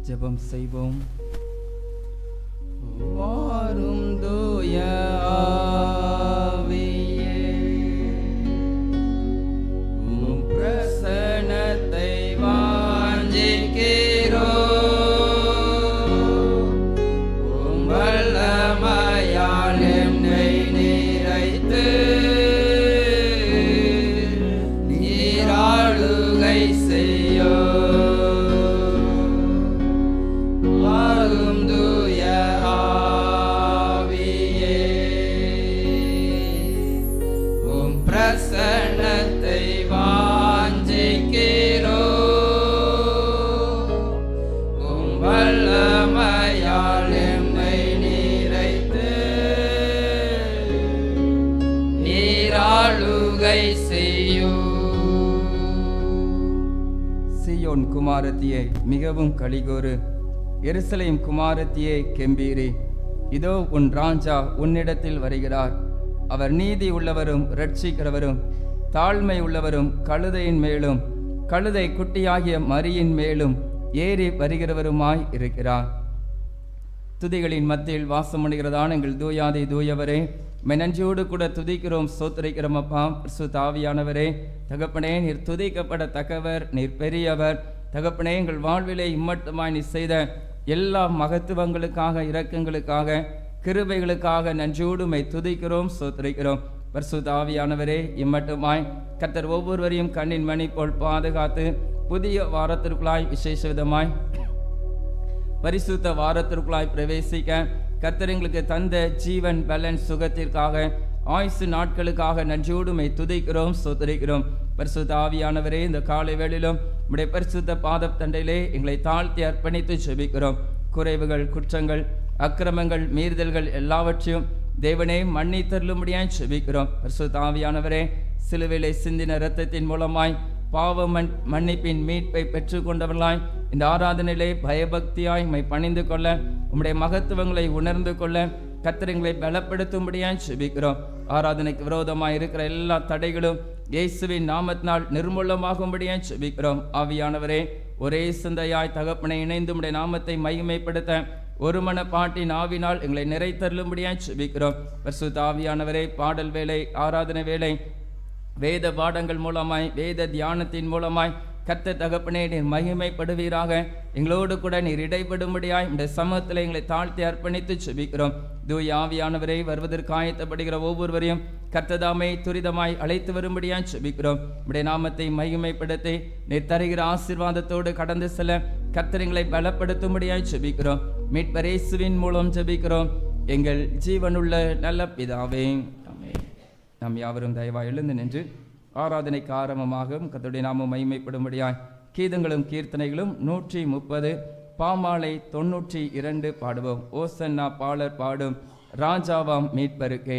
ஜெபம் செய்வோம். வாரும் தூய ஆவியே, உம் பிரசன்னத்தை வாஞ்சிக்கிறோம். உம் வல்லமையால் என்னை நிறைத்து நீராளுகை செய்யோ. பிரசன்னத்தை வாஞ்சிக்கிறோம். உம் வல்லமையால் என்னை நிறைத்து நீராளுகை செய்யும். சீயோன் குமாரத்தியே மிகவும் களிகூறு, எருசலேம் குமாரத்தியே கெம்பீரி. இதோ உன் ராஜா உன்னிடத்தில் வருகிறார். அவர் நீதி உள்ளவரும் இரட்சிக்கிறவரும் தாழ்மை உள்ளவரும் கழுதையின் மேலும் கழுதை குட்டியாகிய மரியின் மேலும் ஏறி வருகிறவருமாய் இருக்கிறார். துதிகளின் மத்தியில் வாசமடைகிறதான எங்கள் தூயாதி தூயவரே, நன்றியோடு கூட துதிக்கிறோம், சோத்திரிக்கிறோம். அப்பா தாவியானவரே, தகப்பனே நீர் துதிக்கப்படத்தக்கவர், நீர் பெரியவர். தகப்பனே எங்கள் வாழ்விலே இம்மட்டுமாய் நீ செய்த எல்லா மகத்துவங்களுக்காக, இரக்கங்களுக்காக, கிருபைகளுக்காக நன்றியோடு மை துதிக்கிறோம், சோத்திரிக்கிறோம். பரிசுத்த ஆவியானவரே, இம்மட்டுமாய் கர்த்தர் ஒவ்வொருவரையும் கண்ணின் மணி போல் பாதுகாத்து புதிய வாரத்திற்குள்ளாய் விசேஷ விதமாய் பரிசுத்த வாரத்திற்குள்ளாய் பிரவேசிக்க கர்த்தர் எங்களுக்கு தந்த ஜீவன் பலன் சுகத்திற்காக, ஆயுசு நாட்களுக்காக நன்றியோடு மை துதிக்கிறோம், சோத்திரிக்கிறோம். பரிசுத்த ஆவியானவரே, இந்த காலை வேளையிலும் உம்முடைய பரிசுத்த பாத தண்டையிலே எங்களை தாழ்த்தி அர்ப்பணித்து ஜெபிக்கிறோம். குறைவுகள், குற்றங்கள், அக்கிரமங்கள், மீறுதல்கள் எல்லாவற்றையும் தேவனே மன்னித்தருளும்படியாய் ஜெபிக்கிறோம். பரிசுத்த ஆவியானவரே, சிலுவையிலே சிந்தின இரத்தத்தின் மூலமாய் பாவ மன்னிப்பின் மீட்பை பெற்றுக்கொண்டவர்களாய் இந்த ஆராதனையிலே பயபக்தியாய் மை பணிந்து கொள்ள, உம்முடைய மகத்துவங்களை உணர்ந்து கொள்ள கர்த்தரை பலப்படுத்தும்படியாய் ஜெபிக்கிறோம். ஆராதனைக்கு விரோதமாய் இருக்கிற எல்லா தடைகளும் இயேசுவின் நாமத்தினால் நிர்மூலமாகும்படியாய் ஜெபிக்கிறோம். ஆவியானவரே, ஒரே சிந்தையாய் தகப்பனை இணைந்து உம்முடைய நாமத்தை மகிமைப்படுத்த ஒரு மன பாட்டின் ஆவினால் எங்களை நிறைத்தருளும்படியாய் ஜெபிக்கிறோம். பரிசுத்த ஆவியானவரே, பாடல் வேலை, ஆராதனை வேலை, வேத பாடங்கள் மூலமாய், வேத தியானத்தின் மூலமாய் கர்த்தர் தகப்பனே நீர் மகிமைப்படுவீராக. எங்களோடு கூட நீர் இடைபடும்படியாய் இந்த சமூகத்தில் எங்களை தாழ்த்தி அர்ப்பணித்து ஜெபிக்கிறோம். தூய ஆவியானவரை வருவதற்கு ஆயத்தப்படுகிற ஒவ்வொருவரையும் கர்த்ததாமை துரிதமாய் அழைத்து வரும்படியாய் ஜெபிக்கிறோம். உம்முடைய நாமத்தை மகிமைப்படுத்தி நீர் தருகிற ஆசீர்வாதத்தோடு கடந்து செல்ல கர்த்தர் எங்களை பலப்படுத்தும்படியாய் ஜெபிக்கிறோம். மீட்பர் இயேசுவின் மூலம் ஜெபிக்கிறோம் எங்கள் ஜீவனுள்ள நல்ல பிதாவே, ஆமென். நாம் யாவரும் தயவாய் எழுந்து நின்று ஆராதனைக்கு ஆரம்பமாக கர்த்தருடைய நாமம் மகிமைப்படும்படியாய் கீதங்களும் கீர்த்தனைகளும் 130 பாமாலை 92 பாடுவோம். ஓசன்னா பாலர் பாடும் ராஜாவாம் மீட்பருக்கே.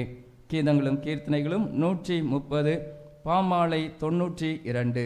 கீதங்களும் கீர்த்தனைகளும் 130 பாமாலை 92.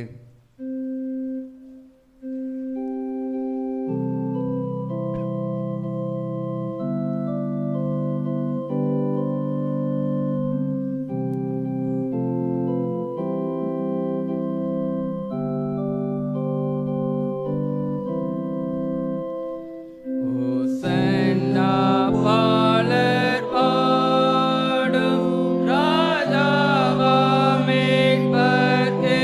ராஜாவா மீட்பர்க்கே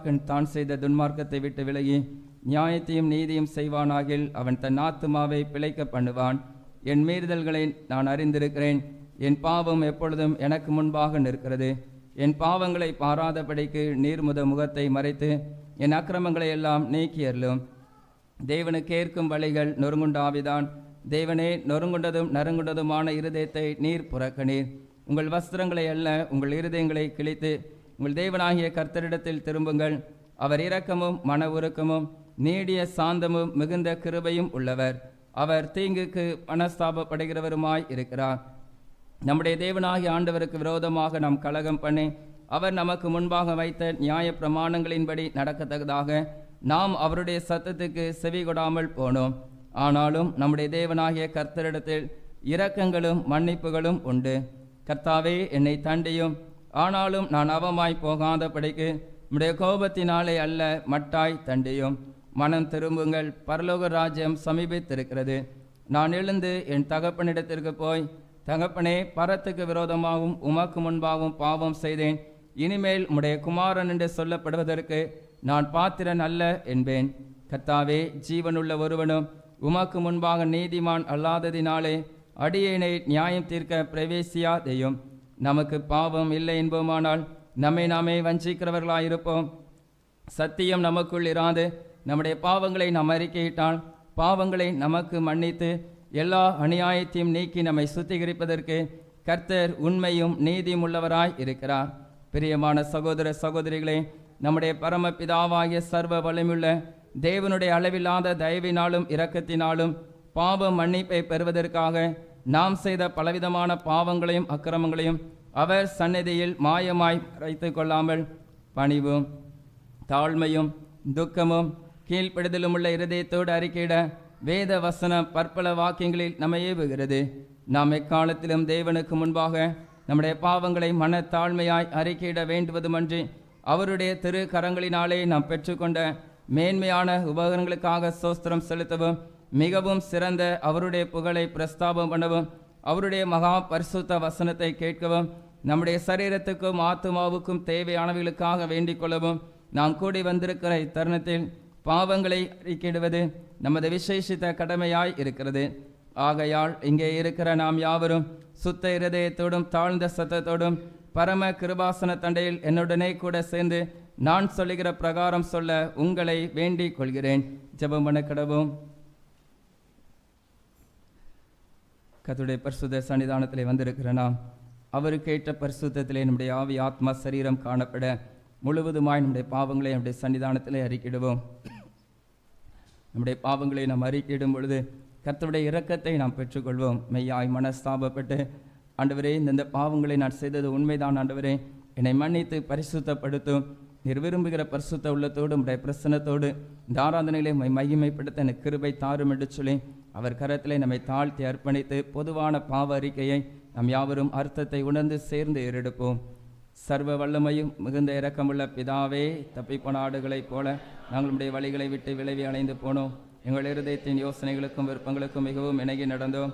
துன்மார்க்கன் தான் செய்த துன்மார்க்கத்தை விட்டு விலகி நியாயத்தையும் நீதியும் செய்வானாகில் அவன் தன் ஆத்துமாவை பிழைக்க பண்ணுவான். என் மீறுதல்களை நான் அறிந்திருக்கிறேன், என் பாவம் எப்பொழுதும் எனக்கு முன்பாக நிற்கிறது. என் பாவங்களை பாராதபடிக்கு நீர்முத முகத்தை மறைத்து என் அக்கிரமங்களை எல்லாம் நீக்கி அருளும். தேவனுக்கு ஏற்கும் வழிகள் நொறுங்குண்ட ஆவிதான். தேவனே, நொறுங்குண்டதும் நறுங்குண்டதுமான இருதயத்தை நீர் புறக்கணீர். உங்கள் வஸ்திரங்களை அல்ல, உங்கள் இருதயங்களை கிழித்து உங்கள் தேவனாகிய கர்த்தரிடத்தில் திரும்புங்கள். அவர் இரக்கமும் மன உருக்கமும் நீடிய சாந்தமும் மிகுந்த கிருபையும் உள்ளவர். அவர் தீங்குக்கு மனஸ்தாபப்படுகிறவருமாய் இருக்கிறார். நம்முடைய தேவனாகிய ஆண்டவருக்கு விரோதமாக நாம் கலகம் பண்ணி அவர் நமக்கு முன்பாக வைத்த நியாய பிரமாணங்களின்படி நடக்கத்தக்கதாக நாம் அவருடைய சத்தத்துக்கு செவி கொடாமல் போனோம். ஆனாலும் நம்முடைய தேவனாகிய கர்த்தரிடத்தில் இரக்கங்களும் மன்னிப்புகளும் உண்டு. கர்த்தாவே, என்னை தண்டியும், ஆனாலும் நான் அவமாய் போகாதபடிக்கு உம்முடைய கோபத்தினாலே அல்ல மட்டாய் தண்டியும். மனம் திரும்புங்கள், பரலோக ராஜ்யம் சமீபித்திருக்கிறது. நான் எழுந்து என் தகப்பனிடத்திற்கு போய், தகப்பனே, பரத்துக்கு விரோதமாகவும் உமக்கு முன்பாகவும் பாவம் செய்தேன். இனிமேல் உம்முடைய குமாரன் என்று சொல்லப்படுவதற்கு நான் பாத்திரன் அல்ல என்பேன். கர்த்தாவே, ஜீவனுள்ள ஒருவனும் உமக்கு முன்பாக நீதிமான் அல்லாததினாலே அடியேனை நியாயம் தீர்க்க பிரவேசியாதேயும். நமக்கு பாவம் இல்லை என்போமானால் நம்மை நாமே வஞ்சிக்கிறவர்களாயிருப்போம். சத்தியம் நமக்குள் இராது நம்முடைய பாவங்களை நாம் அறிக்கையிட்டால் பாவங்களை நமக்கு மன்னித்து எல்லா அநியாயத்தையும் நீக்கி நம்மை சுத்திகரிப்பதற்கு கர்த்தர் உண்மையும் நீதியும் உள்ளவராய் இருக்கிறார். பிரியமான சகோதர சகோதரிகளே, நம்முடைய பரமபிதாவாகிய சர்வ வலிமையுள்ள தேவனுடைய அளவில்லாத தயவினாலும் இரக்கத்தினாலும் பாவ மன்னிப்பை பெறுவதற்காக நாம் செய்த பலவிதமான பாவங்களையும் அக்கிரமங்களையும் அவர் சந்நிதியில் மாயமாய் மறைத்து கொள்ளாமல் பணிவும் தாழ்மையும் துக்கமும் கீழ்ப்படுதலும் உள்ள இருதயத்தோடு அறிக்கையிட வேத வசனம் பற்பல வாக்கியங்களில் நம்மை ஏவுகிறது. நாம் எக்காலத்திலும் தேவனுக்கு முன்பாக நம்முடைய பாவங்களை மனத்தாழ்மையாய் அறிக்கையிட வேண்டுவதுமன்றி அவருடைய திரு கரங்களினாலே நாம் பெற்றுக்கொண்ட மேன்மையான உபகரணங்களுக்காக சோஸ்திரம் செலுத்தவும் மிகவும் சிறந்த அவருடைய புகழை பிரஸ்தாபம் பண்ணவும் அவருடைய மகா பரிசுத்த வசனத்தை கேட்கவும் நம்முடைய சரீரத்துக்கும் ஆத்துமாவுக்கும் தேவையானவர்களுக்காக வேண்டிக் கொள்ளவும் நாம் கூடி வந்திருக்கிற இத்தருணத்தில் பாவங்களை அறிக்கையிடுவது நமது விசேஷித்த கடமையாய் இருக்கிறது. ஆகையால் இங்கே இருக்கிற நாம் யாவரும் சுத்த இருதயத்தோடும் தாழ்ந்த சத்தத்தோடும் பரம கிருபாசன தண்டையில் என்னுடனே கூட சேர்ந்து நான் சொல்லுகிற பிரகாரம் சொல்ல உங்களை வேண்டிக் கொள்கிறேன். ஜெபம் பண்ண கடவோம். கர்த்தருடைய பரிசுத்த சன்னிதானத்திலே வந்திருக்கிற நாம் அவருக்கேற்ற பரிசுத்தத்திலே நம்முடைய ஆவி ஆத்மா சரீரம் காணப்பட முழுவதுமாய் நம்முடைய பாவங்களை நம்முடைய சன்னிதானத்திலே அறிக்கையிடுவோம். நம்முடைய பாவங்களை நாம் அறிக்கையிடும் பொழுது கர்த்தருடைய இரக்கத்தை நாம் பெற்றுக்கொள்வோம். மெய்யாய் மனஸ்தாபப்பட்டு, ஆண்டவரே, இந்த பாவங்களை நான் செய்தது உண்மைதான், ஆண்டவரே என்னை மன்னித்து பரிசுத்தப்படுத்தும். நீர் விரும்புகிற பரிசுத்த உள்ளத்தோடு நம்முடைய பிரசன்னத்தோடு இந்த ஆராதனைகளை மகிமைப்படுத்த எனக்கு கிருபை தாரும் என்று சொல்லி அவர் கரத்திலே நம்மை தாழ்த்தி அர்ப்பணித்து பொதுவான பாவ அறிக்கையை நாம் யாவரும் அர்த்தத்தை உணர்ந்து சேர்ந்து ஏறெடுப்போம். சர்வ வல்லமையும் மிகுந்த இரக்கமுள்ள பிதாவே, தப்பிப்போன ஆடுகளைப் போல நாங்கள் நம்முடைய வழிகளை விட்டு விளைவி அலைந்து போனோம். எங்கள் இருதயத்தின் யோசனைகளுக்கும் விருப்பங்களுக்கும் மிகவும் இணங்கி நடந்தோம்.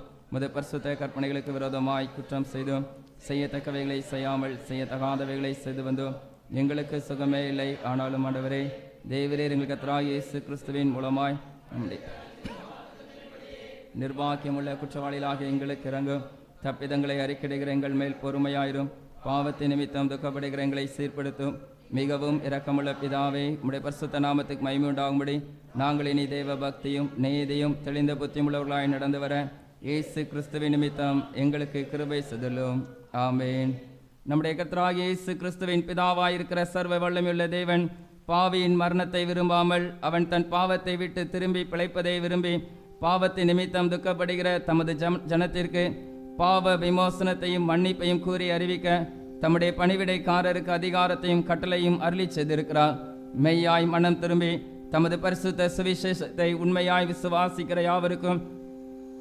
பரிசுத்த கற்பனைகளுக்கு விரோதமாய் குற்றம் செய்தோம். செய்யத்தக்கவைகளை செய்யாமல் செய்யத்தகாதவைகளை செய்து வந்தோம். எங்களுக்கு சுகமே இல்லை. ஆனாலும் ஆண்டவரே, தேவரீர் எங்கள் கர்த்தராகிய இயேசு கிறிஸ்துவின் மூலமாய் நம்முடைய நிர்வாகியமுள்ள குற்றவாளிகளாக எங்களுக்கு இறங்கும். தப்பிதங்களை அறிக்கையிடுகிற எங்கள் மேல் பொறுமையாயிரும். பாவத்தை நிமித்தம் துக்கப்படுகிற எங்களை சீர்படுத்தும். மிகவும் இரக்கமுள்ள பிதாவே, உம்முடைய பரிசுத்த நாமத்துக்கு மகிமை உண்டாகும்படி நாங்கள் இனி தேவ பக்தியும் நீதியும் தெளிந்த புத்தியும் உள்ளவர்களாய் நடந்து வர இயேசு கிறிஸ்துவின் நிமித்தம் எங்களுக்கு கிருபை செய்தலும். ஆமேன். நம்முடைய கர்த்தராகிய இயேசு கிறிஸ்துவின் பிதாவாயிருக்கிற சர்வ வல்லமையுள்ள தேவன் பாவியின் மரணத்தை விரும்பாமல் அவன் தன் பாவத்தை விட்டு திரும்பி பிழைப்பதை விரும்பி பாவத்தை நிமித்தம் துக்கப்படுகிற தமது ஜனத்திற்கு பாவ விமோசனத்தையும் மன்னிப்பையும் கூறி அறிவிக்க தம்முடைய பணிவிடைக்காரருக்கு அதிகாரத்தையும் கட்டளையும் அருளி செய்திருக்கிறார். மெய்யாய் மனம் திரும்பி தமது பரிசுத்த சுவிசேஷத்தை உண்மையாய் விசுவாசிக்கிற யாவருக்கும்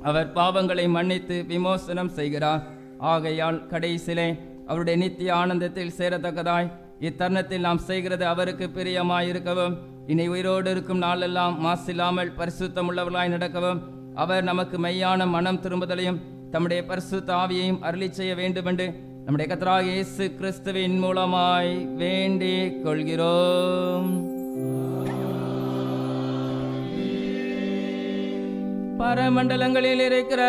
அவர் பாவங்களை மன்னித்து விமோசனம் செய்கிறார். ஆகையால் கடைசிலே அவருடைய நித்திய ஆனந்தத்தில் சேரத்தக்கதாய் இத்தருணத்தில் நாம் செய்கிறது அவருக்கு பிரியமாயிருக்கவும் இனி உயிரோடு இருக்கும் நாளெல்லாம் மாசில்லாமல் பரிசுத்தம் உள்ளவர்களாய் நடக்கவும் அவர் நமக்கு மெய்யான மனம் திரும்புதலையும் தம்முடைய பரிசுத்த ஆவியையும் அருளி செய்ய வேண்டுமென்று நம்முடைய கர்த்தராகிய இயேசு கிறிஸ்துவின் மூலமாய் வேண்டிக் கொள்கிறோம். பரமண்டலங்களில் இருக்கிற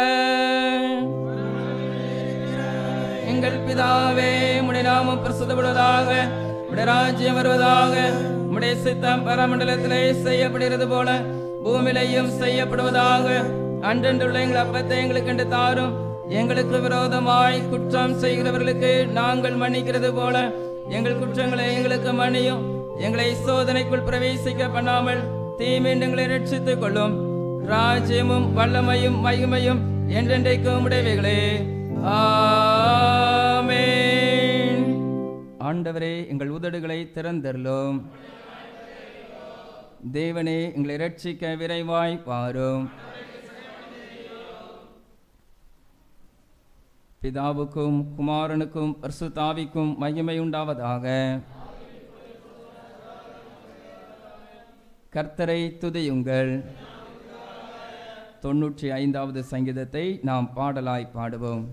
எங்கள் பிதாவே, உம்முடைய நாமம் பரிசுத்தப்படுவதாக, உம்முடைய ராஜ்யம் வருவதாக, உம்முடைய சித்தம் பரமண்டலத்திலே செய்யப்படுகிறது போல பூமியிலையும் செய்யப்படுவதாக. அன்றன்றுள்ள எங்கள் அப்பத்தை எங்களுக்கு என்று தாரும். எங்களுக்கு விரோதமாய் குற்றம் செய்கிறவர்களுக்கு நாங்கள் மன்னிக்கிறது போல எங்கள் குற்றங்களை எங்களுக்கு மன்னியும். எங்களை சோதனைக்குள் பிரவேசிக்க பண்ணாமல் தீமையிலிருந்து எங்களை ரட்சித்துக் கொள்ளும். ராஜ்யமும் வல்லமையும் மகிமையும் என்றென்றைக்கும் உடையவைகளே. ஆமென். ஆண்டவரே, எங்கள் உதடுகளை திறந்தருளும். தேவனே, எங்களை ரட்சிக்க விரைவாய் வாரும். பிதாவுக்கும் குமாரனுக்கும் பரிசுத்த ஆவிக்கும் மகிமை உண்டாவதாக. கர்த்தரை துதியுங்கள். 95வது சங்கீதத்தை நாம் பாடலாய் பாடுவோம்.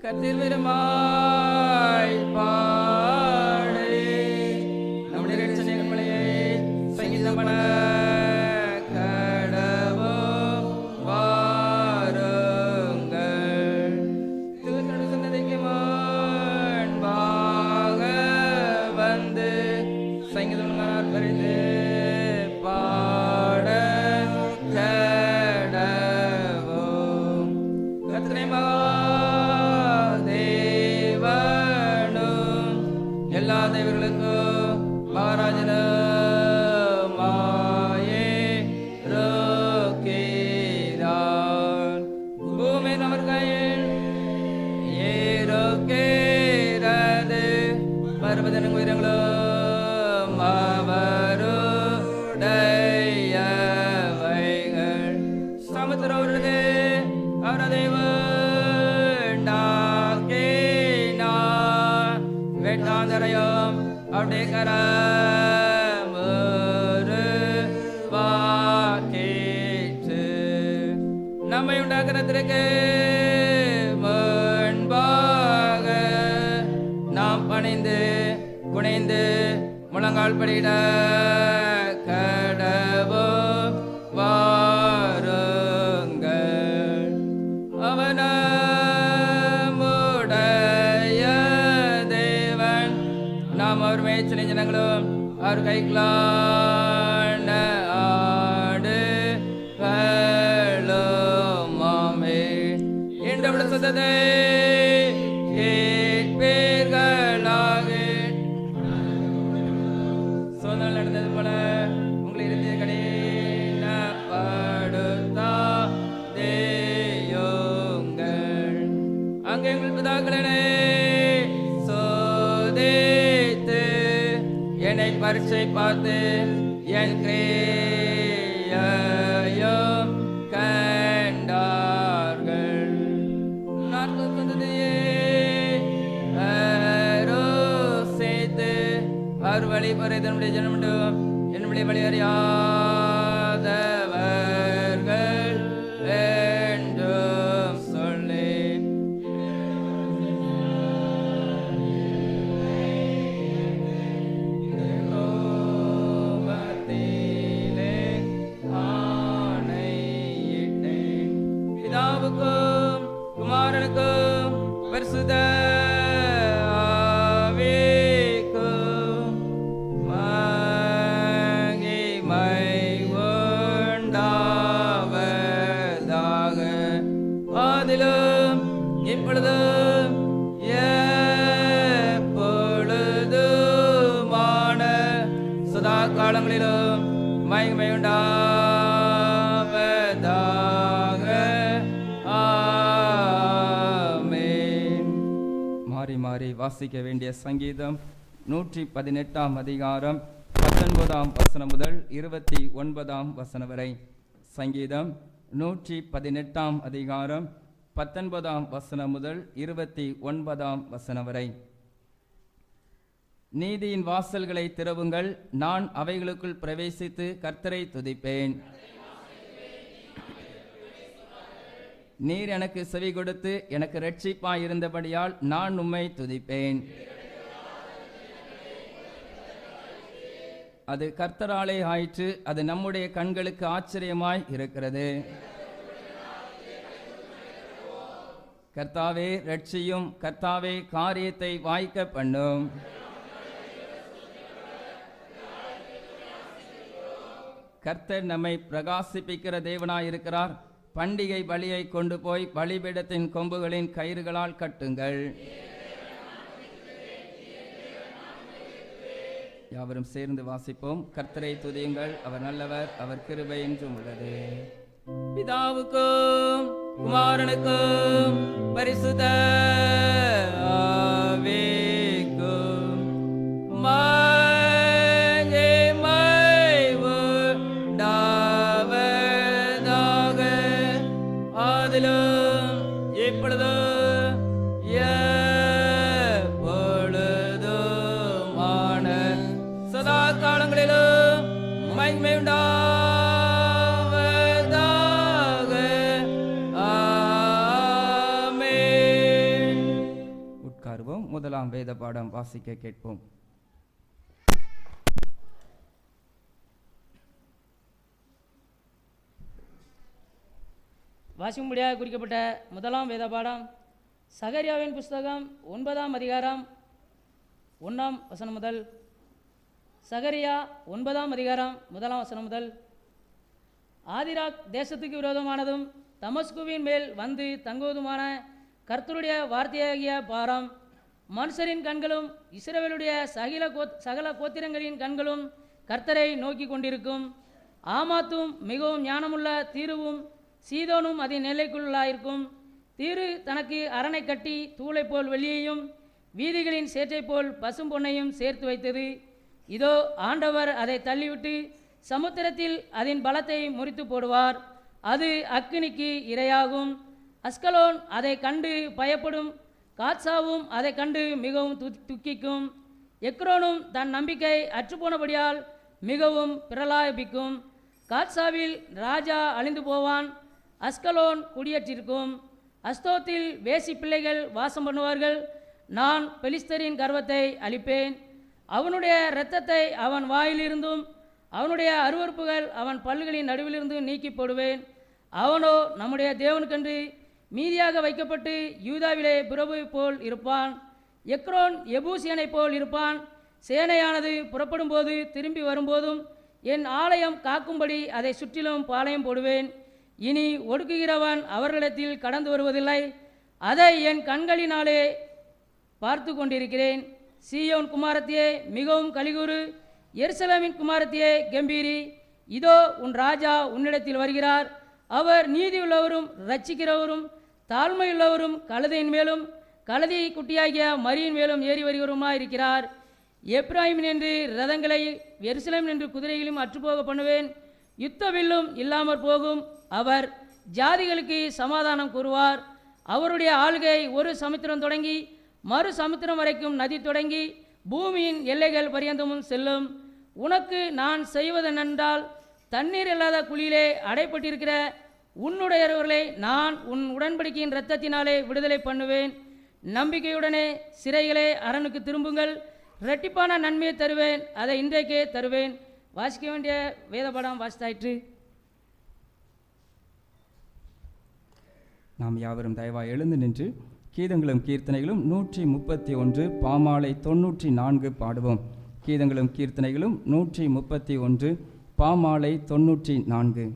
கர்த்தர் விருமாய் பாடு, நம்முடைய இரட்சணியின் மலையை சங்கீதம் பண்ண கடவோம் வாருங்கள். திருக்கடை சந்ததிக்கு முன்பாக வந்து சங்கீதம் பறிந்து பாட கடவோம். கர்த்தரை எல்லா தேவர்களுக்கும் மகாராஜனமாயே ரோக்கிறான். பூமி நமர் கையில் ஏரோக்கிறது, பர்வதனும் உயரங்களும் அவருடையவைகள். சமுத்திரம் அவரது, அவரதை வெட்டாந்தரையும் அவருடைய கரம் வாக்கேற்று. நம்மை உண்டாக்குறதற்கு முன்பாக நாம் பணிந்து குனிந்து முழங்கால் படியிட கடவோம் வாருங்கள். அவன அவர் மேய்ச்சலை ஜனங்களும் அவர் கைகளான ஆடுகளுமாமே. இன்று சத்தத்தை கேட்பீர்களாக. சோதனை நடந்தது போல உங்களை இருந்த கடினப்படுத்தாதேயுங்கள். அங்கே எங்கள் பிதாக்களே என்னை பரிசை பார்த்து என் கிரியையும் கண்டார்கள். சேர்த்து அவர் வழி பறைதனுடைய ஜனமுண்டும் என்னுடைய வழி அறியாதவர்கள் என்றும் சொல்லி பிதாவுக்கும் குமாரனுக்கும் பரிசுத்த ஆவிக்கும் மகிமை உண்டாவதாக. ஆதிலும் இப்பொழுதும் எப்பொழுதுமான சதா காலங்களிலும் மகிமை உண்டாவதாக. ஆமென். மாறி மாறி வாசிக்க வேண்டிய சங்கீதம் 118ஆம் அதிகாரம் 19ஆம் வசனம் முதல் 29ஆம் வசனம் வரை. சங்கீதம் 118ஆம் அதிகாரம் 19ஆம் வசனம் முதல் 29ஆம் வசனம் வரை. நீதியின் வாசல்களை திறவுங்கள், நான் அவைகளுக்குள் பிரவேசித்து கர்த்தரை துதிப்பேன். நீர் எனக்கு செவி கொடுத்து எனக்கு இரட்சிப்பாய் இருந்தபடியால் நான் உம்மை துதிப்பேன். அது கர்த்தராலே ஆயிற்று, அது நம்முடைய கண்களுக்கு ஆச்சரியமாய் இருக்கிறது. கர்த்தாவே இரட்சியும், கர்த்தாவே காரியத்தை வாய்க்க பண்ணும். கர்த்தர் நம்மை பிரகாசிப்பிக்கிற தேவனாயிருக்கிறார். பண்டிகை பலியை கொண்டு போய் பலிபீடத்தின் கொம்புகளின் கயிறுகளால் கட்டுங்கள். யாவரும் சேர்ந்து வாசிப்போம். கர்த்தரை துதியுங்கள், அவர் நல்லவர், அவர் கிருபை என்றும் உள்ளது. பிதாவுக்கும் குமாரனுக்கும் பரிசுத்த ஆவிக்கும் முதலாம் வேத பாடம் வாசிக்க கேட்போம். வாசிக்கும்படியாக குறிக்கப்பட்ட முதலாம் வேத பாடம் சகரியாவின் புஸ்தகம் 9ஆம் அதிகாரம் 1ஆம் வசனம் முதல். சகரியா 9ஆம் அதிகாரம் 1ஆம் வசனம் முதல். ஆதிராக் தேசத்துக்கு விரோதமானதும் தமஸ்குவின் மேல் வந்து தங்குவதுமான கர்த்தருடைய வார்த்தையாகிய பாரம் மனுஷரின் கண்களும் இஸ்ரவேலுடைய சகல கோத்திரங்களின் கண்களும் கர்த்தரை நோக்கி கொண்டிருக்கும். ஆமாத்தும் மிகவும் ஞானமுள்ள தீருவும் சீதோனும் அதன் எல்லைக்குள்ளாயிருக்கும். தீரு தனக்கு அரணை கட்டி தூளை போல் வெள்ளியையும் வீதிகளின் சேற்றை போல் பசும் பொன்னையும் சேர்த்து வைத்தது. இதோ ஆண்டவர் அதை தள்ளிவிட்டு சமுத்திரத்தில் அதன் பலத்தை முறித்து போடுவார். அது அக்கினிக்கு இரையாகும். அஸ்கலோன் அதை கண்டு பயப்படும். காத்சாவும் அதை கண்டு மிகவும் துக்கிக்கும். எக்ரோனும் தன் நம்பிக்கை அற்றுப்போனபடியால் மிகவும் பிரலாபிக்கும். காத்சாவில் ராஜா அழிந்து போவான். அஸ்கலோன் குடியேற்றிருக்கும். அஸ்தோத்தில் வேசி பிள்ளைகள் வாசம் பண்ணுவார்கள். நான் பெலிஸ்தரின் கர்வத்தை அழிப்பேன். அவனுடைய இரத்தத்தை அவன் வாயிலிருந்தும் அவனுடைய அருவறுப்புகள் அவன் பல்லுகளின் நடுவிலிருந்து நீக்கி போடுவேன். அவனோ நம்முடைய தேவனுக்கென்று மீதியாக வைக்கப்பட்டு யூதாவிலே பிரபு போல் இருப்பான். எக்ரோன் எபூசியனை போல் இருப்பான். சேனையானது புறப்படும் போது திரும்பி வரும்போதும் என் ஆலயம் காக்கும்படி அதை சுற்றிலும் பாளையம் போடுவேன். இனி ஒடுக்குகிறவன் அவர்களிடத்தில் கடந்து வருவதில்லை. அதை என் கண்களினாலே பார்த்து கொண்டிருக்கிறேன். சீயோன் குமாரத்தியே மிகவும் கலிகூறு, எருசலேமின் குமாரத்தியே கம்பீரி. இதோ உன் ராஜா உன்னிடத்தில் வருகிறார். அவர் நீதியுள்ளவரும் இரட்சிக்கிறவரும் தாழ்மையுள்ளவரும் கழுதையின் மேலும் கழுதை குட்டியாகிய மரியின் மேலும் ஏறி வருகிறவருமாயிருக்கிறார். எப்ராயிமின் என்று ரதங்களை எருசலேம் என்று குதிரைகளையும் அற்றுப்போக பண்ணுவேன். யுத்தவில்லும் இல்லாமற் போகும். அவர் ஜாதிகளுக்கு சமாதானம் கூறுவார். அவருடைய ஆளுகை ஒரு சமுத்திரம் தொடங்கி மறு சமுத்திரம் வரைக்கும் நதி தொடங்கி பூமியின் எல்லைகள் பரியந்தமும் செல்லும். உனக்கு நான் செய்வதென்றால் தண்ணீர் இல்லாத குழியிலே அடைப்பட்டிருக்கிற உன்னுடையவர்களை நான் உன் உடன்படிக்கையின் இரத்தத்தினாலே விடுதலை பண்ணுவேன். நம்பிக்கையுடனே சிறைகளே அரணுக்கு திரும்புங்கள். இரட்டிப்பான நன்மையை தருவேன், அதை இன்றைக்கே தருவேன். வாசிக்க வேண்டிய வேதபாடம் வாசித்தாயிற்று. நாம் யாவரும் தயவாய் எழுந்து நின்று கீதங்களும் கீர்த்தனைகளும் 131 பாமாலை 94 பாடுவோம். கீதங்களும் கீர்த்தனைகளும் 131 பாமாலை 94.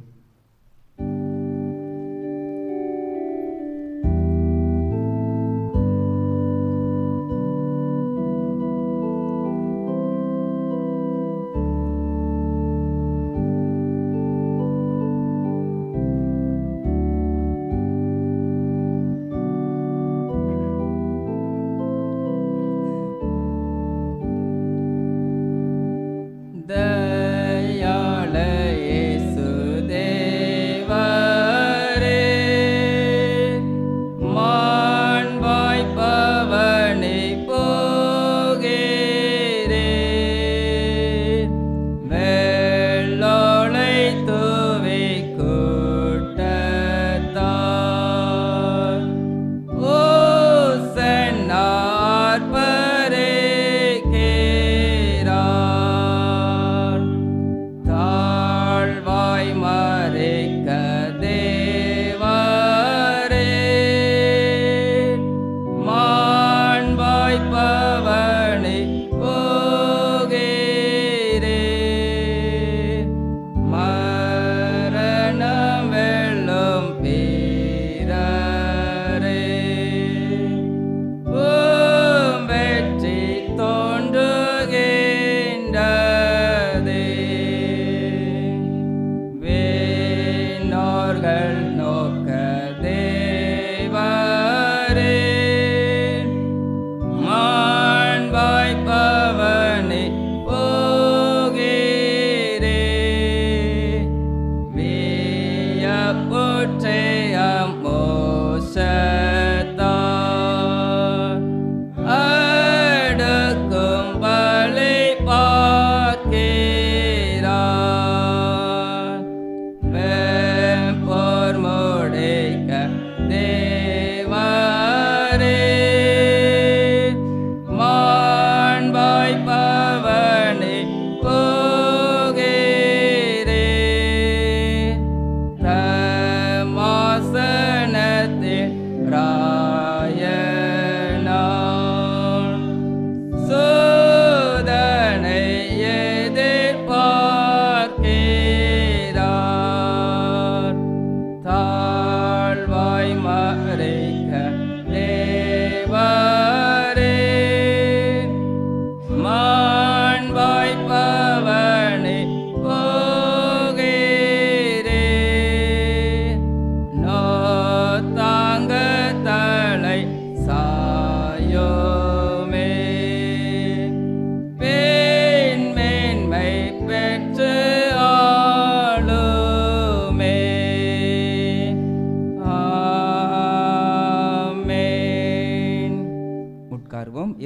தயாள இயேசு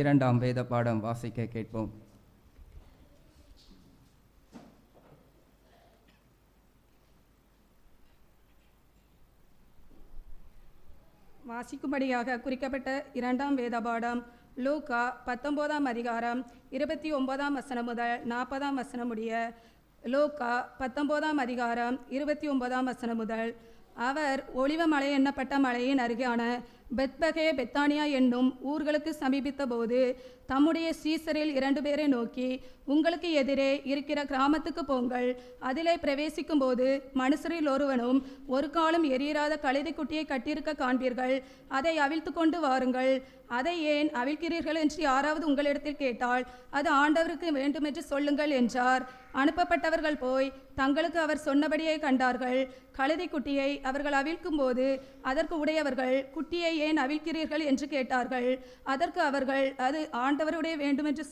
2ஆம் வேத பாடம் வாசிக்க கேட்போம். வாசிக்கும்படியாக குறிக்கப்பட்ட 2ஆம் வேத பாடம் லூக்கா 19ஆம் அதிகாரம் 29ஆம் வசனம் முதல் 40ஆம் வசனம் முடிய. லூக்கா 19ஆம் அதிகாரம் 29ஆம் வசனம் முதல். அவர் ஒலிவ மலை எண்ணப்பட்ட மலையின் அருகான பெத்பகே பெத்தானியா என்னும் ஊர்களுக்கு சமீபித்த போது தம்முடைய சீசரில் 2 பேரை நோக்கி, உங்களுக்கு எதிரே இருக்கிற கிராமத்துக்கு போங்கள். அதிலே பிரவேசிக்கும் போது மனுஷரில் ஒருவனும் ஒரு காலம் எரியராத கழுதைக்குட்டியை கட்டியிருக்க காண்பீர்கள். அதை அவிழ்த்து கொண்டு வாருங்கள். அதை ஏன் அவிழ்க்கிறீர்கள் என்று யாராவது உங்களிடத்தில் கேட்டால் அது ஆண்டவருக்கு வேண்டுமென்று சொல்லுங்கள் என்றார். அனுப்பப்பட்டவர்கள் போய் தங்களுக்கு அவர் சொன்னபடியே கண்டார்கள். கழுதைக்குட்டியை அவர்கள் அவிழ்க்கும் போது அதற்கு உடையவர்கள், குட்டியை ஏன் அவிழ்க்கிறீர்கள் என்று கேட்டார்கள். அதற்கு அவர்கள், அது ஆண்டவருடைய வேண்டுமென்று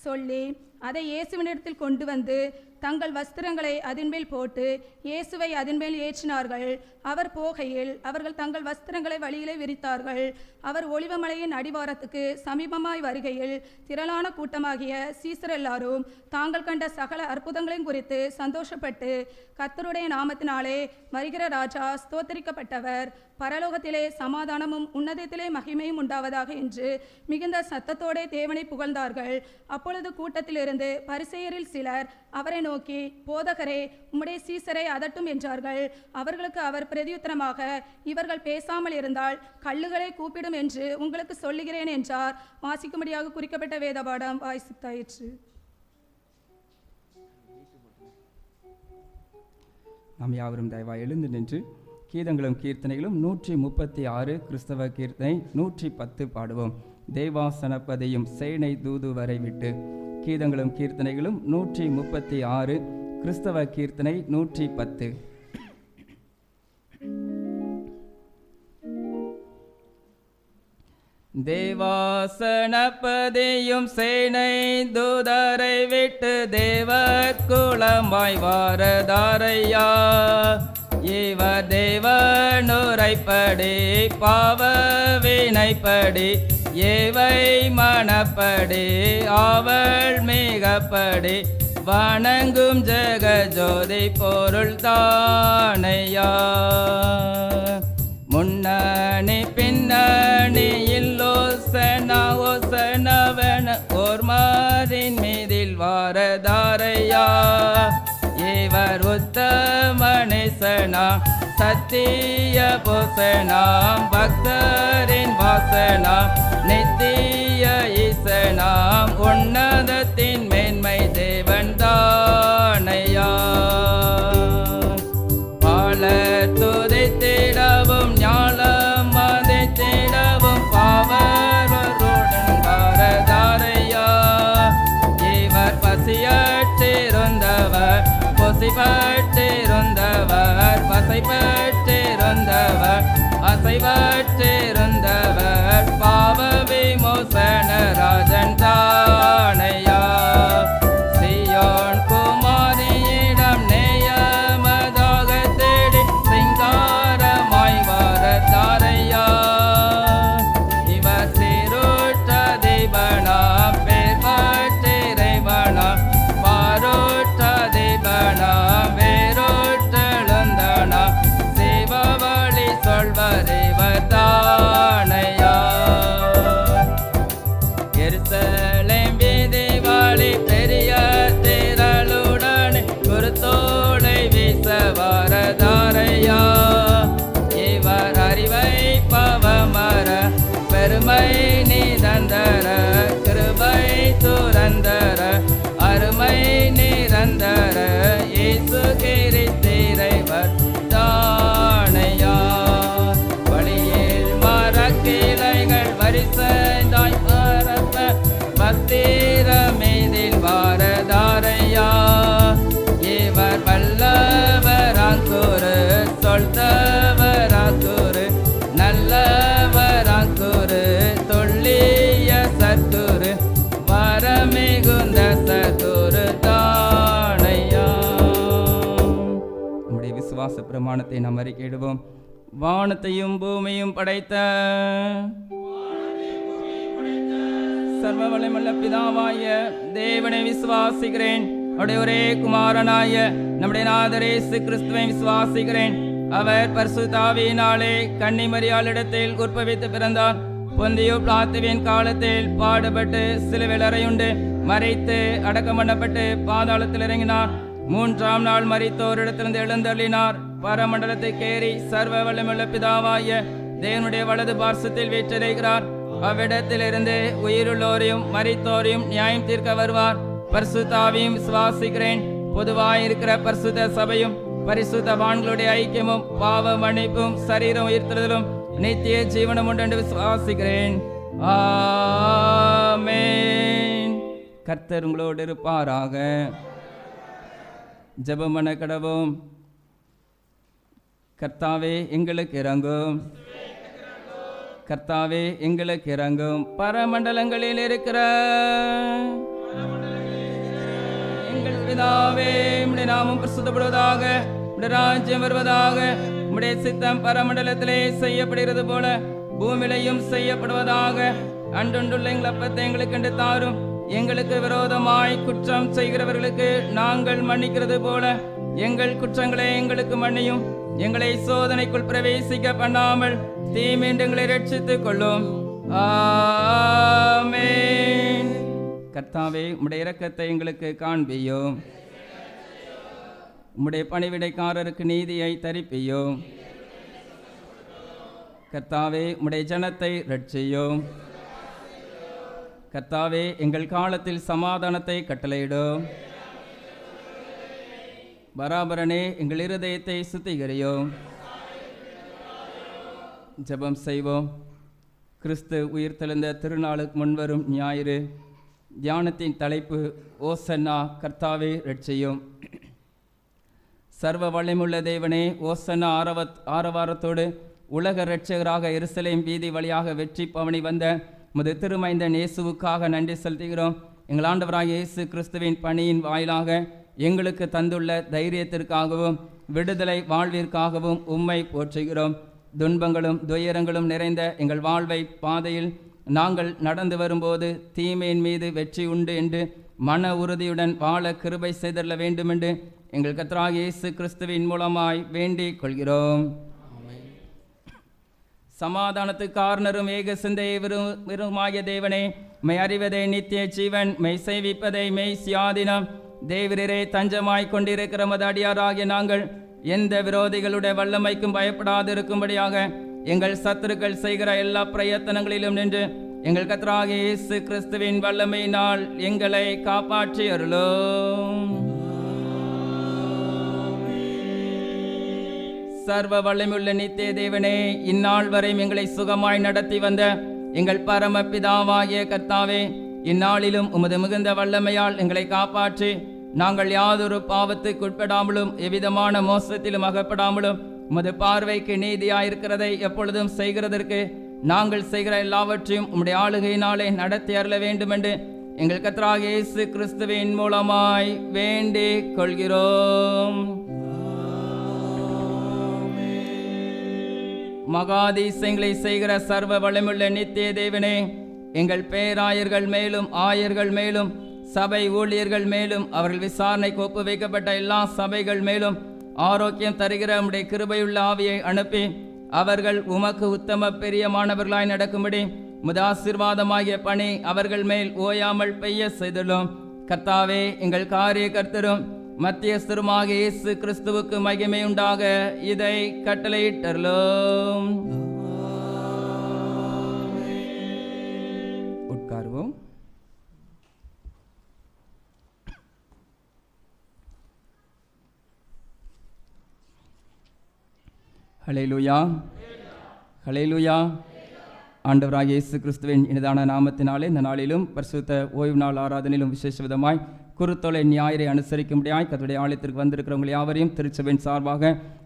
சொல்லி அதை இயேசுவினிடத்தில் கொண்டு வந்து தங்கள் வஸ்திரங்களை அதன்மேல் போட்டு இயேசுவை அதன்மேல் ஏற்றினார்கள். அவர் போகையில் அவர்கள் தங்கள் வஸ்திரங்களை வழியிலே விரித்தார்கள். அவர் ஒலிவமலையின் அடிவாரத்துக்கு சமீபமாய் வருகையில் திரளான கூட்டமாகிய சீசர் எல்லாரும் தாங்கள் கண்ட சகல அற்புதங்களையும் குறித்து சந்தோஷப்பட்டு, கர்த்தருடைய நாமத்தினாலே வருகிற ராஜா ஸ்தோத்தரிக்கப்பட்டவர், பரலோகத்திலே சமாதானமும் உன்னதத்திலே மகிமையும் உண்டாவதாக என்று மிகுந்த சத்தத்தோடே தேவனை புகழ்ந்தார்கள். அப்பொழுது கூட்டத்திலிருந்து பரிசேயரில் சிலர் அவரை நோக்கி, போதகரே, உம்முடைய சீசரை அதட்டும் என்றார்கள். அவர்களுக்கு அவர் பிரதியுத்தரமாக, இவர்கள் பேசாமல் இருந்தால் கல்லுகளை கூப்பிடும் என்று உங்களுக்கு சொல்லுகிறேன் என்றார். வாசிக்கும்படியாக குறிக்கப்பட்ட வேதபாடம் வாசித்தாயிற்று. நாம் யாவரும் தயவாய் எழுந்து நின்று கீதங்களும் கீர்த்தனைகளும் 136 கிறிஸ்தவ கீர்த்தனை 110 பாடுவோம். தேவாசனப்பதையும் சேனை தூது வரை விட்டு. கீதங்களும் கீர்த்தனைகளும் 136 கிறிஸ்தவ கீர்த்தனை 110. தேவாசனப்பதையும் சேனை தூதரை விட்டு தேவ குலமாய் வாரதாரையா. இவர் தேவனுரைப்படி பாவவினைப்படி ஏவை மனப்படி அவள் மிகப்படி வணங்கும் ஜெகஜோதி பொருள் தானையா. முன்னணி பின்னணியில் ஓசனா ஓசனவன ஓர்மாரின் மீதில் வாரதாரையா. இவர் உத்தமனேசனா சத்திய பூசனாம் பக்தரின் வாசனாம் நித்திய ஈசனாம் உன்னதத்தின் மேன்மை தேவன் தானையா. பாலர் துதித்திடவும் ஞாலம் மதித்திடவும் பாவருடன் பாரதாரையா. இவர் பசியற்றிருந்தவர் பொசிபற்றிருந்தவர் பசைப்பற்றிருந்தவர் அசைவற்றிருந்தவர் பாவ விமோசன ராஜன் தானையா. சியோன் குமாரியிடம் நேயமதாக தேடி சிங்காரமாய் வாரதாரையா. இவர் சீருற்ற தீபனாம் பேர்பற்றிறைவனாம் பாருற்ற தீபனாம் வேறுற்றெழுந்தனாம் சிவவழி சொல்வரிவர் தானையா. எருசலேம் வீதி வழி பெரிய திரளுடன் குருத்தோலை வீச வாரதாரையா. இவர் அறிவை பவமர பெருமை நிரந்தர கிருபை துரந்தர அருமை நிரந்தர இயேசு கிறிஸ்திரைவர் தானையா. வழியில் மரக்கிளைகள் வரிசைந்தாய் பரப்ப பத்திரமேதில் வாரதாரையா. இவர் வல்லவராங்கூறு சொல்தவராங்கூறு நல்லவராங்கூறு தொல்லிய சற்குரு வரமிகுந்த சற்குரு தானையா. நம்முடைய விசுவாச பிரமாணத்தை நாம் அறிக்கையிடுவோம். வானத்தையும் பூமியும் படைத்த சர்வ வல்லமையுள்ள பிதாவாய தேவனை விசுவாசிக்கிறேன். அவருடைய ஒரே குமாரனாய நம்முடைய நாதர் இயேசு கிறிஸ்துவை விசுவாசிக்கிறேன். அவர் பரிசுத்த ஆவியினாலே கன்னிமரியாளிடத்தில் உற்பவித்து பிறந்தார். பொந்தியு பிலாத்துவின் காலத்தில் பாடுபட்டு சிலுவையில் அறையுண்டு மரித்து அடக்கம் பண்ணப்பட்டு பாதாளத்தில் இறங்கினார். 3ஆம் நாள் மரித்தோரிடத்திலிருந்து எழுந்தள்ளினார். பரமண்டலத்துக்கு ஏறி சர்வ வல்லமையுள்ள பிதாவாய தேவனுடைய வலது பார்சத்தில் வீற்றிருக்கிறார். அவ்விடத்திலிருந்து உயிருள்ளோரையும் மரித்தோரையும் நியாயம் தீர்க்க வருவார். பரிசுத்த ஆவியும் விசுவாசிக்கிறேன். பொதுவாயிருக்கிற பரிசுத்த சபையும் பரிசுத்தவான்களுடைய ஐக்கியமும் பாவ மன்னிப்பும் சரீரம் உயிர்த்தெழுதலும் நித்திய ஜீவனம் உண்டு என்று விசுவாசிக்கிறேன். ஆமென். கர்த்தர் உங்களோடு இருப்பாராக. ஜெபம் பண்ண கடவோம். கர்த்தாவே எங்களுக்கு இறங்கும். கர்த்தாவே எங்களுக்கு இறங்கும். பரமண்டலங்களில் இருக்கிற எங்கள் பிதாவே, உம்முடைய நாமம் பரிசுத்தப்படுவதாக, உம்முடைய ராஜ்யம் வருவதாக, உம்முடைய சித்தம் பரமண்டலத்திலே செய்யப்படுகிறது போல பூமியிலையும் செய்யப்படுவதாக. அன்றொன்றுள்ள எங்கள் அப்பத்தை எங்களுக்கு என்று தாரும். எங்களுக்கு விரோதமாய் குற்றம் செய்கிறவர்களுக்கு நாங்கள் மன்னிக்கிறது போல எங்கள் குற்றங்களை எங்களுக்கு மன்னியும். எங்களை சோதனைக்குள் பிரவேசிக்க பண்ணாமல் தீமையின்றி எங்களை ரட்சித்துக் கொள்ளும். ஆமென். கர்த்தாவே, உம்முடைய இரக்கத்தை எங்களுக்கு காண்பியும். உம்முடைய பணிவிடைக்காரருக்கு நீதியை தரிப்பியும். கர்த்தாவே, உம்முடைய ஜனத்தை ரட்சியும். கர்த்தாவே, எங்கள் காலத்தில் சமாதானத்தை கட்டளையிடும். பராபரனே, எங்கள் இருதயத்தை சுத்திகரியும். ஜெபம் செய்வோம். கிறிஸ்து உயிர்த்தெழுந்த திருநாளுக்கு முன்வரும் ஞாயிறு. தியானத்தின் தலைப்பு ஓசன்னா, கர்த்தாவே ரட்சியும். சர்வ வல்லமையுள்ள தேவனே, ஓசன்னா ஆரவாரத்தோடு உலக இரட்சகராக எருசலேம் வீதி வழியாக வெற்றி பவனி வந்த முது திருமைந்தன் இயேசுவுக்காக நன்றி செலுத்துகிறோம். எங்கள் ஆண்டவராகிய இயேசு கிறிஸ்துவின் பணியின் வாயிலாக எங்களுக்கு தந்துள்ள தைரியத்திற்காகவும் விடுதலை வாழ்விற்காகவும் உம்மை போற்றுகிறோம். துன்பங்களும் துயரங்களும் நிறைந்த எங்கள் வாழ்வை பாதையில் நாங்கள் நடந்து வரும்போது தீமையின் மீது வெற்றி உண்டு என்று மன உறுதியுடன் வாழ கிருபை செய்தள்ள வேண்டுமென்று எங்கள் கர்த்தராகிய இயேசு கிறிஸ்துவின் மூலமாய் வேண்டிக் கொள்கிறோம். சமாதானத்துக்கு காரணரும் ஏக சிந்தையை விரும்புமாகிய தேவனே, மெய் அறிவதை நித்திய ஜீவன், மெய் செய்விப்பதை மெய் சியாதினம், தேவரே தஞ்சமாய் கொண்டிருக்கிற மது அடியாராகிய நாங்கள் எந்த விரோதிகளுடைய வல்லமைக்கும் பயப்படாதிருக்கும்படியாக எங்கள் சத்துருக்கள் செய்கிற எல்லா பிரயத்தனங்களிலும் நின்று எங்கள் கர்த்தராகிய இயேசு கிறிஸ்துவின் வல்லமையினால் எங்களை காப்பாற்றி அருளும். சர்வ வல்லமையுள்ள நித்திய தேவனே, இந்நாள் வரை எங்களை சுகமாய் நடத்தி வந்த எங்கள் பரம பிதாவாகிய கர்த்தாவே, இந்நாளிலும் உமது மிகுந்த வல்லமையால் எங்களை காப்பாற்றி நாங்கள் யாதொரு பாவத்துக்கு உட்படாமலும் எவ்விதமான மோசத்திலும் அகப்படாமலும் உமது பார்வைக்கு நீதியாயிருக்கிறதை எப்பொழுதும் செய்கிறதற்கு நாங்கள் செய்கிற எல்லாவற்றையும் உம்முடைய ஆளுகையினாலே நடத்தி அருள வேண்டுமென்று எங்கள் கர்த்தராகிய இயேசு கிறிஸ்துவின் மூலமாய் வேண்டிக் கொள்கிறோம். மகாதீசங்களை செய்கிற சர்வ வல்லமையுள்ள நித்திய தேவனே, எங்கள் பேராயர்கள் மேலும் ஆயர்கள் மேலும் சபை ஊழியர்கள் மேலும் அவர்கள் விசாரணைக்கு ஒப்பு வைக்கப்பட்ட எல்லா சபைகள் மேலும் ஆரோக்கியம் தருகிற உம்முடைய கிருபையுள்ள ஆவியை அனுப்பி அவர்கள் உமக்கு உத்தம பெரியமானவர்களாய் நடக்கும்படி உமது ஆசீர்வாதமாகிய பணி அவர்கள் மேல் ஓயாமல் பெய்ய செய்துள்ளோம். கர்த்தாவே, எங்கள் காரிய கர்த்தரும் மத்தியஸ்தருமாக இயேசு கிறிஸ்துவுக்கு மகிமை உண்டாக இதை கட்டளையிட்டருளோம். உட்காருவோம். ஹல்லேலூயா, ஹல்லேலூயா. ஆண்டவராகிய இயேசு கிறிஸ்துவின் இனிதான நாமத்தினாலே இந்த நாளிலும் பரிசுத்த ஓய்வு நாள் ஆராதனையிலும் விசேஷ விதமாய் குருத்தொலை ஞாயிறை அனுசரிக்கும்படியாய் கர்த்தருடைய ஆலயத்திற்கு வந்திருக்கிறவங்க யாவரையும் திருச்சபையின் சார்பாக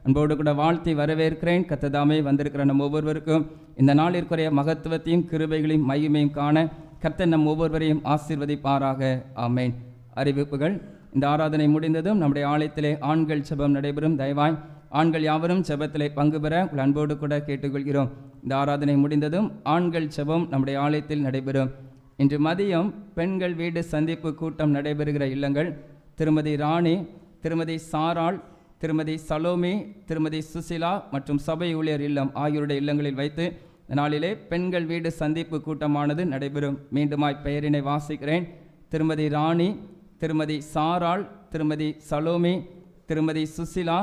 அன்போடு கூட வாழ்த்தி வரவேற்கிறேன். கர்த்ததாமே வந்திருக்கிற நம் ஒவ்வொருவருக்கும் இந்த நாளிற்குரிய மகத்துவத்தையும் கிருபைகளையும் மகிமையும் காண கர்த்தர் நம் ஒவ்வொருவரையும் ஆசீர்வதிப்பாராக. ஆமேன். அறிவிப்புகள். இந்த ஆராதனை முடிந்ததும் நம்முடைய ஆலயத்திலே ஆண்கள் ஜெபம் நடைபெறும். தயவாய் ஆண்கள் யாவரும் ஜெபத்திலே பங்கு பெற உங்கள் அன்போடு கூட கேட்டுக்கொள்கிறோம். இந்த ஆராதனை முடிந்ததும் ஆண்கள் ஜெபம் நம்முடைய ஆலயத்தில் நடைபெறும். இன்று மதியம் பெண்கள் வீடு சந்திப்பு கூட்டம் நடைபெறுகிற இல்லங்கள் திருமதி ராணி, திருமதி சாராள், திருமதி சலோமி, திருமதி சுசிலா மற்றும் சபை ஊழியர் இல்லம் ஆகியோருடைய இல்லங்களில் வைத்து இந்த நாளிலே பெண்கள் வீடு சந்திப்பு கூட்டமானது நடைபெறும். மீண்டுமாய் பெயரினை வாசிக்கிறேன். திருமதி ராணி, திருமதி சாராள், திருமதி சலோமி, திருமதி சுசிலா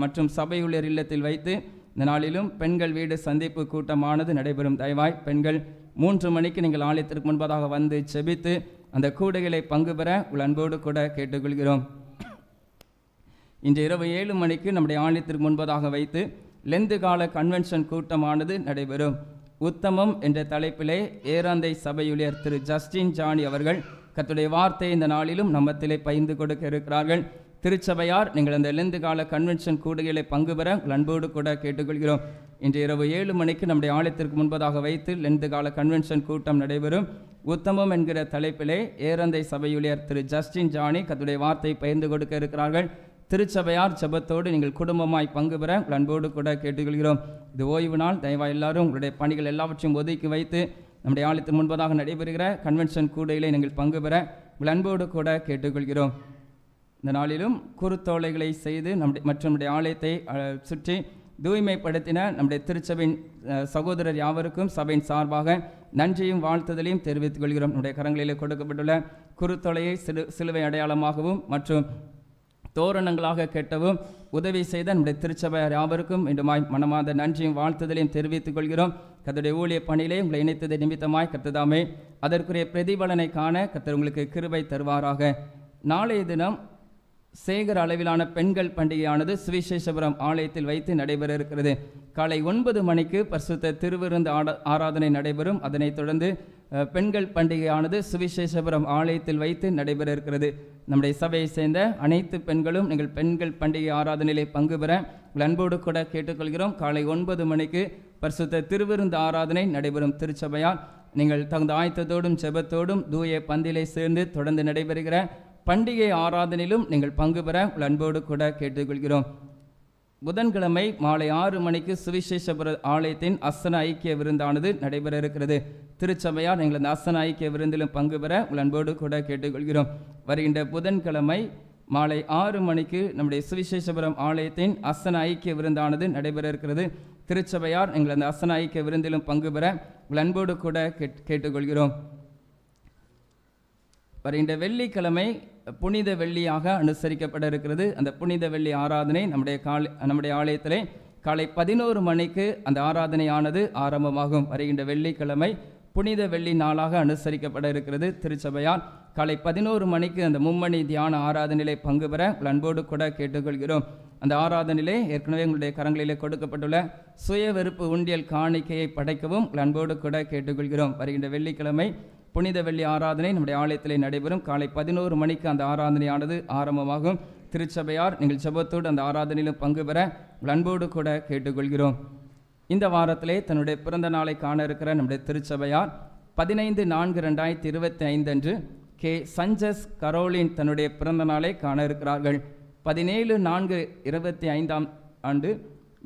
மற்றும் சபை ஊழியர் இல்லத்தில் வைத்து இந்த நாளிலும் பெண்கள் வீடு சந்திப்பு கூட்டமானது நடைபெறும். தயவாய் பெண்கள் 3 மணிக்கு நீங்கள் ஆலயத்திற்கு முன்பதாக வந்து செபித்து அந்த கூடுகளை பங்கு பெற உங்கள் அன்போடு கூட கேட்டுக்கொள்கிறோம். இன்று இரவு 7 மணிக்கு நம்முடைய ஆலயத்திற்கு முன்பதாக வைத்து லெந்து கால கன்வென்ஷன் கூட்டமானது நடைபெறும். உத்தமம் என்ற தலைப்பிலே ஏராந்தை சபையுளியர் திரு ஜஸ்டின் ஜானி அவர்கள் கர்த்தருடைய வார்த்தையை இந்த நாளிலும் நம்மத்திலே பகிர்ந்து கொடுக்க இருக்கிறார்கள். திருச்சபையார் நீங்கள் அந்த லெந்து கால கன்வென்ஷன் கூடுகளை பங்கு பெற உங்கள் அன்போடு கூட கேட்டுக்கொள்கிறோம். இன்று இரவு 7 மணிக்கு நம்முடைய ஆலயத்திற்கு முன்பதாக வைத்து லெந்து கால கன்வென்ஷன் கூட்டம் நடைபெறும். உத்தமம் என்கிற தலைப்பிலே ஏரந்தை சபையுளியர் திரு ஜஸ்டின் ஜானி கர்த்தருடைய வார்த்தையை பகிர்ந்து கொடுக்க இருக்கிறார்கள். திருச்சபையார் ஜெபத்தோடு நீங்கள் குடும்பமாய் பங்கு பெற உங்கள் அன்போடு கூட கேட்டுக்கொள்கிறோம். இது ஓய்வு நாள். தயவாக எல்லாரும் உங்களுடைய பணிகள் எல்லாவற்றையும் ஒதுக்கி வைத்து நம்முடைய ஆலயத்திற்கு முன்பதாக நடைபெறுகிற கன்வென்ஷன் கூடையிலே நீங்கள் பங்கு பெற உங்கள் அன்போடு கூட கேட்டுக்கொள்கிறோம். இந்த நாளிலும் குருத்தோலைகளை செய்து நம்முடைய ஆலயத்தை சுற்றி தூய்மைப்படுத்தின நம்முடைய திருச்சபையின் சகோதரர் யாவருக்கும் சபையின் சார்பாக நன்றியும் வாழ்த்துதலையும் தெரிவித்துக் கொள்கிறோம். நம்முடைய கரங்களிலே கொடுக்கப்பட்டுள்ள குருத்தோலையை சிலுவை அடையாளமாகவும் மற்றும் தோரணங்களாக கெட்டவும் உதவி செய்த நம்முடைய திருச்சபையார் யாவருக்கும் மீண்டுமாய் மனமார்ந்த நன்றியும் வாழ்த்துதலையும் தெரிவித்துக் கொள்கிறோம். கர்த்தருடைய ஊழிய பணியிலே உங்களை இணைத்ததை நிமித்தமாய் கர்த்ததாமே அதற்குரிய பிரதிபலனை காண கர்த்தர் உங்களுக்கு கிருபை தருவாராக. நாளைய தினம் சேகர அளவிலான பெண்கள் பண்டிகையானது சுவிசேஷபுரம் ஆலயத்தில் வைத்து நடைபெற இருக்கிறது. காலை 9 மணிக்கு பரிசுத்த திருவிருந்து ஆராதனை நடைபெறும். அதனைத் தொடர்ந்து பெண்கள் பண்டிகையானது சுவிசேஷபுரம் ஆலயத்தில் வைத்து நடைபெற இருக்கிறது. நம்முடைய சபையை சேர்ந்த அனைத்து பெண்களும் நீங்கள் பெண்கள் பண்டிகை ஆராதனையிலே பங்கு பெற அன்போடு கூட கேட்டுக்கொள்கிறோம். காலை 9 மணிக்கு பரிசுத்த திருவிருந்து ஆராதனை நடைபெறும். திருச்சபையால் நீங்கள் தகுந்த ஆயத்தத்தோடும் ஜெபத்தோடும் தூய பந்திலை சேர்ந்து தொடர்ந்து நடைபெறுகிற பண்டிகை ஆராதனையிலும் நீங்கள் பங்கு பெற அன்போடு கூட கேட்டுக்கொள்கிறோம். புதன்கிழமை மாலை 6 மணிக்கு சுவிசேஷபுர ஆலயத்தின் அசன ஐக்கிய விருந்தானது நடைபெற இருக்கிறது. திருச்சபையார் நீங்கள் அந்த அசன ஐக்கிய விருந்திலும் பங்கு பெற அன்போடு கூட கேட்டுக்கொள்கிறோம். வருகின்ற புதன்கிழமை மாலை 6 மணிக்கு நம்முடைய சுவிசேஷபுரம் ஆலயத்தின் அசன ஐக்கிய விருந்தானது நடைபெற இருக்கிறது. திருச்சபையார் நீங்கள் அந்த அசன ஐக்கிய விருந்திலும் பங்கு பெற அன்போடு கூட கேட்டுக்கொள்கிறோம். வருகின்ற வெள்ளிக்கிழமை புனித வெள்ளியாக அனுசரிக்கப்பட இருக்கிறது. அந்த புனித வெள்ளி ஆராதனை நம்முடைய ஆலயத்திலே காலை 11 மணிக்கு அந்த ஆராதனையானது ஆரம்பமாகும். வருகின்ற வெள்ளிக்கிழமை புனித வெள்ளி நாளாக அனுசரிக்கப்பட இருக்கிறது. திருச்சபையால் காலை 11 மணிக்கு அந்த மும்மணி தியான ஆராதனையிலே பங்கு பெற அன்போடு கூட கேட்டுக்கொள்கிறோம். அந்த ஆராதனையிலே ஏற்கனவே உங்களுடைய கரங்களிலே கொடுக்கப்பட்டுள்ள சுய வெறுப்பு உண்டியல் காணிக்கையை படைக்கவும் அன்போடு கூட கேட்டுக்கொள்கிறோம். வருகின்ற வெள்ளிக்கிழமை புனித வெள்ளி ஆராதனை நம்முடைய ஆலயத்திலே நடைபெறும். காலை 11 மணிக்கு அந்த ஆராதனையானது ஆரம்பமாகும். திருச்சபையார் நீங்கள் ஜெபத்தோடு அந்த ஆராதனையிலும் பங்கு பெற அன்போடு கூட கேட்டுக்கொள்கிறோம். இந்த வாரத்திலே தன்னுடைய பிறந்த நாளை காண இருக்கிற நம்முடைய திருச்சபையார் 15/4/2025 அன்று கே சஞ்சஸ் கரோலின் தன்னுடைய பிறந்த நாளை காண இருக்கிறார்கள். 17/4/25 ஆண்டு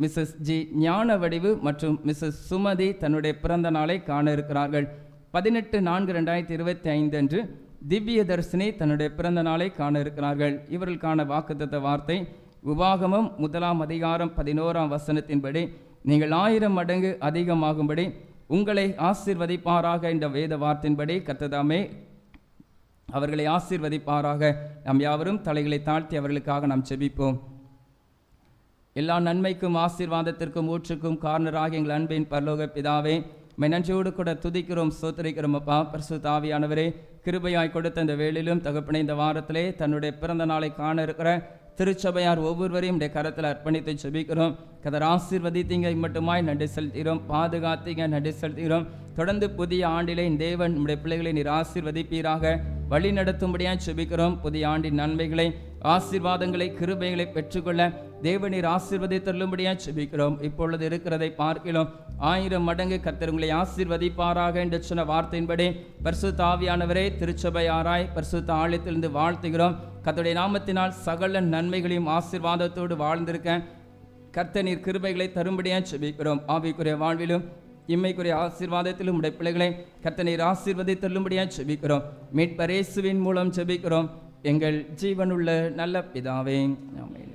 மிஸ்ஸஸ் ஜி ஞான வடிவு மற்றும் மிஸ்ஸஸ் சுமதி தன்னுடைய பிறந்த நாளை காண இருக்கிறார்கள். 18/4/2025 அன்று திவ்ய தர்சினி தன்னுடைய பிறந்த நாளை காண இருக்கிறார்கள். இவர்களுக்கான வாக்குத்தத்த வார்த்தை உபாகமம் 1 அதிகாரம் 11 வசனத்தின்படி நீங்கள் 1000 மடங்கு அதிகமாகும்படி உங்களை ஆசீர்வதிப்பாராக என்ற வேத வார்த்தையின்படி கர்த்ததாமே அவர்களை ஆசீர்வதிப்பாராக. நாம் யாவரும் தலைகளை தாழ்த்தி அவர்களுக்காக நாம் ஜெபிப்போம். எல்லா நன்மைக்கும் ஆசீர்வாதத்திற்கும் ஊற்றுக்கும் காரணராக எங்கள் அன்பின் பரலோக பிதாவே, நன்றியோடு கூட துதிக்கிறோம், ஸ்தோத்திரிக்கிறோம். அப்பா பரிசுத்த ஆவியானவரே, கிருபையாய் கொடுத்த இந்த வேளையிலும் தகப்பனே இந்த வாரத்திலே தன்னுடைய பிறந்த நாளை காண இருக்கிற திருச்சபையார் ஒவ்வொருவரையும் இந்த கரத்தில் அர்ப்பணித்து ஜெபிக்கிறோம். கதர் ஆசீர்வதித்தீங்க மட்டுமாய் நன்றி செலுத்துகிறோம். பாதுகாத்தீங்க நன்றி செலுத்துகிறோம். தொடர்ந்து புதிய ஆண்டிலே தேவன் நம்முடைய பிள்ளைகளை நீர் ஆசீர்வதிப்பீராக வழி நடத்தும்படியாக ஜெபிக்கிறோம். புதிய ஆண்டின் நன்மைகளை ஆசீர்வாதங்களை கிருபைகளை பெற்றுக்கொள்ள தேவநீர் ஆசீர்வதித்தருளும்படியாக ஜெபிக்கிறோம். இப்பொழுது இருக்கிறதை பார்க்கிறோம் 1000 மடங்கு கர்த்தர் உங்களை ஆசீர்வதிப்பாராக என்று சொன்ன வார்த்தையின்படி பரிசுத்த ஆவியானவரே திருச்சபையாராய் பரிசுத்த ஆலயத்திலிருந்து வாழ்த்துகிறோம். கர்த்தருடைய நாமத்தினால் சகல நன்மைகளையும் ஆசீர்வாதத்தோடு வாழ்ந்திருக்க கர்த்தர் நீர் கிருபைகளை தரும்படியாக ஜெபிக்கிறோம். ஆவிக்குரிய வாழ்விலும் இம்மைக்குரிய ஆசீர்வாதத்திலும் உடைய பிள்ளைகளை கர்த்தர் ஆசீர்வதித்தள்ளும்படியாக ஜெபிக்கிறோம். மீட்பர் இயேசுவின் மூலம் ஜெபிக்கிறோம் எங்கள் ஜீவனுள்ள நல்ல பிதாவே, ஆமென்.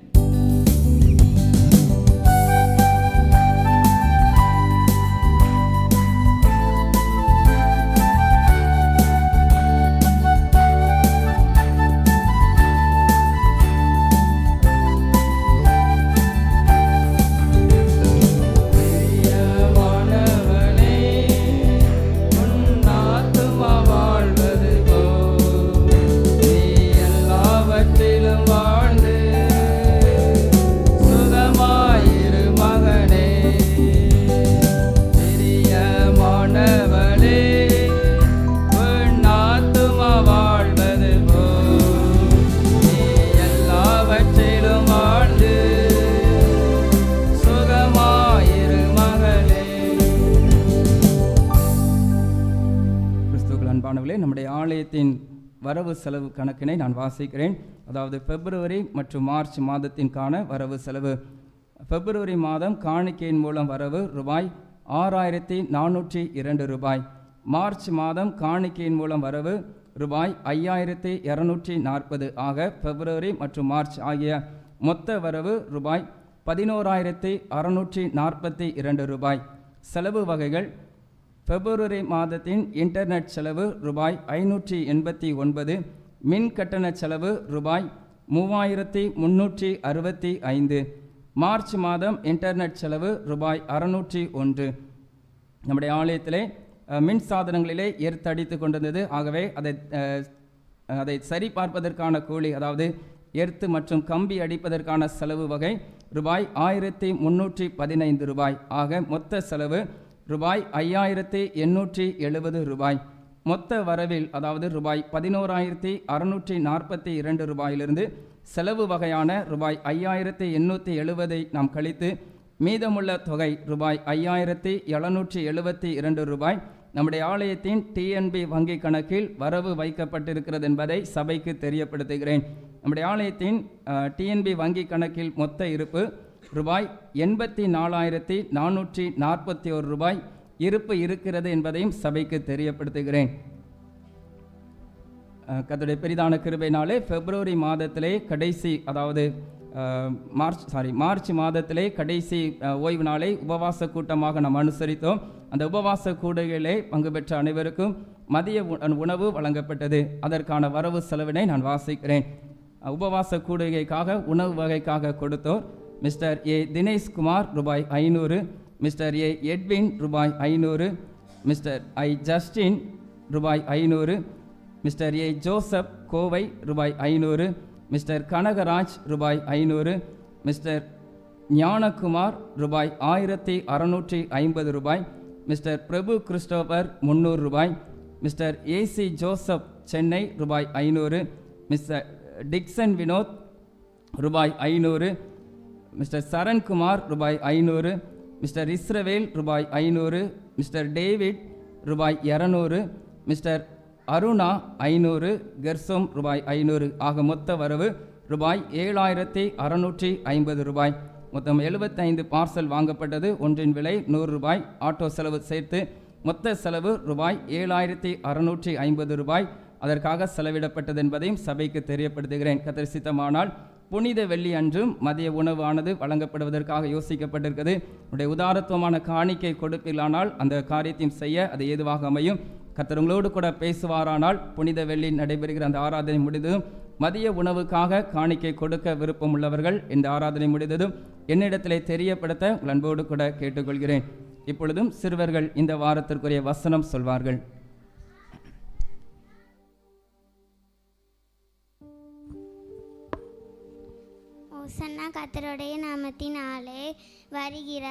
நம்முடைய ஆலயத்தின் வரவு செலவு கணக்கினை நான் வாசிக்கிறேன். அதாவது பிப்ரவரி மற்றும் மார்ச் மாதத்திற்கான வரவு செலவு. பிப்ரவரி மாதம் காணிக்கையின் மூலம் வரவு ரூபாய் 6402 ரூபாய். மார்ச் மாதம் காணிக்கையின் மூலம் வரவு ரூபாய் 5240. ஆக பிப்ரவரி மற்றும் மார்ச் ஆகிய மொத்த வரவு ரூபாய் 11642 ரூபாய். செலவு வகைகள்: பிப்ரவரி மாதத்தின் இன்டர்நெட் செலவு ரூபாய் 589, மின் கட்டண செலவு ரூபாய் 3365. மார்ச் மாதம் இன்டர்நெட் செலவு ரூபாய் 601. நம்முடைய ஆலயத்திலே மின் சாதனங்களிலே எர்த்தடித்து கொண்டிருந்தது. ஆகவே அதை சரி பார்ப்பதற்கான கூலி, அதாவது எர்த்து மற்றும் கம்பி அடிப்பதற்கான செலவு வகை ரூபாய் 1315 ரூபாய். ஆக மொத்த செலவு ரூபாய் 5870 ரூபாய். மொத்த வரவில், அதாவது ரூபாய் 11642 ரூபாயிலிருந்து செலவு வகையான ரூபாய் 5870 நாம் கழித்து மீதமுள்ள தொகை ரூபாய் 5772 ரூபாய் நம்முடைய ஆலயத்தின் டிஎன்பி வங்கி கணக்கில் வரவு வைக்கப்பட்டிருக்கிறது என்பதை சபைக்கு தெரியப்படுத்துகிறேன். நம்முடைய ஆலயத்தின் டிஎன்பி வங்கி கணக்கில் மொத்த இருப்பு ரூபாய் 84,441 ரூபாய் இருப்பு இருக்கிறது என்பதையும் சபைக்கு தெரியப்படுத்துகிறேன். கர்த்தருடைய பெரிதான கிருபையினாலே பிப்ரவரி மாதத்திலே கடைசி, அதாவது மார்ச் மாதத்திலே கடைசி ஓய்வு நாளை உபவாச கூட்டமாக நாம் அனுசரித்தோம். அந்த உபவாச கூடுகையிலே பங்கு பெற்ற அனைவருக்கும் மதிய உணவு வழங்கப்பட்டது. அதற்கான வரவு செலவினை நான் வாசிக்கிறேன். உபவாச கூடுகைக்காக உணவு வகைக்காக கொடுத்தோர்: மிஸ்டர் ஏ தினேஷ்குமார் ரூபாய் 500, மிஸ்டர் ஏ எட்வின் ரூபாய் 500, மிஸ்டர் ஐ ஜஸ்டின் ரூபாய் 500, மிஸ்டர் ஏ ஜோசப் கோவை ரூபாய் 500, மிஸ்டர் கனகராஜ் ரூபாய் 500, மிஸ்டர் ஞானகுமார் ரூபாய் 1650 ரூபாய், மிஸ்டர் பிரபு கிறிஸ்டோபர் 300 ரூபாய், மிஸ்டர் ஏசி ஜோசப் சென்னை ரூபாய் 500, மிஸ்டர் டிக்சன் வினோத் ரூபாய் 500, மிஸ்டர் சரண்குமார் ரூபாய் 500, மிஸ்டர் இஸ்ரவேல் ரூபாய் 500, மிஸ்டர் டேவிட் ரூபாய் 200, மிஸ்டர் அருணா 500, கெர்சோம் ரூபாய் 500. ஆக மொத்த வரவு ரூபாய் 7650 ரூபாய். மொத்தம் 75 பார்சல் வாங்கப்பட்டது. ஒன்றின் விலை 100 ரூபாய். ஆட்டோ செலவு சேர்த்து மொத்த செலவு ரூபாய் 7650 ரூபாய் அதற்காக செலவிடப்பட்டது என்பதையும் சபைக்கு தெரியப்படுத்துகிறேன். கர்த்தர் சித்தமானால் புனித வெள்ளி அன்றும் மதிய உணவு ஆனது வழங்கப்படுவதற்காக யோசிக்கப்பட்டிருக்கிறது. உடைய உதாரத்துவமான காணிக்கை கொடுப்பிலானால் அந்த காரியத்தையும் செய்ய அது ஏதுவாக அமையும். கர்த்தர் உங்களோடு கூட பேசுவாரானால் புனித வெள்ளி நடைபெறுகிற அந்த ஆராதனை முடிந்ததும் மதிய உணவுக்காக காணிக்கை கொடுக்க விருப்பம் உள்ளவர்கள் இந்த ஆராதனை முடிந்ததும் என்னிடத்திலே தெரியப்படுத்த உங்கள் அன்போடு கூட கேட்டுக்கொள்கிறேன். இப்பொழுதும் சிறுவர்கள் இந்த வாரத்திற்குரிய வசனம் சொல்வார்கள். ஓசன்னா கர்த்தருடைய நாமத்தினாலே வருகிற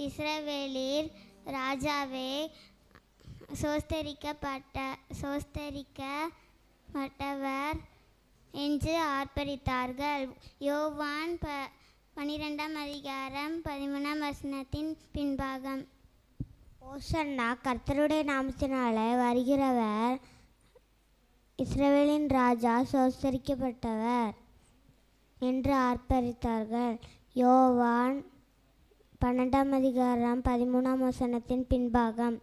இஸ்ரவேலின் ராஜாவே, சோஸ்தரிக்கப்பட்டவர் என்று ஆர்ப்பரித்தார்கள். யோவான் 12:13 பின்பாகம். ஓசன்னா கர்த்தருடைய நாமத்தினாலே வருகிறவர், இஸ்ரவேலின் ராஜா சோஸ்தரிக்கப்பட்டவர் என்று ஆர்ப்பரித்தார்கள். யோவான் 12ஆம் அதிகாரம் 13ஆம் வசனத்தின் பின்பாகம்.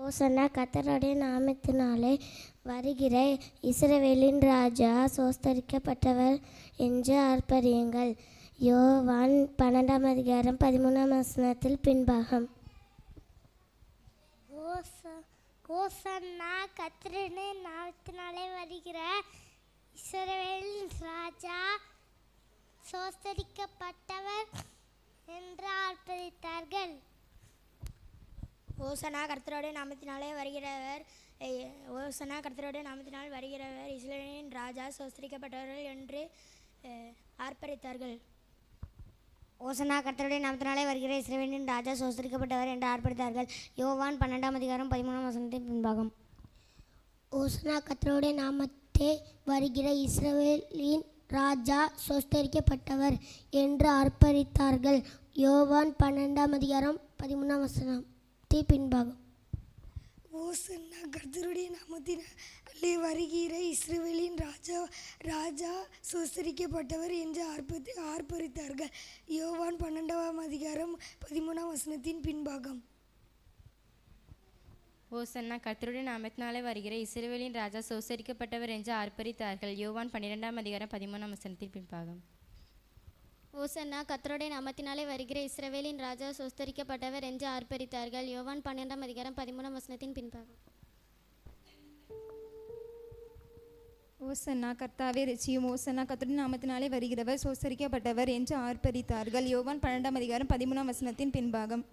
ஓசன்னா கர்த்தருடைய நாமத்தினாலே வருகிற இஸ்ரவேலின் ராஜா சோஸ்தரிக்கப்பட்டவர் என்று ஆர்ப்பரியுங்கள். யோவான் 12ஆம் அதிகாரம் 13ஆம் வசனத்தில் பின்பாகம். ஓசன்னா கர்த்தருடைய நாமத்தினாலே வருகிற இஸ்ரவேலின் ராஜா சோஸ்தரிக்கப்பட்டவர் என்று ஆர்ப்பரித்தார்கள். ஓசன்னா கர்த்தருடைய நாமத்தினாலே வருகிறவர், ஓசன்னா கர்த்தருடைய நாமத்தினால் வருகிறவர், இஸ்ரவேலின் ராஜா சோஸ்தரிக்கப்பட்டவர்கள் என்று ஆர்ப்பரித்தார்கள். ஓசன்னா கர்த்தருடைய நாமத்தினாலே வருகிற இஸ்ரவேலின் ராஜா சோஸ்தரிக்கப்பட்டவர் என்று ஆர்ப்பரித்தார்கள். யோவான் 12ஆம் அதிகாரம் 13ஆம் வசனத்தின் பின்பாகம். ஓசன்னா கர்த்தருடைய நாமத்தே வருகிற இஸ்ரவேலின் ராஜா சோஸ்தரிக்கப்பட்டவர் என்று ஆர்ப்பரித்தார்கள். யோவான் 12ஆம் அதிகாரம் 13ஆம் வசனத்தின் பின்பாகம். ஓசன்னா கர்த்தருடைய நாமத்தினாலே வருகிற இஸ்ரவேலின் ராஜா சோஸ்தரிக்கப்பட்டவர் என்று ஆர்ப்பரித்தார்கள். யோவான் 12ஆம் அதிகாரம் 13ஆம் வசனத்தின் பின்பாகம். ஓசன்னா கர்த்தருடைய நாமத்தினாலே வருகிற இஸ்ரவேலின் ராஜா சோஸ்தரிக்கப்பட்டவர் என்று ஆர்ப்பரித்தார்கள். யோவான் 12ஆம் அதிகாரம் 13ஆம் வசனத்தின் பின்பாகம். ஓசன்னா கர்த்தருடைய நாமத்தினாலே வருகிற இஸ்ரவேலின் ராஜா சோஸ்தரிக்கப்பட்டவர் என்று ஆர்ப்பரித்தார்கள். யோவான் 12ஆம் அதிகாரம் 13ஆம் வசனத்தின் பின்பாகம். ஓசன்னா கர்த்தாவே ரட்சியும். ஓசன்னா கர்த்தருடைய நாமத்தினாலே வருகிறவர் சோஸ்தரிக்கப்பட்டவர் என்று ஆர்ப்பரித்தார்கள். யோவான் 12ஆம் அதிகாரம் 13ஆம் வசனத்தின் பின்பாகம்.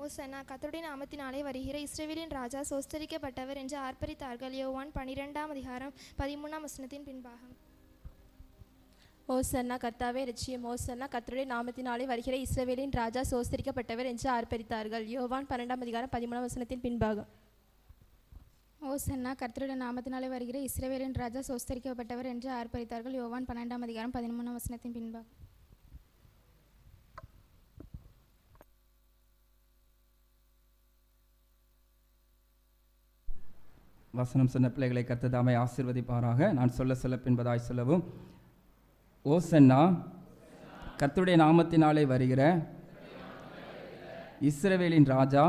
ஓசன்னா கர்த்தருடைய நாமத்தினாலே வருகிற இஸ்ரவேலின் ராஜா சோஸ்தரிக்கப்பட்டவர் என்று ஆர்ப்பரித்தார்கள். யோவான் 12ஆம் அதிகாரம் 13ஆம் வசனத்தின் பின்பாகம். ஓசன்னா கர்த்தாவே ரட்சியும். ஓசன்னா கர்த்தருடைய நாமத்தினாலே வருகிற இஸ்ரவேலின் ராஜா சோஸ்தரிக்கப்பட்டவர் என்று ஆர்ப்பரித்தார்கள். யோவான் 12ஆம் அதிகாரம் 13ஆம் வசனத்தின் பின்பாகம். ஓசன்னா கர்த்தருடைய நாமத்தினாலே வருகிற இஸ்ரவேலின் ராஜா சோஸ்தரிக்கப்பட்டவர் என்று ஆர்ப்பரித்தார்கள். யோவான் 12ஆம் அதிகாரம் 13ஆம் வசனத்தின் பின்பாகம். வசனம் சொன்ன பிள்ளைகளை கர்த்தர் தாமே ஆசீர்வதிப்பாராக. நான் சொல்ல பின்பதாய் சொல்லவும். ஓசன்னா கர்த்தருடைய நாமத்தினாலே வருகிற இஸ்ரவேலின் ராஜா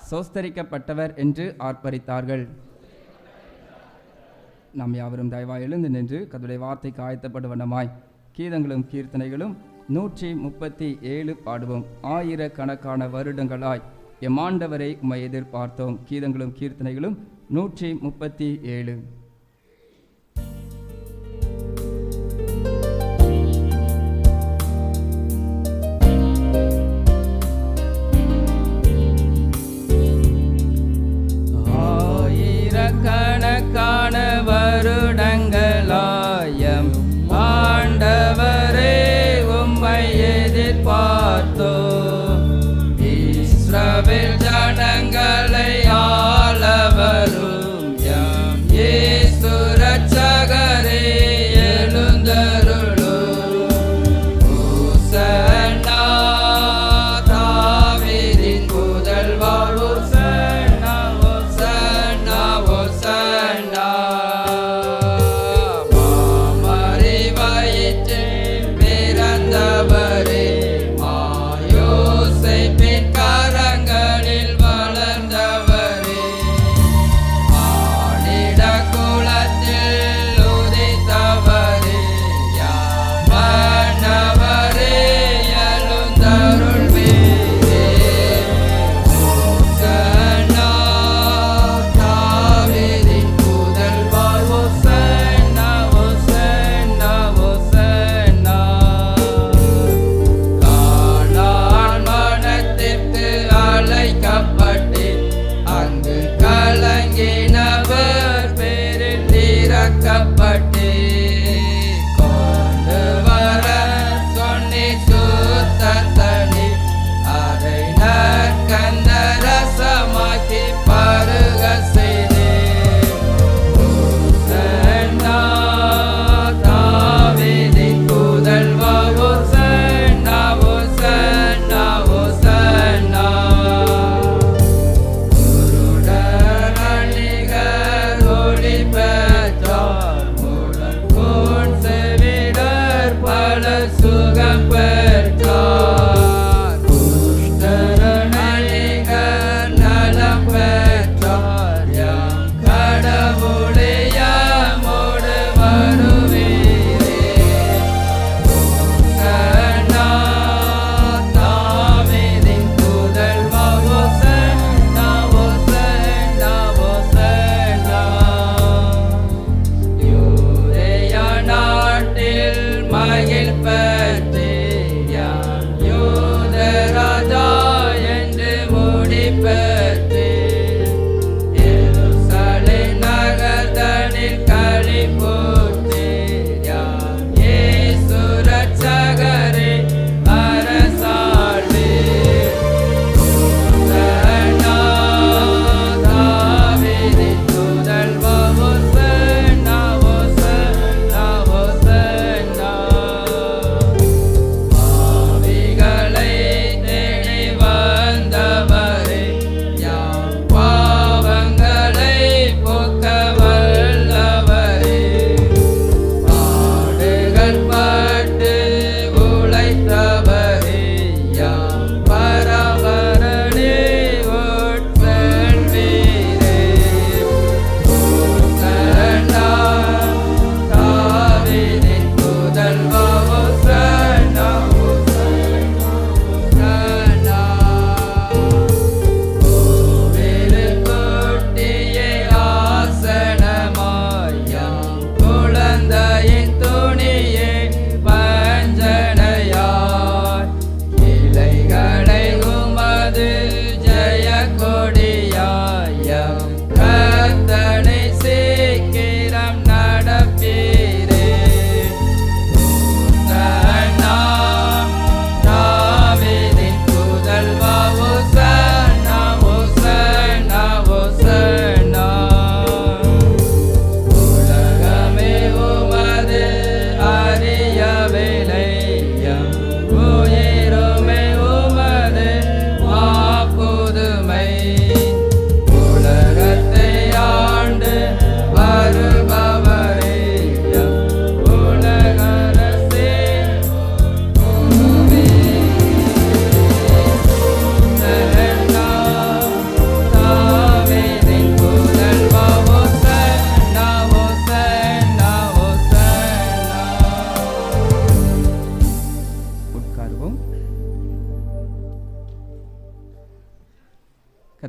சோஸ்தரிக்கப்பட்டவர் என்று ஆர்ப்பரித்தார்கள். நாம் யாவரும் தயவாய் எழுந்து நின்று கர்த்தருடைய வார்த்தைக்கு ஆயத்தப்படுவனமாய் கீதங்களும் கீர்த்தனைகளும் 137 பாடுவோம். ஆயிரக்கணக்கான வருடங்களாய் எம்மாண்டவரை உம்மை எதிர்பார்த்தோம். கீதங்களும் கீர்த்தனைகளும் 137. ஆயிரக்கணக்கான வருடங்களாயம் ஆண்டவரே உம்மை எதிர்பார்த்தோம். இஸ்ரவேல் ஜனங்களை ஆளவரும் எம் இயேசு இரட்சகரே எழுந்தருளும். ஓசன்னா தாவீதின் புதல்வா, ஓசன்னா ஓசன்னா ஓசன்னா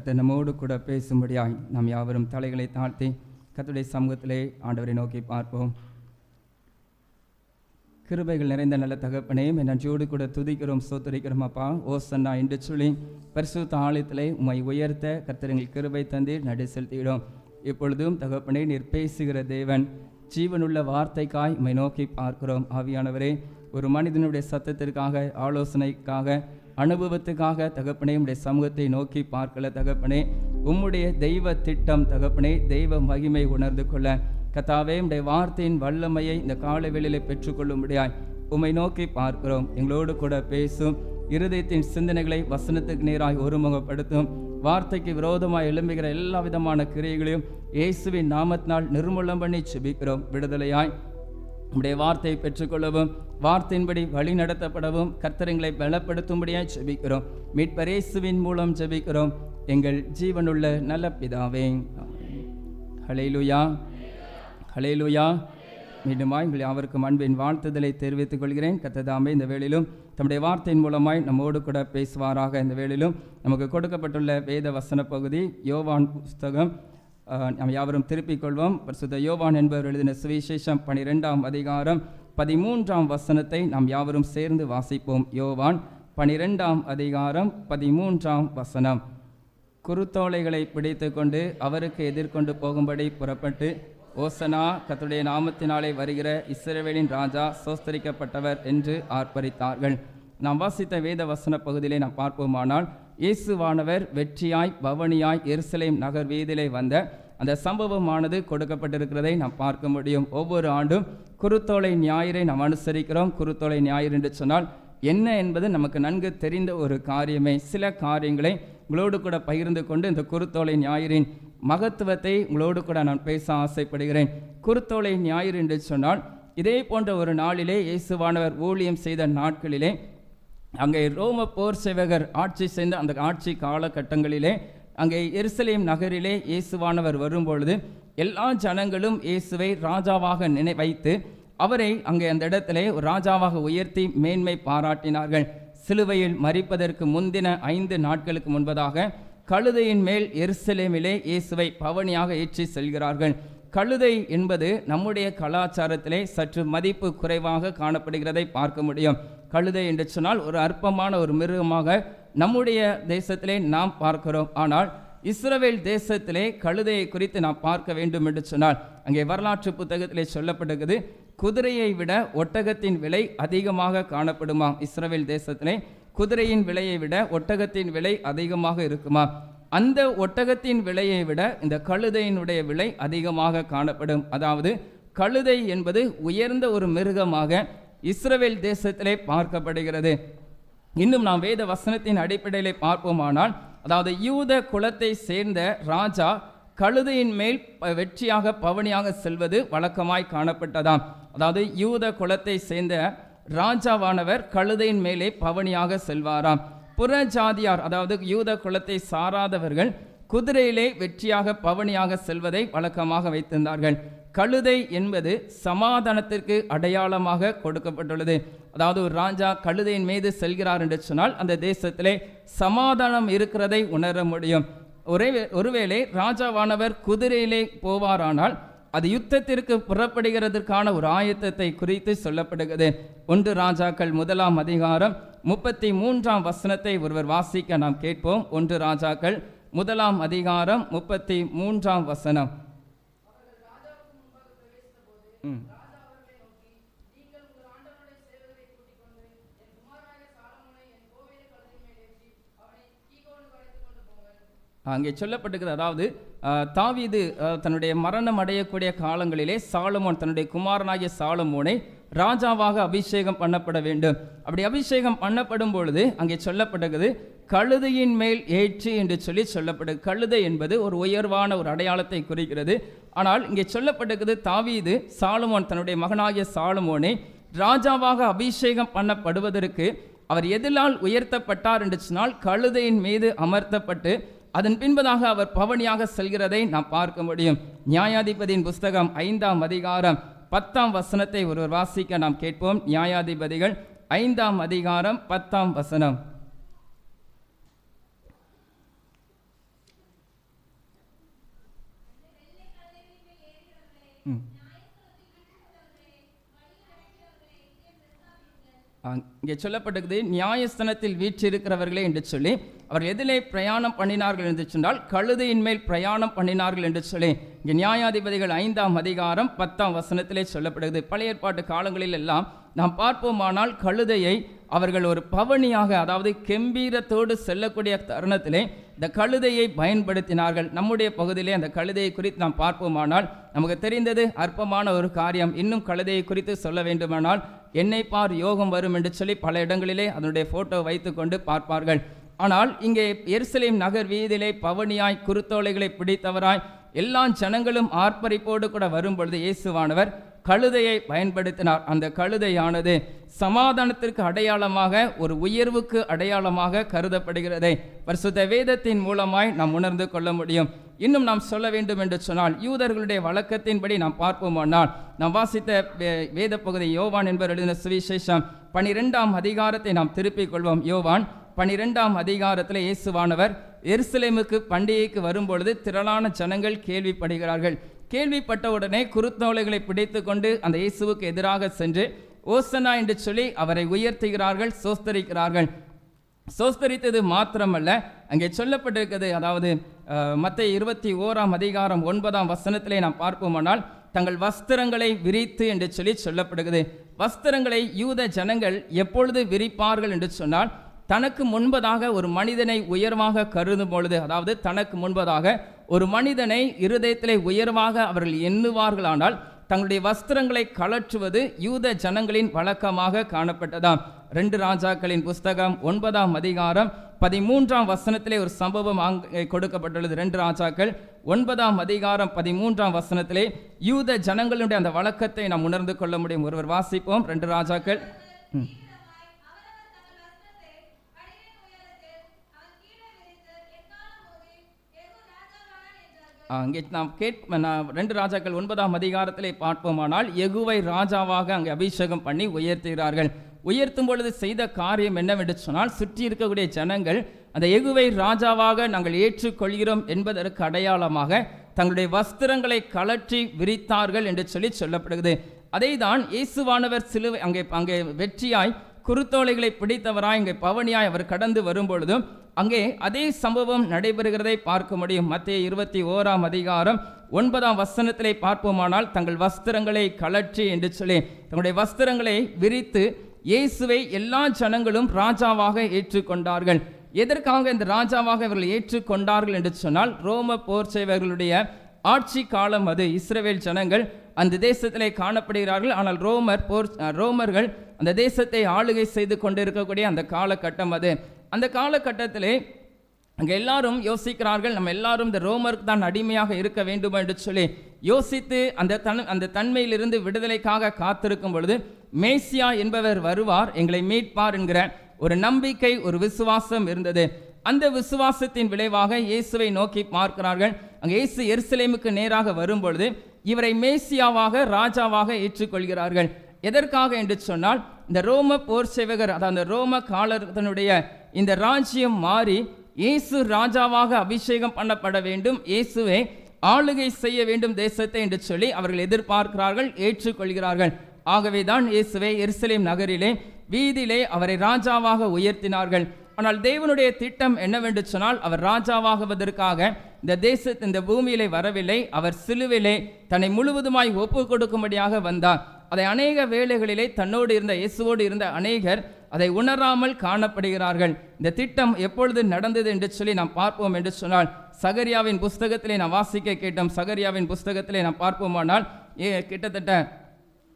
கர்த்தர் நம்மோடு கூட பேசும்படியாய் நாம் யாவரும் தலைகளை தாழ்த்தி கர்த்தருடைய சமூகத்திலே ஆண்டவரை நோக்கி பார்ப்போம். கிருபைகள் நிறைந்த நல்ல தகப்பனே, நன்றியோடு கூட துதிக்கிறோம், ஸ்தோத்திரிக்கிறோம் அப்பா. ஓசன்னா என்று சொல்லி பரிசுத்த ஆலயத்திலே உம்மை உயர்த்த கர்த்தர் எங்கள் கிருபை தந்தீர், நடு செலுத்திடும். இப்பொழுதும் தகப்பனே, நீர் பேசுகிற தேவன், ஜீவனுள்ள வார்த்தைக்காய் உம்மை நோக்கி பார்க்கிறோம். ஆவியானவரே, ஒரு மனிதனுடைய சத்தத்திற்காக, ஆலோசனைக்காக, அனுபவத்துக்காக தகப்பனே உம்முடைய சமூகத்தை நோக்கி பார்க்கல தகப்பனே. உம்முடைய தெய்வ திட்டம் தகப்பனே, தெய்வ மகிமை உணர்ந்து கொள்ள கர்த்தாவே, உம்முடைய வார்த்தையின் வல்லமையை இந்த காலை வேளையிலே பெற்றுக்கொள்ளும்படியாய் உம்மை நோக்கி பார்க்கிறோம். எங்களோடு கூட பேசும், இருதயத்தின் சிந்தனைகளை வசனத்துக்கு நேராய் ஒருமுகப்படுத்தும், வார்த்தைக்கு விரோதமாய் எழும்புகிற எல்லா விதமான கிரியைகளையும் இயேசுவின் நாமத்தினால் நிர்மூலம் பண்ணி செபிக்கிறோம். விடுதலையாய் உம்முடைய வார்த்தையை பெற்றுக்கொள்ளவும், வார்த்தையின்படி வழி நடத்தப்படவும் கர்த்தரங்களை பலப்படுத்தும்படியாய் ஜெபிக்கிறோம். மீட்பர் இயேசுவின் மூலம் ஜெபிக்கிறோம் எங்கள் ஜீவனுள்ள நல்ல பிதாவே. ஹல்லேலூயா, ஹல்லேலூயா. மீண்டுமாய் உங்கள் யாவருக்கும் அன்பின் வாழ்த்துதலை தெரிவித்துக் கொள்கிறேன். கர்த்தர் இந்த வேளையிலும் தம்முடைய வார்த்தையின் மூலமாய் நம்மோடு கூட பேசுவாராக. இந்த வேளையிலும் நமக்கு கொடுக்கப்பட்டுள்ள வேத வசன பகுதி யோவான் புஸ்தகம். நாம் யாவரும் திருப்பிக் கொள்வோம். பரிசுத்த யோவான் என்பவர் எழுதின சுவிசேஷம் 12ஆம் அதிகாரம் 13ஆம் வசனத்தை நாம் யாவரும் சேர்ந்து வாசிப்போம். யோவான் 12ஆம் அதிகாரம் 13ஆம் வசனம். குருத்தோலைகளை பிடித்து கொண்டு அவருக்கு எதிர்கொண்டு போகும்படி புறப்பட்டு, ஓசனா, கர்த்தருடைய நாமத்தினாலே வருகிற இஸ்ரவேலின் ராஜா சோஸ்தரிக்கப்பட்டவர் என்று ஆர்ப்பரித்தார்கள். நாம் வாசித்த வேத வசன பகுதியிலே நாம் பார்ப்போமானால், இயேசுவானவர் வெற்றியாய் பவனியாய் எருசலேம் நகர் வீதியிலே வந்த அந்த சம்பவமானது கொடுக்கப்பட்டிருக்கிறதை நாம் பார்க்க முடியும். ஒவ்வொரு ஆண்டும் குருத்தோலை ஞாயிறை நாம் அனுசரிக்கிறோம். குருத்தோலை ஞாயிறு என்று சொன்னால் என்ன என்பது நமக்கு நன்கு தெரிந்த ஒரு காரியமே. சில காரியங்களை உங்களோடு கூட பகிர்ந்து கொண்டு இந்த குருத்தோலை ஞாயிறின் மகத்துவத்தை உங்களோடு கூட நான் பேச ஆசைப்படுகிறேன். குருத்தோலை ஞாயிறு என்று சொன்னால், இதே போன்ற ஒரு நாளிலே இயேசுவானவர் ஊழியம் செய்த நாட்களிலே அங்கே ரோம போர் சேவகர் ஆட்சி செய்த அந்த ஆட்சி காலகட்டங்களிலே அங்கே எருசலேம் நகரிலே இயேசுவானவர் வரும்பொழுது எல்லா ஜனங்களும் இயேசுவை ராஜாவாக வைத்து அவரை அங்கே அந்த இடத்திலே ராஜாவாக உயர்த்தி மேன்மை பாராட்டினார்கள். சிலுவையில் மரிப்பதற்கு முந்தின 5 நாட்களுக்கு முன்பதாக கழுதையின் மேல் எருசலேமிலே இயேசுவை பவனியாக ஏற்றி செல்கிறார்கள். கழுதை என்பது நம்முடைய கலாச்சாரத்திலே சற்று மதிப்பு குறைவாக காணப்படுகிறதை பார்க்க முடியும். கழுதை என்று சொன்னால் ஒரு அற்பமான ஒரு மிருகமாக நம்முடைய தேசத்திலே நாம் பார்க்கிறோம். ஆனால் இஸ்ரவேல் தேசத்திலே கழுதையை குறித்து நாம் பார்க்க வேண்டும் என்று சொன்னால், அங்கே வரலாற்று புத்தகத்திலே சொல்லப்பட்டிருக்கிறது, குதிரையை விட ஒட்டகத்தின் விலை அதிகமாக காணப்படுமா. இஸ்ரவேல் தேசத்திலே குதிரையின் விலையை விட ஒட்டகத்தின் விலை அதிகமாக இருக்குமா. அந்த ஒட்டகத்தின் விலையை விட இந்த கழுதையினுடைய விலை அதிகமாக காணப்படும். அதாவது கழுதை என்பது உயர்ந்த ஒரு மிருகமாக இஸ்ரவேல் தேசத்திலே பார்க்கப்படுகிறது. இன்னும் நாம் வேத வசனத்தின் அடிப்படையிலே பார்ப்போமானால், அதாவது யூத குலத்தை சேர்ந்த ராஜா கழுதையின் மேல் வெற்றியாக பவனியாக செல்வது வழக்கமாய் காணப்பட்டதாம். அதாவது யூத குலத்தை சேர்ந்த ராஜாவானவர் கழுதையின் மேலே பவனியாக செல்வாராம். புற ஜாதியார், அதாவது யூத குலத்தை சாராதவர்கள் குதிரையிலே வெற்றியாக பவனியாக செல்வதை வழக்கமாக வைத்திருந்தார்கள். கழுதை என்பது சமாதானத்திற்கு அடையாளமாக கொடுக்கப்பட்டுள்ளது. அதாவது ஒரு ராஜா கழுதையின் மீது செல்கிறார் என்று சொன்னால் அந்த தேசத்திலே சமாதானம் இருக்கிறதை உணர முடியும். ஒருவேளை ராஜாவானவர் குதிரையிலே போவாரானால் அது யுத்தத்திற்கு புறப்படுகிறதற்கான ஒரு ஆயத்தத்தை குறித்து சொல்லப்படுகிறது. 1 ராஜாக்கள் 1ஆம் அதிகாரம் 33ஆம் வசனத்தை ஒருவர் வாசிக்க நாம் கேட்போம். 1 ராஜாக்கள் 1ஆம் அதிகாரம் 33ஆம் வசனம். அங்கே சொல்லப்பட்டிருக்கிறது, அதாவது தாவீது தன்னுடைய மரணம் அடையக்கூடிய காலங்களிலே சாலமோன் தன்னுடைய குமாரனாகிய சாலமோனை ராஜாவாக அபிஷேகம் பண்ணப்பட வேண்டும். அப்படி அபிஷேகம் பண்ணப்படும் பொழுது அங்கே சொல்லப்பட்டிருக்கிறது, கழுதையின் மேல் ஏற்றி என்று சொல்லப்பட்டது. கழுதை என்பது ஒரு உயர்வான ஒரு அடையாளத்தை குறிக்கிறது. ஆனால் இங்கே சொல்லப்பட்டிருக்கிறது, தாவீது சாலமோன் தன்னுடைய மகனாகிய சாலமோனை ராஜாவாக அபிஷேகம் பண்ணப்படுவதற்கு அவர் எதிலால் உயர்த்தப்பட்டார் என்று சொன்னால் கழுதையின் மீது அமர்த்தப்பட்டு அதன் பின்பதாக அவர் பவனியாக செல்கிறதை நாம் பார்க்க முடியும். நியாயாதிபதியின் புஸ்தகம் 5ஆம் அதிகாரம் 10ஆம் வசனத்தை ஒருவர் வாசிக்க நாம் கேட்போம். நியாயாதிபதிகள் 5ஆம் அதிகாரம் 10ஆம் வசனம். இங்கே சொல்லப்பட்டிருக்குது, நியாயஸ்தானத்தில் வீற்றிருக்கிறவர்களே என்று சொல்லி அவர் எதிலே பிரயாணம் பண்ணினார்கள் என்று சொன்னால் கழுதையின் மேல் பிரயாணம் பண்ணினார்கள் என்று சொல்லி இங்கே நியாயாதிபதிகள் 5ஆம் அதிகாரம் 10ஆம் வசனத்திலே சொல்லப்படுகிறது. பழைய ஏற்பாட்டு காலங்களில் எல்லாம் நாம் பார்ப்போமானால் கழுதையை அவர்கள் ஒரு பவனியாக, அதாவது கெம்பீரத்தோடு செல்லக்கூடிய தருணத்திலே இந்த கழுதையை பயன்படுத்தினார்கள். நம்முடைய பகுதியிலே அந்த கழுதையை குறித்து நாம் பார்ப்போமானால் நமக்கு தெரிந்தது அற்பமான ஒரு காரியம். இன்னும் கழுதையை குறித்து சொல்ல வேண்டுமானால் என்னை பார் யோகம் வரும் என்று சொல்லி பல இடங்களிலே அதனுடைய போட்டோ வைத்து கொண்டு பார்ப்பார்கள். ஆனால் இங்கே எருசலேம் நகர் வீதியிலே பவனியாய் குருத்தோலைகளை பிடித்தவராய் எல்லா ஜனங்களும் ஆர்ப்பரிப்போடு கூட வரும்பொழுது இயேசுவானவர் கழுதையை பயன்படுத்தினார். அந்த கழுதையானது சமாதானத்திற்கு அடையாளமாக, ஒரு உயர்வுக்கு அடையாளமாக கருதப்படுகிறதை பரிசுத்த வேதத்தின் மூலமாய் நாம் உணர்ந்து கொள்ள முடியும். இன்னும் நாம் சொல்ல வேண்டும் என்று சொன்னால் யூதர்களுடைய வழக்கத்தின்படி நாம் பார்ப்போமானால் நாம் வாசித்த வேத பகுதி யோவான் என்பவர் எழுதின சுவிசேஷம் 12ஆம் அதிகாரத்தை நாம் திருப்பிக் கொள்வோம். யோவான் 12ஆம் அதிகாரத்தில் இயேசுவானவர் எருசலேமுக்கு பண்டிகைக்கு வரும்பொழுது திரளான ஜனங்கள் கேள்விப்படுகிறார்கள். கேள்விப்பட்டவுடனே குருத்தோலைகளை பிடித்து கொண்டு அந்த இயேசுவுக்கு எதிராக சென்று ஓசனா என்று சொல்லி அவரை உயர்த்துகிறார்கள், சோஸ்தரிக்கிறார்கள். சோஸ்தரித்தது மாத்திரமல்ல, அங்கே சொல்லப்பட்டிருக்கிறது, அதாவது மத்தேயு 21ஆம் அதிகாரம் 9ஆம் வசனத்திலே நாம் பார்ப்போமானால் தங்கள் வஸ்திரங்களை விரித்து என்று சொல்லி சொல்லப்படுகிறது. வஸ்திரங்களை யூத ஜனங்கள் எப்பொழுது விரிப்பார்கள் என்று சொன்னால் தனக்கு முன்பதாக ஒரு மனிதனை உயர்வாக கருதும் பொழுது, அதாவது தனக்கு முன்பதாக ஒரு மனிதனை இருதயத்திலே உயர்வாக அவர்கள் எண்ணுவார்களானால் தங்களுடைய வஸ்திரங்களை கழற்றுவது யூத ஜனங்களின் வழக்கமாக காணப்பட்டதாம். 2 ராஜாக்களின் புஸ்தகம் 9ஆம் அதிகாரம் 13ஆம் வசனத்திலே ஒரு சம்பவம் கொடுக்கப்பட்டுள்ளது. 2 ராஜாக்கள் 9ஆம் அதிகாரம் 13ஆம் வசனத்திலே யூத ஜனங்களுடைய அந்த வழக்கத்தை நாம் உணர்ந்து கொள்ள முடியும். ஒருவர் வாசிப்போம். 2 ராஜாக்கள் அங்கே நாம் 2 ராஜாக்கள் 9ஆம் அதிகாரத்திலே பார்ப்போமானால் யெகூவை ராஜாவாக அங்கே அபிஷேகம் பண்ணி உயர்த்துகிறார்கள். உயர்த்தும் பொழுது செய்த காரியம் என்னவென்று சொன்னால் சுற்றி இருக்கக்கூடிய ஜனங்கள் அந்த யெகூவை ராஜாவாக நாங்கள் ஏற்றுக்கொள்கிறோம் என்பதற்கு அடையாளமாக தங்களுடைய வஸ்திரங்களை கழற்றி விரித்தார்கள் என்று சொல்லி சொல்லப்படுகிறது. அதை தான் இயேசுவானவர் சிலுவை அங்கே வெற்றியாய் குருத்தோலைகளை பிடித்தவராய் இங்கே பவனியாய் அவர் கடந்து வரும்பொழுதும் அங்கே அதே சம்பவம் நடைபெறுகிறதை பார்க்க முடியும். மத்தேயு 21ஆம் அதிகாரம் 9ஆம் வசனத்திலே பார்ப்போமானால் தங்கள் வஸ்திரங்களை கழற்றி என்று சொல்லி தங்களுடைய வஸ்திரங்களை விரித்து இயேசுவை எல்லா ஜனங்களும் ராஜாவாக ஏற்றுக்கொண்டார்கள். எதற்காக இந்த ராஜாவாக இவர்கள் ஏற்றுக்கொண்டார்கள் என்று சொன்னால் ரோம போர் செய்வர்களுடைய ஆட்சி காலம் அது. இஸ்ரவேல் ஜனங்கள் அந்த தேசத்திலே காணப்படுகிறார்கள். ஆனால் ரோமர்கள் அந்த தேசத்தை ஆளுகை செய்து கொண்டிருக்கக்கூடிய அந்த காலகட்டம் அது. அந்த காலகட்டத்திலே அங்கே எல்லாரும் யோசிக்கிறார்கள், நம்ம எல்லாரும் இந்த ரோமருக்கு தான் அடிமையாக இருக்க வேண்டும் என்று சொல்லி யோசித்து அந்த தன்மையிலிருந்து விடுதலைக்காக காத்திருக்கும் பொழுது மேசியா என்பவர் வருவார், எங்களை மீட்பார் என்கிற ஒரு நம்பிக்கை, ஒரு விசுவாசம் இருந்தது. அந்த விசுவாசத்தின் விளைவாக இயேசுவை நோக்கி பார்க்கிறார்கள். அங்கே இயேசு எருசலேமுக்கு நேராக வரும்பொழுது இவரை மேசியாவாக ராஜாவாக ஏற்றுக்கொள்கிறார்கள். எதற்காக என்று சொன்னால் இந்த ரோம போர் சேவகர், அதாவது அந்த ரோம காலத்தினுடைய இந்த ராஜ்யம் மாறி இயேசு ராஜாவாக அபிஷேகம் பண்ணப்பட வேண்டும், இயேசுவை ஆளுகை செய்ய வேண்டும் தேசத்தை என்று சொல்லி அவர்கள் எதிர்பார்க்கிறார்கள், ஏற்றுக்கொள்கிறார்கள். ஆகவே தான் இயேசுவை எருசலேம் நகரிலே வீதியிலே அவரை ராஜாவாக உயர்த்தினார்கள். ஆனால் தேவனுடைய திட்டம் என்னவென்று சொன்னால் அவர் ராஜாவாகுவதற்காக இந்த பூமியிலே வரவில்லை, அவர் சிலுவிலே தன்னை முழுவதுமாய் ஒப்பு கொடுக்கும்படியாக வந்தார். அதை அநேக வேளைகளிலே தன்னோடு இருந்த இயேசுவோடு இருந்த அநேகர் அதை உணராமல் காணப்படுகிறார்கள். இந்த திட்டம் எப்பொழுது நடந்தது என்று சொல்லி நாம் பார்ப்போம் என்று சொன்னால் சகரியாவின் புஸ்தகத்திலே நாம் வாசிக்க கேட்டோம். சகரியாவின் புஸ்தகத்திலே நாம் பார்ப்போமானால் கிட்டத்தட்ட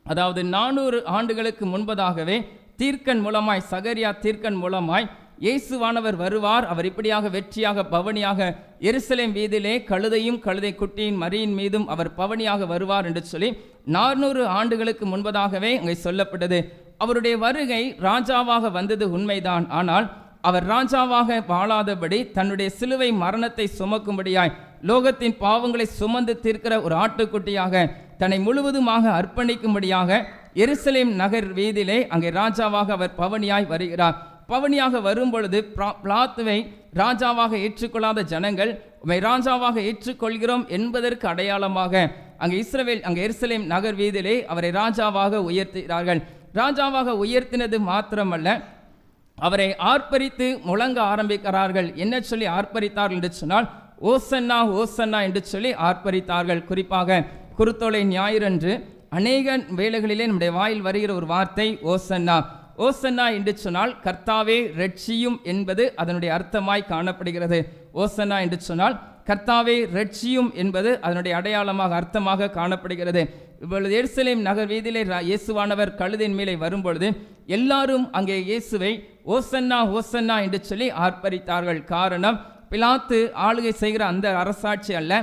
அதாவது 400 ஆண்டுகளுக்கு முன்பதாகவே தீர்க்கன் மூலமாய், சகரியா தீர்க்கன் மூலமாய் இயேசுவானவர் வருவார், அவர் இப்படியாக வெற்றியாக பவனியாக எருசலேம் வீதியிலே கழுதையும் கழுதை குட்டியின் மரியின் மீதும் அவர் பவனியாக வருவார் என்று சொல்லி 400 ஆண்டுகளுக்கு முன்பதாகவே அங்கே சொல்லப்பட்டது. அவருடைய வருகை ராஜாவாக வந்தது உண்மைதான். ஆனால் அவர் ராஜாவாக வாழாதபடி தன்னுடைய சிலுவை மரணத்தை சுமக்கும்படியாய் லோகத்தின் பாவங்களை சுமந்து தீர்க்கிற ஒரு ஆட்டுக்குட்டியாக தன்னை முழுவதுமாக அர்ப்பணிக்கும்படியாக எருசலேம் நகர் வீதியிலே அங்கே ராஜாவாக அவர் பவனியாய் வருகிறார். பவனியாக வரும் பொழுது பிலாத்துவை ராஜாவாக ஏற்றுக்கொள்ளாத ஜனங்கள் உம்மை ராஜாவாக ஏற்றுக்கொள்கிறோம் என்பதற்கு அடையாளமாக அங்கே எருசலேம் நகர் வீதியிலே அவரை ராஜாவாக உயர்த்துகிறார்கள். ராஜாவாக உயர்த்தினது மாத்திரமல்ல, அவரை ஆர்ப்பரித்து முழங்க ஆரம்பிக்கிறார்கள். என்ன சொல்லி ஆர்ப்பரித்தார்கள் என்று சொன்னால், ஓசன்னா ஓசன்னா என்று சொல்லி ஆர்ப்பரித்தார்கள். குறிப்பாக குருத்தோலை ஞாயிறன்று அநேக வேளைகளிலே நம்முடைய வாயில் வருகிற ஒரு வார்த்தை ஓசன்னா. ஓசன்னா என்று சொன்னால் கர்த்தாவே ரட்சியும் என்பது அதனுடைய அர்த்தமாய் காணப்படுகிறது. ஓசன்னா என்று சொன்னால் கர்த்தாவே ரட்சியும் என்பது அதனுடைய அடையாளமாக அர்த்தமாக காணப்படுகிறது. இப்பொழுது எருசலேம் நகர் வீதியிலே இயேசுவானவர் கழுதின் மேலே வரும்பொழுது எல்லாரும் அங்கே இயேசுவை ஓசன்னா ஓசன்னா என்று சொல்லி ஆர்ப்பரித்தார்கள். காரணம், பிலாத்து ஆளுகை செய்கிற அந்த அரசாட்சி அல்ல,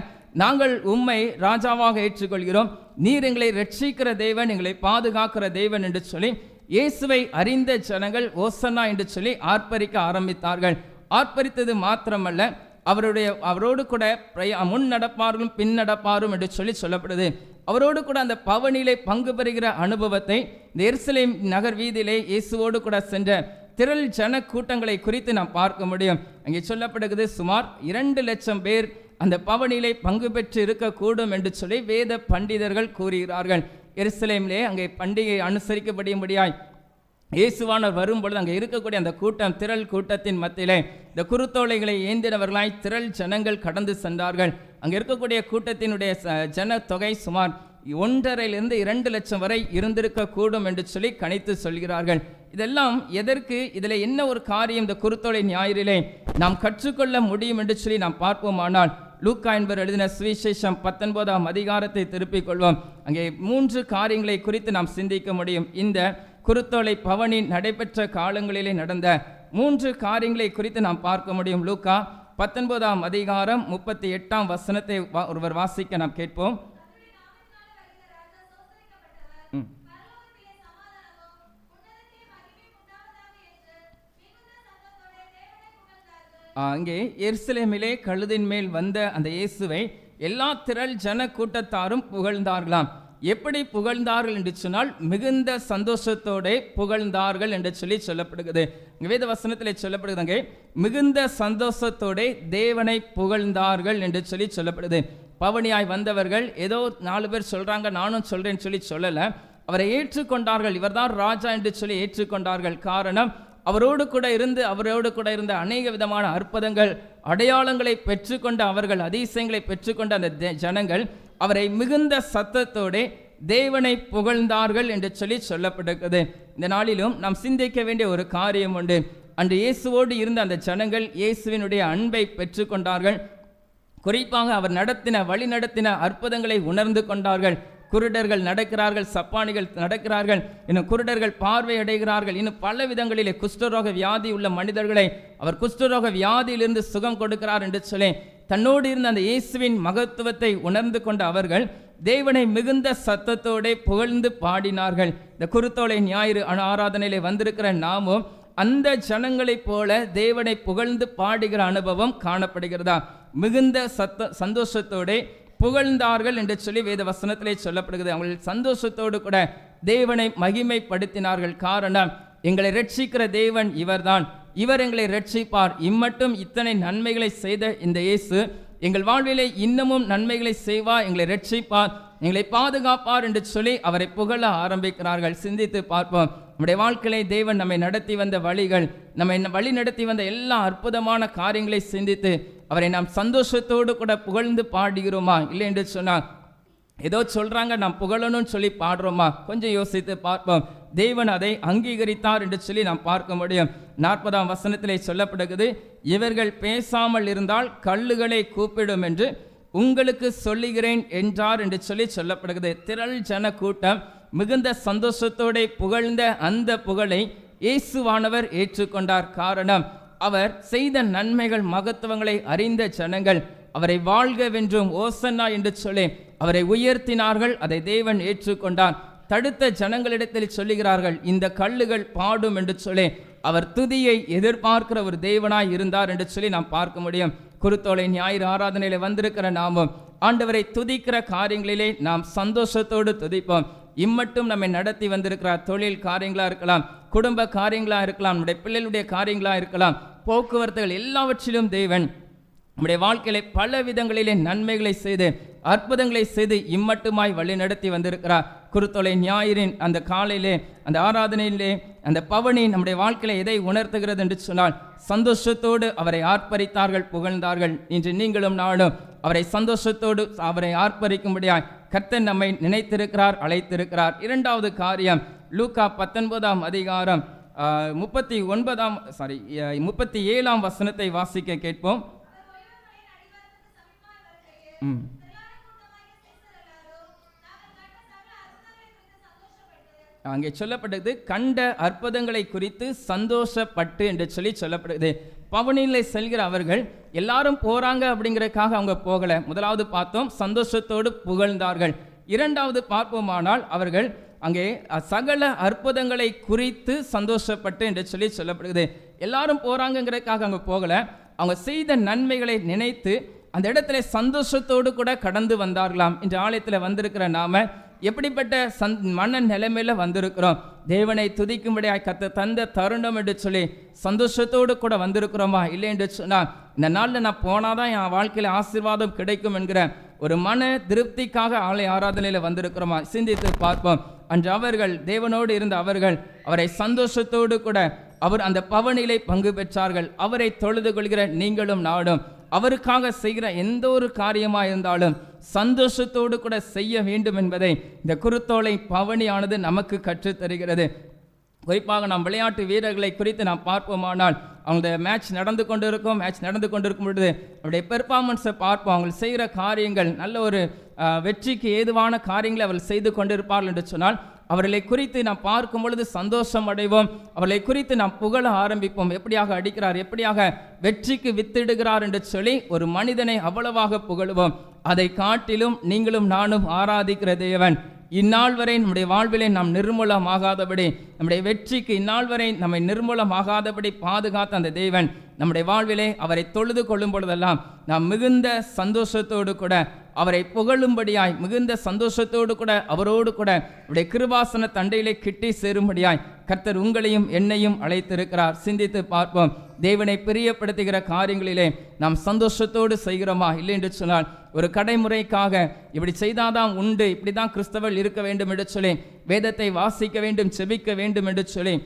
நாங்கள் உம்மை ராஜாவாக ஏற்றுக்கொள்கிறோம், நீர் எங்களை ரட்சிக்கிற தேவன், எங்களை பாதுகாக்கிற தேவன் என்று சொல்லி இயேசுவை அறிந்த ஜனங்கள் ஓசன்னா என்று சொல்லி ஆர்ப்பரிக்க ஆரம்பித்தார்கள். ஆர்ப்பரித்தது மாத்திரமல்ல, அவரோடு கூட முன் நடப்பாரும் பின் நடப்பாரும் என்று சொல்லி சொல்லப்படுது. அவரோடு கூட அந்த பவனிலே பங்கு பெறுகிற அனுபவத்தை இந்த எருசலேம் நகர் வீதியிலே இயேசுவோடு கூட சென்ற திரள் ஜன கூட்டங்களை குறித்து நாம் பார்க்க முடியும். அங்கே சொல்லப்படுகிறது சுமார் 2 லட்சம் பேர் அந்த பவனிலே பங்கு பெற்று இருக்கக்கூடும் என்று சொல்லி வேத பண்டிதர்கள் கூறுகிறார்கள். எருசலேமிலே அங்கே பண்டிகை அனுசரிக்கப்படும்படியாய் இயேசுவானவர் வரும்பொழுது அங்கே இருக்கக்கூடிய அந்த கூட்டம், திரள் கூட்டத்தின் மத்தியிலே இந்த குருத்தோலைகளை ஏந்தினவர்களாய் திரள் ஜனங்கள் கடந்து சென்றார்கள். அங்கே இருக்கக்கூடிய கூட்டத்தினுடைய ஜன தொகை சுமார் 1.5 to 2 லட்சம் வரை இருந்திருக்கக்கூடும் என்று சொல்லி கணித்து சொல்கிறார்கள். இதெல்லாம் எதற்கு, இதில் என்ன ஒரு காரியம் இந்த குருத்தோலை ஞாயிறிலே நாம் கற்றுக்கொள்ள முடியும் என்று சொல்லி நாம் பார்ப்போமானால், லூக்கா என்பவர் எழுதின சுவிசேஷம் 19ஆம் அதிகாரத்தை திருப்பிக் கொள்வோம். அங்கே 3 காரியங்களை குறித்து நாம் சிந்திக்க முடியும். இந்த குருத்தோலை பவனி நடைபெற்ற காலங்களிலே நடந்த 3 காரியங்களை குறித்து நாம் பார்க்க முடியும். லூக்கா 19ஆம் அதிகாரம் 38ஆம் வசனத்தை ஒருவர் வாசிக்க நாம் கேட்போம். அங்கே எருசலேமிலே கழுதின் மேல் வந்த அந்த இயேசுவை எல்லா திரள் ஜன கூட்டத்தாரும் புகழ்ந்தார்களாம். எப்படி புகழ்ந்தார்கள் என்று சொன்னால் மிகுந்த சந்தோஷத்தோட புகழ்ந்தார்கள் என்று சொல்லி சொல்லப்படுகிறது. வேத வசனத்தில் சொல்லப்படுகிறது, மிகுந்த சந்தோஷத்தோட தேவனை புகழ்ந்தார்கள் என்று சொல்லி சொல்லப்படுது. பவனியாய் வந்தவர்கள் ஏதோ 4 பேர் சொல்றாங்க நானும் சொல்றேன்னு சொல்லி சொல்லல, அவரை ஏற்றுக்கொண்டார்கள். இவர்தான் ராஜா என்று சொல்லி ஏற்றுக்கொண்டார்கள். காரணம், அவரோடு கூட இருந்த அநேக விதமான அற்புதங்கள் அடையாளங்களை பெற்றுக்கொண்ட அவர்கள், அதிசயங்களை பெற்றுக்கொண்ட அந்த ஜனங்கள் அவரை மிகுந்த சத்தத்தோடு தேவனை புகழ்ந்தார்கள் என்று சொல்லி சொல்லப்பட்டிருக்கிறது. இந்த நாளிலும் நாம் சிந்திக்க வேண்டிய ஒரு காரியம் உண்டு. அன்று இயேசுவோடு இருந்த அந்த ஜனங்கள் இயேசுவினுடைய அன்பை பெற்றுக்கொண்டார்கள். குறிப்பாக அவர் வழி நடத்தின அற்புதங்களை உணர்ந்து கொண்டார்கள். குருடர்கள் நடக்கிறார்கள், சப்பானிகள் நடக்கிறார்கள், இன்னும் குருடர்கள் பார்வை அடைகிறார்கள், இன்னும் பல விதங்களிலே குஷ்டரோக வியாதி உள்ள மனிதர்களை அவர் குஷ்டரோக வியாதியிலிருந்து சுகம் கொடுக்கிறார் என்று சொல்லி தன்னோடு இருந்த அந்த இயேசுவின் மகத்துவத்தை உணர்ந்து கொண்ட அவர்கள் தேவனை மிகுந்த சத்தத்தோடு புகழ்ந்து பாடினார்கள். இந்த குருத்தோலை ஞாயிறு ஆராதனையிலே வந்திருக்கிற நாமும் அந்த ஜனங்களைப் போல தேவனை புகழ்ந்து பாடுகிற அனுபவம் காணப்படுகிறதா? மிகுந்த சந்தோஷத்தோடு புகழ்ந்தார்கள் என்று சொல்லி வேத வசனத்திலே சொல்லப்படுகிறது. அவர்கள் சந்தோஷத்தோடு கூட தேவனை மகிமைப்படுத்தினார்கள். காரணம், எங்களை ரட்சிக்கிற தேவன் இவர்தான், இவர் எங்களை ரட்சிப்பார். இம்மட்டும் இத்தனை நன்மைகளை செய்த இந்த இயேசு எங்கள் வாழ்விலே இன்னமும் நன்மைகளை செய்வார், எங்களை ரட்சிப்பார், எங்களை பாதுகாப்பார் என்று சொல்லி அவரை புகழ ஆரம்பிக்கிறார்கள். சிந்தித்து பார்ப்போம். நம்முடைய வாழ்க்கையிலே தேவன் நம்மை நடத்தி வந்த வழிகள், நம்மை வழி நடத்தி வந்த எல்லா அற்புதமான காரியங்களை சிந்தித்து அவரை நாம் சந்தோஷத்தோடு கூட புகழ்ந்து பாடுகிறோமா? இல்லை என்று சொன்னால் ஏதோ சொல்றாங்க நாம் புகழணும்னு சொல்லி பாடுறோமா? கொஞ்சம் யோசித்து பார்ப்போம். தேவன் அதை அங்கீகரித்தார் என்று சொல்லி நாம் பார்க்க முடியும். 40ஆம் வசனத்திலே சொல்லப்படுகிறது, இவர்கள் பேசாமல் இருந்தால் கல்லுகளை கூப்பிடும் என்று உங்களுக்கு சொல்லுகிறேன் என்றார் என்று சொல்லி சொல்லப்படுகிறது. திரள் ஜன கூட்டம் மிகுந்த சந்தோஷத்தோடு புகழ்ந்த அந்த புகழை இயேசுவானவர் ஏற்றுக்கொண்டார். காரணம், அவர் செய்த நன்மைகள் மகத்துவங்களை அறிந்த ஜனங்கள் அவரை வாழ்கவென்றும் ஓசன்னா என்று சொல்லி அவரை உயர்த்தினார்கள். அதை தேவன் ஏற்றுக்கொண்டார். தடுத்த ஜனங்களிடத்தில் சொல்லுகிறார்கள், இந்த கல்லுகள் பாடும் என்று சொல்லி அவர் துதியை எதிர்பார்க்கிற ஒரு தேவனாய் இருந்தார் என்று சொல்லி நாம் பார்க்க முடியும். குருத்தோலை ஞாயிறு ஆராதனையில வந்திருக்கிற நாமும் ஆண்டவரை துதிக்கிற காரியங்களிலே நாம் சந்தோஷத்தோடு துதிப்போம். இம்மட்டும் நம்மை நடத்தி வந்திருக்கிற தொழில் காரியங்களா இருக்கலாம், குடும்ப காரியங்களா இருக்கலாம், நம்முடைய பிள்ளைகளுடைய காரியங்களா இருக்கலாம், போக்குவரத்துகள் எல்லாவற்றிலும் தேவன் நம்முடைய வாழ்க்கையிலே பல விதங்களிலே நன்மைகளை செய்து அற்புதங்களை செய்து இம்மட்டுமாய் வழி நடத்தி வந்திருக்கிறார். குருத்தோலை ஞாயிறின் அந்த காலையிலே அந்த ஆராதனையிலே அந்த பவனி நம்முடைய வாழ்க்கையில எதை உணர்த்துகிறது என்று சொன்னால், சந்தோஷத்தோடு அவரை ஆர்ப்பரித்தார்கள், புகழ்ந்தார்கள். இன்று நீங்களும் நானும் அவரை சந்தோஷத்தோடு அவரை ஆர்ப்பரிக்கும்படியாய் கர்த்தர் நம்மை நினைத்திருக்கிறார், அழைத்திருக்கிறார். இரண்டாவது காரியம், லூக்கா 19ஆம் அதிகாரம் 37ஆம் வசனத்தை வாசிக்க கேட்போம். அங்கே சொல்லப்பட்டது கண்ட அற்புதங்களை குறித்து சந்தோஷப்பட்டு என்று சொல்லப்படுது. பவனிலே செல்கிற அவர்கள் எல்லாரும் போறாங்க அப்படிங்கிறதுக்காக அவங்க போகல. முதலாவது பார்த்தோம், சந்தோஷத்தோடு புகழ்ந்தார்கள். இரண்டாவது பார்ப்போமானால் அவர்கள் அங்கே சகல அற்புதங்களை குறித்து சந்தோஷப்பட்டு என்று சொல்லப்படுகிறது. எல்லாரும் போறாங்கிறதுக்காக அவங்க போகல, அவங்க செய்த நன்மைகளை நினைத்து அந்த இடத்துல சந்தோஷத்தோடு கூட கடந்து வந்தார்களாம். இன்று ஆலயத்தில் வந்திருக்கிற நாம எப்படிப்பட்ட மன நிலைமையில வந்திருக்கிறோம்? தேவனை துதிக்கும்படியாய் கர்த்தர் தந்த தருணம் என்று சொல்லி சந்தோஷத்தோடு கூட வந்திருக்கிறோமா? இல்லை என்று சொன்னால், இந்த நாளில் நான் போனாதான் என் வாழ்க்கையில் ஆசீர்வாதம் கிடைக்கும் என்கிற ஒரு மன திருப்திக்காக ஆலய ஆராதனையில் வந்திருக்கிறோமா? சிந்தித்து பார்ப்போம். அன்று அவர்கள் தேவனோடு இருந்த அவர்கள் அவரை சந்தோஷத்தோடு கூட அவர் அந்த பவனிலை பங்கு பெற்றார்கள். அவரை தொழுது கொள்கிற நீங்களும் நாடும் அவருக்காக செய்கிற எந்த ஒரு காரியமாக இருந்தாலும் சந்தோஷத்தோடு கூட செய்ய வேண்டும் என்பதை இந்த குருத்தோலை பவனியானது நமக்கு கற்றுத்தருகிறது. குறிப்பாக நாம் விளையாட்டு வீரர்களை குறித்து நாம் பார்ப்போமானால், அவங்க மேட்ச் நடந்து கொண்டிருக்கும் பொழுது அவருடைய பெர்ஃபார்மன்ஸை பார்ப்போம். அவங்க செய்கிற காரியங்கள் நல்ல ஒரு வெற்றிக்கு ஏதுவான காரியங்களை அவர்கள் செய்து கொண்டிருப்பார்கள் என்று சொன்னால், அவர்களை குறித்து நாம் பார்க்கும் பொழுது சந்தோஷம் அடைவோம். அவர்களை குறித்து நாம் புகழ ஆரம்பிப்போம். எப்படியாக அடிக்கிறார், எப்படியாக வெற்றிக்கு வித்திடுகிறார் என்று சொல்லி ஒரு மனிதனை அவ்வளவாக புகழுவோம். அதை காட்டிலும் நீங்களும் நானும் ஆராதிக்கிற தேவன் இந்நாள் வரை நம்முடைய வாழ்விலே நாம் நிர்மூலமாகாதபடி, நம்முடைய வெற்றிக்கு இந்நாள் வரை நம்மை நிர்மூலமாகாதபடி பாதுகாத்த அந்த தேவன் நம்முடைய வாழ்விலே அவரை தொழுது கொள்ளும் பொழுதெல்லாம் நாம் மிகுந்த சந்தோஷத்தோடு கூட அவரை புகழும்படியாய், மிகுந்த சந்தோஷத்தோடு கூட அவரோடு கூட அவருடைய கிருபாசன தண்டையிலே கிட்டி சேரும்படியாய் கர்த்தர் உங்களையும் என்னையும் அழைத்திருக்கிறார். சிந்தித்து பார்ப்போம். தேவனை பிரியப்படுத்துகிற காரியங்களிலே நாம் சந்தோஷத்தோடு செய்கிறோமா? இல்லை என்று சொன்னால், ஒரு கடைமுறைக்காக இப்படி செய்தாதான் உண்டு, இப்படி தான் கிறிஸ்தவர்கள் இருக்க வேண்டும் என்று சொல்லி, வேதத்தை வாசிக்க வேண்டும், செபிக்க வேண்டும் என்று சொல்லி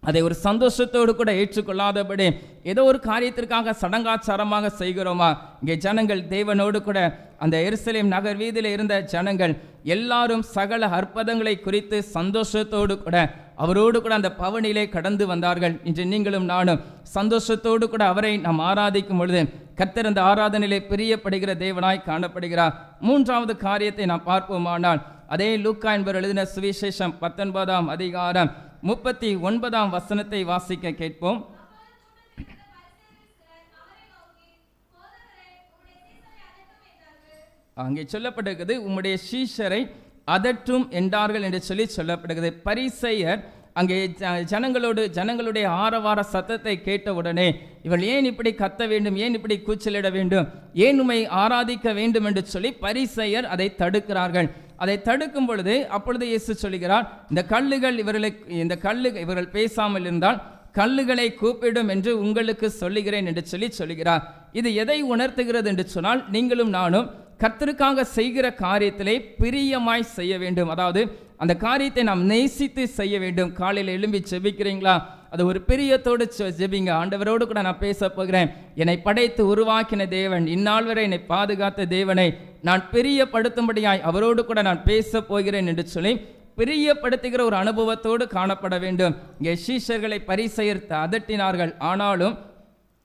அதை ஒரு சந்தோஷத்தோடு கூட ஏற்றுக்கொள்ளாதபடி ஏதோ ஒரு காரியத்திற்காக சடங்காச்சாரமாக செய்கிறோமா? இங்கே ஜனங்கள் தேவனோடு கூட அந்த எருசலேம் நகர் வீதியில் இருந்த ஜனங்கள் எல்லாரும் சகல அற்புதங்களை குறித்து சந்தோஷத்தோடு கூட அவரோடு கூட அந்த பவனிலே கடந்து வந்தார்கள். இன்று நீங்களும் நானும் சந்தோஷத்தோடு கூட அவரை நாம் ஆராதிக்கும் பொழுது கர்த்தர் அந்த ஆராதனையிலே பிரியப்படுகிற தேவனாய் காணப்படுகிறார். மூன்றாவது காரியத்தை நாம் பார்ப்போமானால், அதே லூக்கா என்பவர் எழுதின சுவிசேஷம் 19ஆம் அதிகாரம் 39ஆம் வசனத்தை வாசிக்க கேட்போம். அங்கே சொல்லப்படுகிறது, உம்முடைய சீஷரை அதற்றும் என்றார்கள் என்று சொல்லப்படுகிறது. பரிசேயர் அங்கே ஜனங்களுடைய ஆரவார சத்தத்தை கேட்டவுடனே இவள் ஏன் இப்படி கத்த வேண்டும், ஏன் இப்படி கூச்சலிட வேண்டும், ஏன் உம்மை ஆராதிக்க வேண்டும் என்று சொல்லி பரிசேயர் அதை தடுக்கிறார்கள். அதை தடுக்கும் பொழுது அப்பொழுது இயேசு சொல்கிறார், இவர்கள் பேசாமல் இருந்தால் கல்லுகளை கூப்பிடும் என்று உங்களுக்கு சொல்லுகிறேன் என்று சொல்லுகிறார். இது எதை உணர்த்துகிறது என்று சொன்னால், நீங்களும் நானும் கர்த்தருக்காக செய்கிற காரியத்திலே பிரியமாய் செய்ய வேண்டும். அதாவது அந்த காரியத்தை நாம் நேசித்து செய்ய வேண்டும். காலையில் எழும்பி செபிக்கிறீங்களா? அது ஒரு பிரியத்தோடு ஜெபிங்க. ஆண்டவரோடு கூட நான் பேச போகிறேன். என்னை படைத்து உருவாக்கின தேவன், இந்நாள் வரை என்னை பாதுகாத்த தேவனை நான் பிரியப்படுத்தும்படியாய் அவரோடு கூட நான் பேச போகிறேன் என்று சொல்லி பிரியப்படுத்துகிற ஒரு அனுபவத்தோடு காணப்பட வேண்டும். இங்கே சீஷர்களை பரிசேயர் அதட்டினார்கள். ஆனாலும்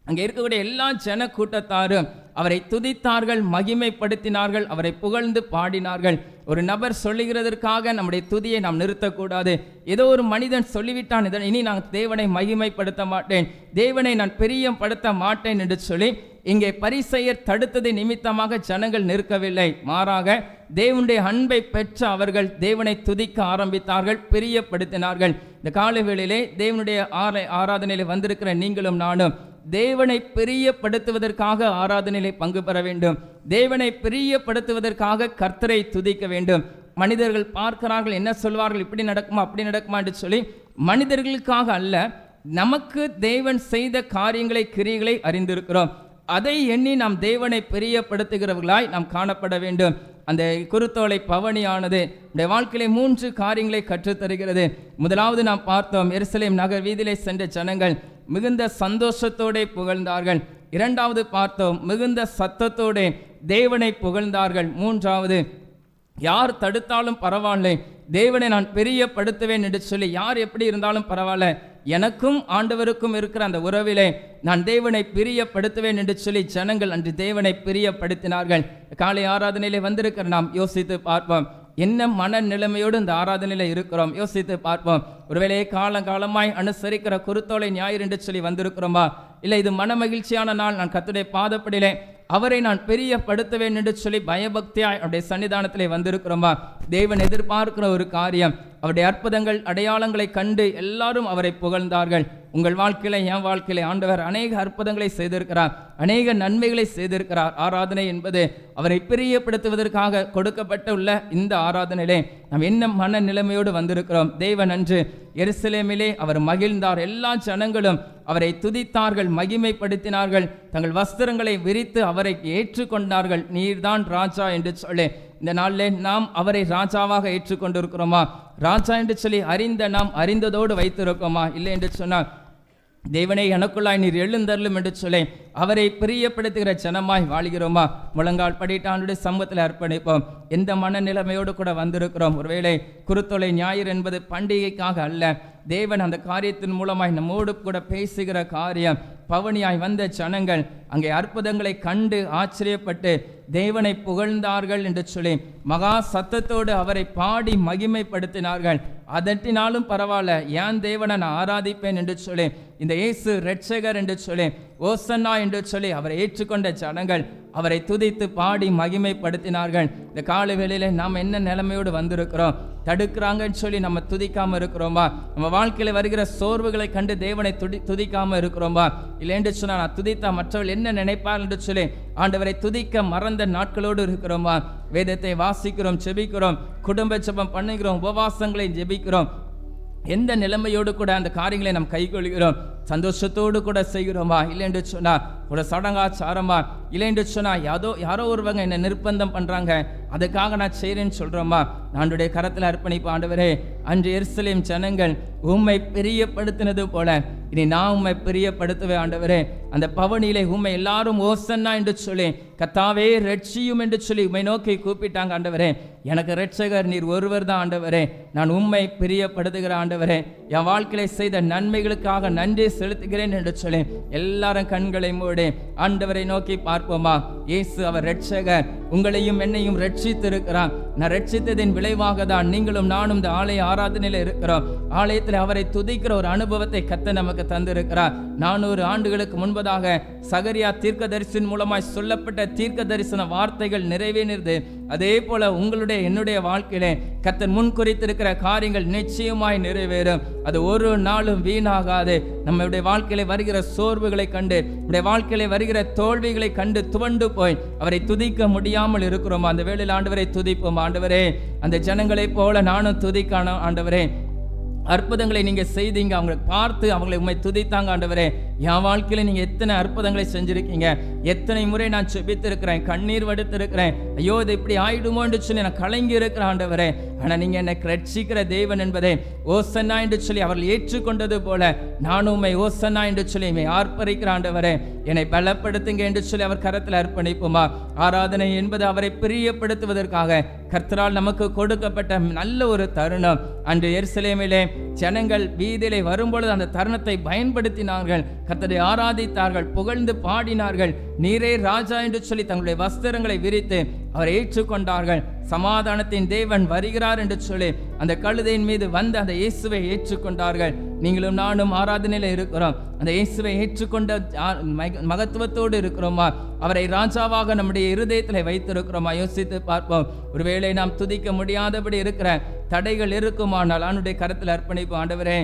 அங்கே இருக்கக்கூடிய எல்லா ஜன கூட்டத்தாரும் அவரை துதித்தார்கள், மகிமைப்படுத்தினார்கள், அவரை புகழ்ந்து பாடினார்கள். ஒரு நபர் சொல்லுகிறதற்காக நம்முடைய துதியை நாம் நிறுத்தக்கூடாது. ஏதோ ஒரு மனிதன் சொல்லிவிட்டான், இனி நான் தேவனை மகிமைப்படுத்த மாட்டேன், தேவனை நான் பிரியப்படுத்த மாட்டேன் என்று சொல்லி இங்கே பரிசேயர் தடுத்ததை நிமித்தமாக ஜனங்கள் நிற்கவில்லை. மாறாக தேவனுடைய அன்பை பெற்ற அவர்கள் தேவனை துதிக்க ஆரம்பித்தார்கள், பிரியப்படுத்தினார்கள். இந்த காலை வேளையிலே தேவனுடைய ஆராதனையில் வந்திருக்கிற நீங்களும் நானும் தேவனை பிரியப்படுத்துவதற்காக ஆராதனையிலே பங்கு பெற வேண்டும். தேவனை பிரியப்படுத்துவதற்காக கர்த்தரை துதிக்க வேண்டும். மனிதர்கள் பார்க்கிறார்கள், என்ன சொல்வார்கள், இப்படி நடக்குமா அப்படி நடக்குமா என்று சொல்லி மனிதர்களுக்காக அல்ல, நமக்கு தேவன் செய்த காரியங்களை கிரியைகளை அறிந்திருக்கிறோம். அதை எண்ணி நாம் தேவனை பிரியப்படுத்துகிறவர்களாய் நாம் காணப்பட வேண்டும். அந்த குருத்தோலை பவனியானது நம்முடைய வாழ்க்கையிலே 3 காரியங்களை கற்றுத்தருகிறது. முதலாவது நாம் பார்த்தோம், எருசலேம் நகர் வீதியிலே சென்ற ஜனங்கள் மிகுந்த சந்தோஷத்தோടെ புகழ்ந்தார்கள். இரண்டாவது பார்த்தோம், மிகுந்த சத்தத்தோടെ தேவனை புகழ்ந்தார்கள். மூன்றாவது, யார் தடுத்தாலும் பரவாயில்லை, தேவனை நான் பிரியப்படுத்துவேன் என்று சொல்லி யார் எப்படி இருந்தாலும் பரவாயில்ல, எனக்கும் ஆண்டவருக்கும் இருக்கிற அந்த உறவிலே நான் தேவனை பிரியப்படுத்துவேன் என்று சொல்லி ஜனங்கள் அன்று தேவனை பிரியப்படுத்தினார்கள். காலை ஆராதனையிலே வந்திருக்கிற நாம் யோசித்து பார்ப்போம், என்ன மனநிலைமையோடு இந்த ஆராதனையில் இருக்கிறோம் யோசித்து பார்ப்போம். ஒருவேளை காலங்காலமாய் அனுசரிக்கிற குருத்தோலை ஞாயிறு என்று சொல்லி வந்திருக்கிறோமா, இல்லை இது மன மகிழ்ச்சியான நாள், நான் கர்த்தருடைய பாதப்படியிலே அவரை நான் பிரியப்படுத்துவேன் என்று சொல்லி பயபக்தியாய் அவருடைய சன்னிதானத்திலே வந்திருக்கிறோமா? தேவன் எதிர்பார்க்கிற ஒரு காரியம், அவருடைய அற்புதங்கள் அடையாளங்களை கண்டு எல்லாரும் அவரை புகழ்ந்தார்கள். உங்கள் வாழ்க்கையில என் வாழ்க்கையில ஆண்டவர் அநேக அற்புதங்களை செய்திருக்கிறார், அநேக நன்மைகளை செய்திருக்கிறார். ஆராதனை என்பது அவரை பிரியப்படுத்துவதற்காக கொடுக்கப்பட்டுள்ள இந்த ஆராதனையிலே நாம் என்ன மன நிலைமையோடு வந்திருக்கிறோம்? தேவன் அன்று எருசலேமிலே அவர் மகிழ்ந்தார். எல்லா ஜனங்களும் அவரை துதித்தார்கள், மகிமைப்படுத்தினார்கள், தங்கள் வஸ்திரங்களை விரித்து அவரை ஏற்றுக்கொண்டார்கள். நீர்தான் ராஜா என்று சொல்லி இந்த நாளிலே நாம் அவரை ராஜாவாக ஏற்றுக்கொண்டிருக்கிறோமா? ராஜா என்று சொல்லி அறிந்த நாம் அறிந்ததோடு வைத்திருக்கோமா? இல்லை என்று சொன்னால், தேவனே எனக்குள்ளாய் நீர் எழுந்தருளும் என்று சொல்லி அவரை பிரியப்படுத்துகிற ஜனமாய் வாழ்கிறோமா? முழங்கால் படிட்டு ஆண்டுடைய சமூகத்தில் அர்ப்பணிப்போம். எந்த மனநிலைமையோடு கூட வந்திருக்கிறோம்? ஒருவேளை குருத்தோலை ஞாயிறு என்பது பண்டிகைக்காக அல்ல, தேவன் அந்த காரியத்தின் மூலமாய் நம்மோடு கூட பேசுகிற காரியம். பவனியாய் வந்த ஜனங்கள் அங்கே அற்புதங்களை கண்டு ஆச்சரியப்பட்டு தேவனை புகழ்ந்தார்கள் என்று சொல்லி மகா சத்தத்தோடு அவரை பாடி மகிமைப்படுத்தினார்கள். அதட்டினாலும் பரவாயில்ல, ஏன் தேவனை நான் ஆராதிப்பேன் என்று சொல்லி, இந்த இயேசு இரட்சகர் என்று சொல்லி, ஓசன்னா என்று சொல்லி அவரை ஏற்றுக்கொண்ட ஜனங்கள் அவரை துதித்து பாடி மகிமைப்படுத்தினார்கள். இந்த காலை வேளையில நாம் என்ன நிலைமையோடு வந்திருக்கிறோம்? தடுக்கிறாங்கன்னு சொல்லி நம்ம துதிக்காம இருக்கிறோமா? நம்ம வாழ்க்கையில வருகிற சோர்வுகளை கண்டு தேவனை துதிக்காம இருக்கிறோமா? இல்லை என்று சொன்னா நான் துதித்தா மற்றவர்கள் என்ன நினைப்பார் என்று சொல்லி ஆண்டவரை துதிக்க மறந்த நாட்களோடு இருக்கிறோமா? வேதத்தை வாசிக்கிறோம், ஜெபிக்கிறோம், குடும்ப ஜெபம் பண்ணுகிறோம், உபவாசங்களை ஜெபிக்கிறோம். எந்த நிலைமையோடு கூட அந்த காரியங்களை நாம் கைகொள்கிறோம்? சந்தோஷத்தோடு கூட செய்கிறோமா? இல்லை என்று சொன்னா ஒரு சடங்காச்சாரமா? இல்லை என்று சொன்னா யாரோ ஒருவங்க என்னை நிர்பந்தம் பண்றாங்க, அதுக்காக நான் செய்கிறேன்னு சொல்றோமா? ஆண்டுடைய கரத்தில் அர்ப்பணிப்பு. ஆண்டவரே, அன்று எருசலேம் ஜனங்கள் உம்மை பிரியப்படுத்தினது போல இனி நான் உம்மை பிரியப்படுத்துவேன். ஆண்டவரே, அந்த பவனியிலே உம்மை எல்லாரும் ஓசன்னா என்று சொல்லி, கர்த்தாவே ரட்சியும் என்று சொல்லி உம்மை நோக்கி கூப்பிட்டாங்க. ஆண்டவரே, எனக்கு இரட்சகர் நீர் ஒருவர் தான். ஆண்டவரே, நான் உம்மை பிரியப்படுத்துகிற ஆண்டவரே, என் வாழ்க்கையில செய்த நன்மைகளுக்காக நன்றி செலுத்துகிறேன் என்று சொல்லி எல்லாரும் கண்களை மூடி ஆண்டவரை நோக்கி பார்ப்போமா? இயேசு அவர் இரட்சகர், உங்களையும் என்னையும் ரட்சித்திருக்கிறார். நான் ரட்சித்ததின் விளைவாக தான் நீங்களும் நானும் இந்த ஆலய ஆராதனையில் இருக்கிறோம். ஆலயத்தில் அவரை துதிக்கிற ஒரு அனுபவத்தை கர்த்தர் நமக்கு தந்திருக்கிறார். 400 ஆண்டுகளுக்கு முன்பதாக சகரியா தீர்க்கதரிசியின் மூலமாய் சொல்லப்பட்ட தீர்க்க தரிசன வார்த்தைகள் நிறைவேறினது. அதே போல உங்களுடைய என்னுடைய வாழ்க்கையிலே கர்த்தர் முன்குறித்திருக்கிற காரியங்கள் நிச்சயமாய் நிறைவேறும். அது ஒரு நாளும் வீணாகாது. நம்முடைய வாழ்க்கையில வருகிற சோர்வுகளை கண்டு, நம்முடைய வாழ்க்கையில வருகிற தோல்விகளை கண்டு துவண்டு போய் அவரை துதிக்க முடியாமல் இருக்கிறோம். அந்த வேளையில் ஆண்டவரை துதிப்போம். ஆண்டவரே, அந்த ஜனங்களைப் போல நானும் துதிக்கான ஆண்டவரே, அற்புதங்களை நீங்க செய்தீங்க, அவங்களை பார்த்து அவங்களை உண்மை துதித்தாங்க. ஆண்டவரே, என் வாழ்க்கையில நீங்க எத்தனை அற்புதங்களை செஞ்சிருக்கீங்க, எத்தனை முறை நான் செபித்திருக்கிறேன், கண்ணீர் வடித்திருக்கிறேன், ஐயோ இது இப்படி ஆயிடுமோ என்று சொல்லி நான் கலங்கி இருக்கிறேன். ஆண்டவரே, ஆனா நீங்க என்னை ரட்சிக்கிற தேவன் என்பதை ஓசன்னா என்று சொல்லி அவர்கள் ஏற்றுக்கொண்டது போல நானும் உண்மை ஓசன்னா என்று சொல்லி உண்மை ஆர்ப்பரிக்கிற ஆண்டவரே, என்னை பலப்படுத்துங்க என்று சொல்லி அவர் கரத்தில் அர்ப்பணிப்போமா? ஆராதனை என்பது அவரை பிரியப்படுத்துவதற்காக கர்த்தரால் நமக்கு கொடுக்கப்பட்ட நல்ல ஒரு தருணம். அன்று எருசலேமிலே ஜனங்கள் வீதியிலே வரும்பொழுது அந்த தருணத்தை பயன்படுத்தினார்கள். கர்த்தரை ஆராதித்தார்கள், புகழ்ந்து பாடினார்கள், நீரே ராஜா என்று சொல்லி தங்களுடைய வஸ்திரங்களை விரித்து அவரை ஏற்றுக்கொண்டார்கள். சமாதானத்தின் தேவன் வருகிறார் என்று சொல்லி அந்த கழுதையின் மீது வந்து அந்த இயேசுவை ஏற்றுக்கொண்டார்கள். நீங்களும் நானும் ஆராதனையில் இருக்கிறோம். அந்த இயேசுவை ஏற்றுக்கொண்ட மகத்துவத்தோடு இருக்கிறோமா? அவரை ராஜாவாக நம்முடைய இருதயத்தில் வைத்திருக்கிறோமா? யோசித்து பார்ப்போம். ஒருவேளை நாம் துதிக்க முடியாதபடி இருக்கிற தடைகள் இருக்குமானால் அவனுடைய கரத்தில் அர்ப்பணிப்போம். ஆண்டவரே,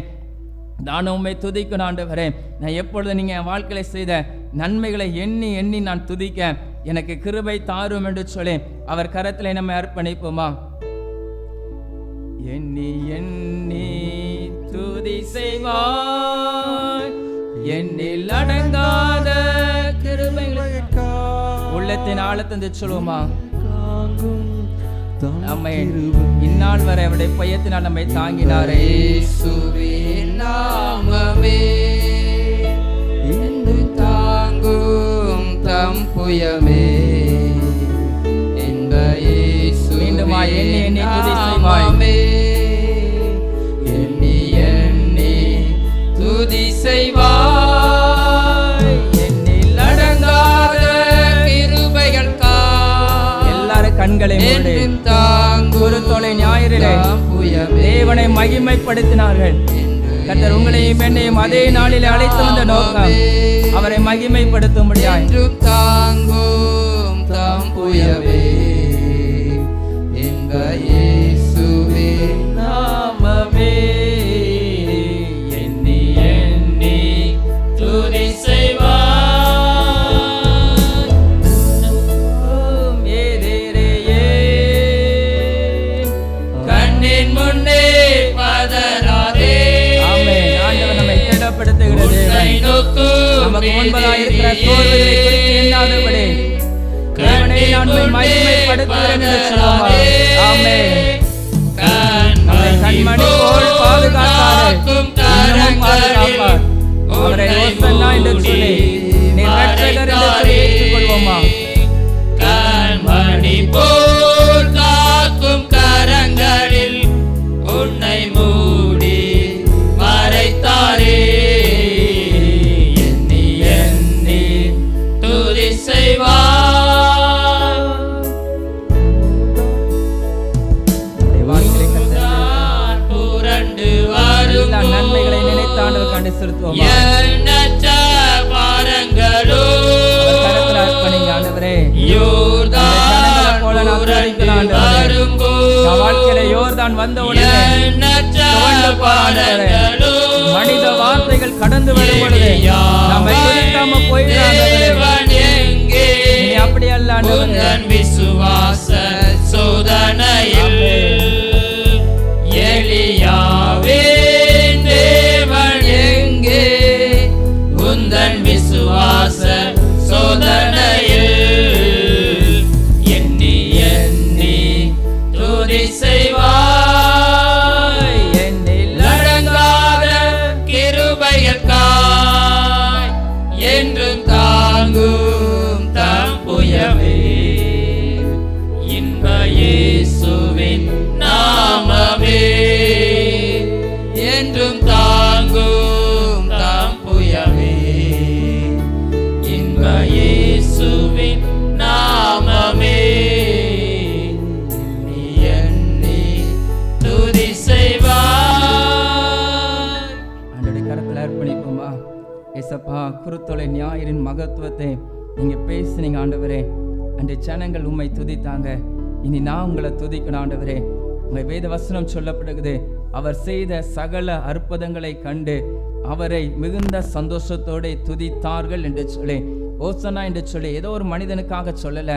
நானும் உம்மை துதிக்கணும். ஆண்டவரே, நான் எப்பொழுது நீங்க என் வாழ்க்கையில செய்த நன்மைகளை எண்ணி எண்ணி நான் துதிக்க எனக்கு கிருபை தாரும் என்று சொல்லி அவர் கரத்திலே நம்மை அர்ப்பணிப்போமா? எண்ணி எண்ணி துதி செய்வாய், எண்ணில் அடங்காத உள்ளத்தின் ஆழத்தை சொல்லுவோமா? நம்மை இந்நாள் வரை அவருடைய பயத்தினால் நம்மை தாங்கினாரே. இயேசுவின் நாமமே என்று தாங்கும் தம் புயமே. மீண்டுமா எண்ணி எண்ணி துதி செய்வாய். எண்ணி எண்ணி துதி செய்வாய். எண்ணில் அடங்காத கிருபைகள் எல்லாரும் கண்களை மூடி குருத்தோலை ஞாயிறிலே தேவனை மகிமைப்படுத்தினார்கள். கர்த்தர் உங்களையும் என்னையும் அதே நாளிலே அழைத்து வந்த நோக்கம் அவரை மகிமைப்படுத்தும்படியாய் தாங்கும் தாம் புயவே எங்க இயேசுவின் நாமமே. எண்ணி எண்ணி துதி செய்வாய். கண்ணின் முன்னே பதறாதே. ஆமென். ஆண்டவர் நம்மை திடப்படுத்துகிறது. நமக்கு முன்பதாக இருக்கிற சோர்வுகளை குறித்து எண்ணாதபடி தேவனை நான் மகிமைப்படுத்துகிறேன் என்று சொல்லுவார். ஆமென். அவரை கண்மணி போல் பாதுகாத்தார், இன்னமும் பாதுகாப்பார். அவரை ஓசன்னா என்று சொல்லி நீ ரட்சகர் என்று சொல்லி ஏற்றுக்கொள்வோமா? கண்மணி போல் காக்கும் கரங்களில் உன்னை மூடி மறைத்தாரே. எண்ணி எண்ணி துதி செய்வார். நன்மைகளை நினைத்தாண்டவர் கண்டு செலுத்துவோம். யோர்தான் வந்த உடனே மனித வார்த்தைகள் கடந்து வரும் பொழுது நம்மை துதிக்காம போயிடாதவரே. அப்படி அல்ல விசுவாச சோதனையில் எலியாவே தேவன் எங்கே உந்தன் விசுவாச சோதனையில் எண்ணி எண்ணி துதி செய்வாய். எண்ணில் அடங்காத கிருபையற்காய் என்றும் தாங்கும் தம் புயமே. இன்ப இயேசுவின் நாமமே என்றும் தாங்கும் தாம் புயமே. இன்ப இயேசுவின் நாமமே எண்ணி எண்ணி துதி செய்வார். ஆண்டவருடைய கரத்தில் அர்ப்பணிப்போமா? ஏசப்பா, குருத்தோலை ஞாயிறின் மகத்துவத்தை நீங்க பேசுனீங்க ஆண்டவரே. அன்றைய ஜனங்கள் உம்மை துதித்தாங்க. இனி நான் உங்களை துதிக்கணும் ஆண்டவரே. உங்க வேத வசனம் சொல்லப்படுகிறது, அவர் செய்த சகல அற்புதங்களை கண்டு அவரை மிகுந்த சந்தோஷத்தோடு துதித்தார்கள் என்று சொல்லி, ஓசனா என்று சொல்லி ஏதோ ஒரு மனிதனுக்காக சொல்லல,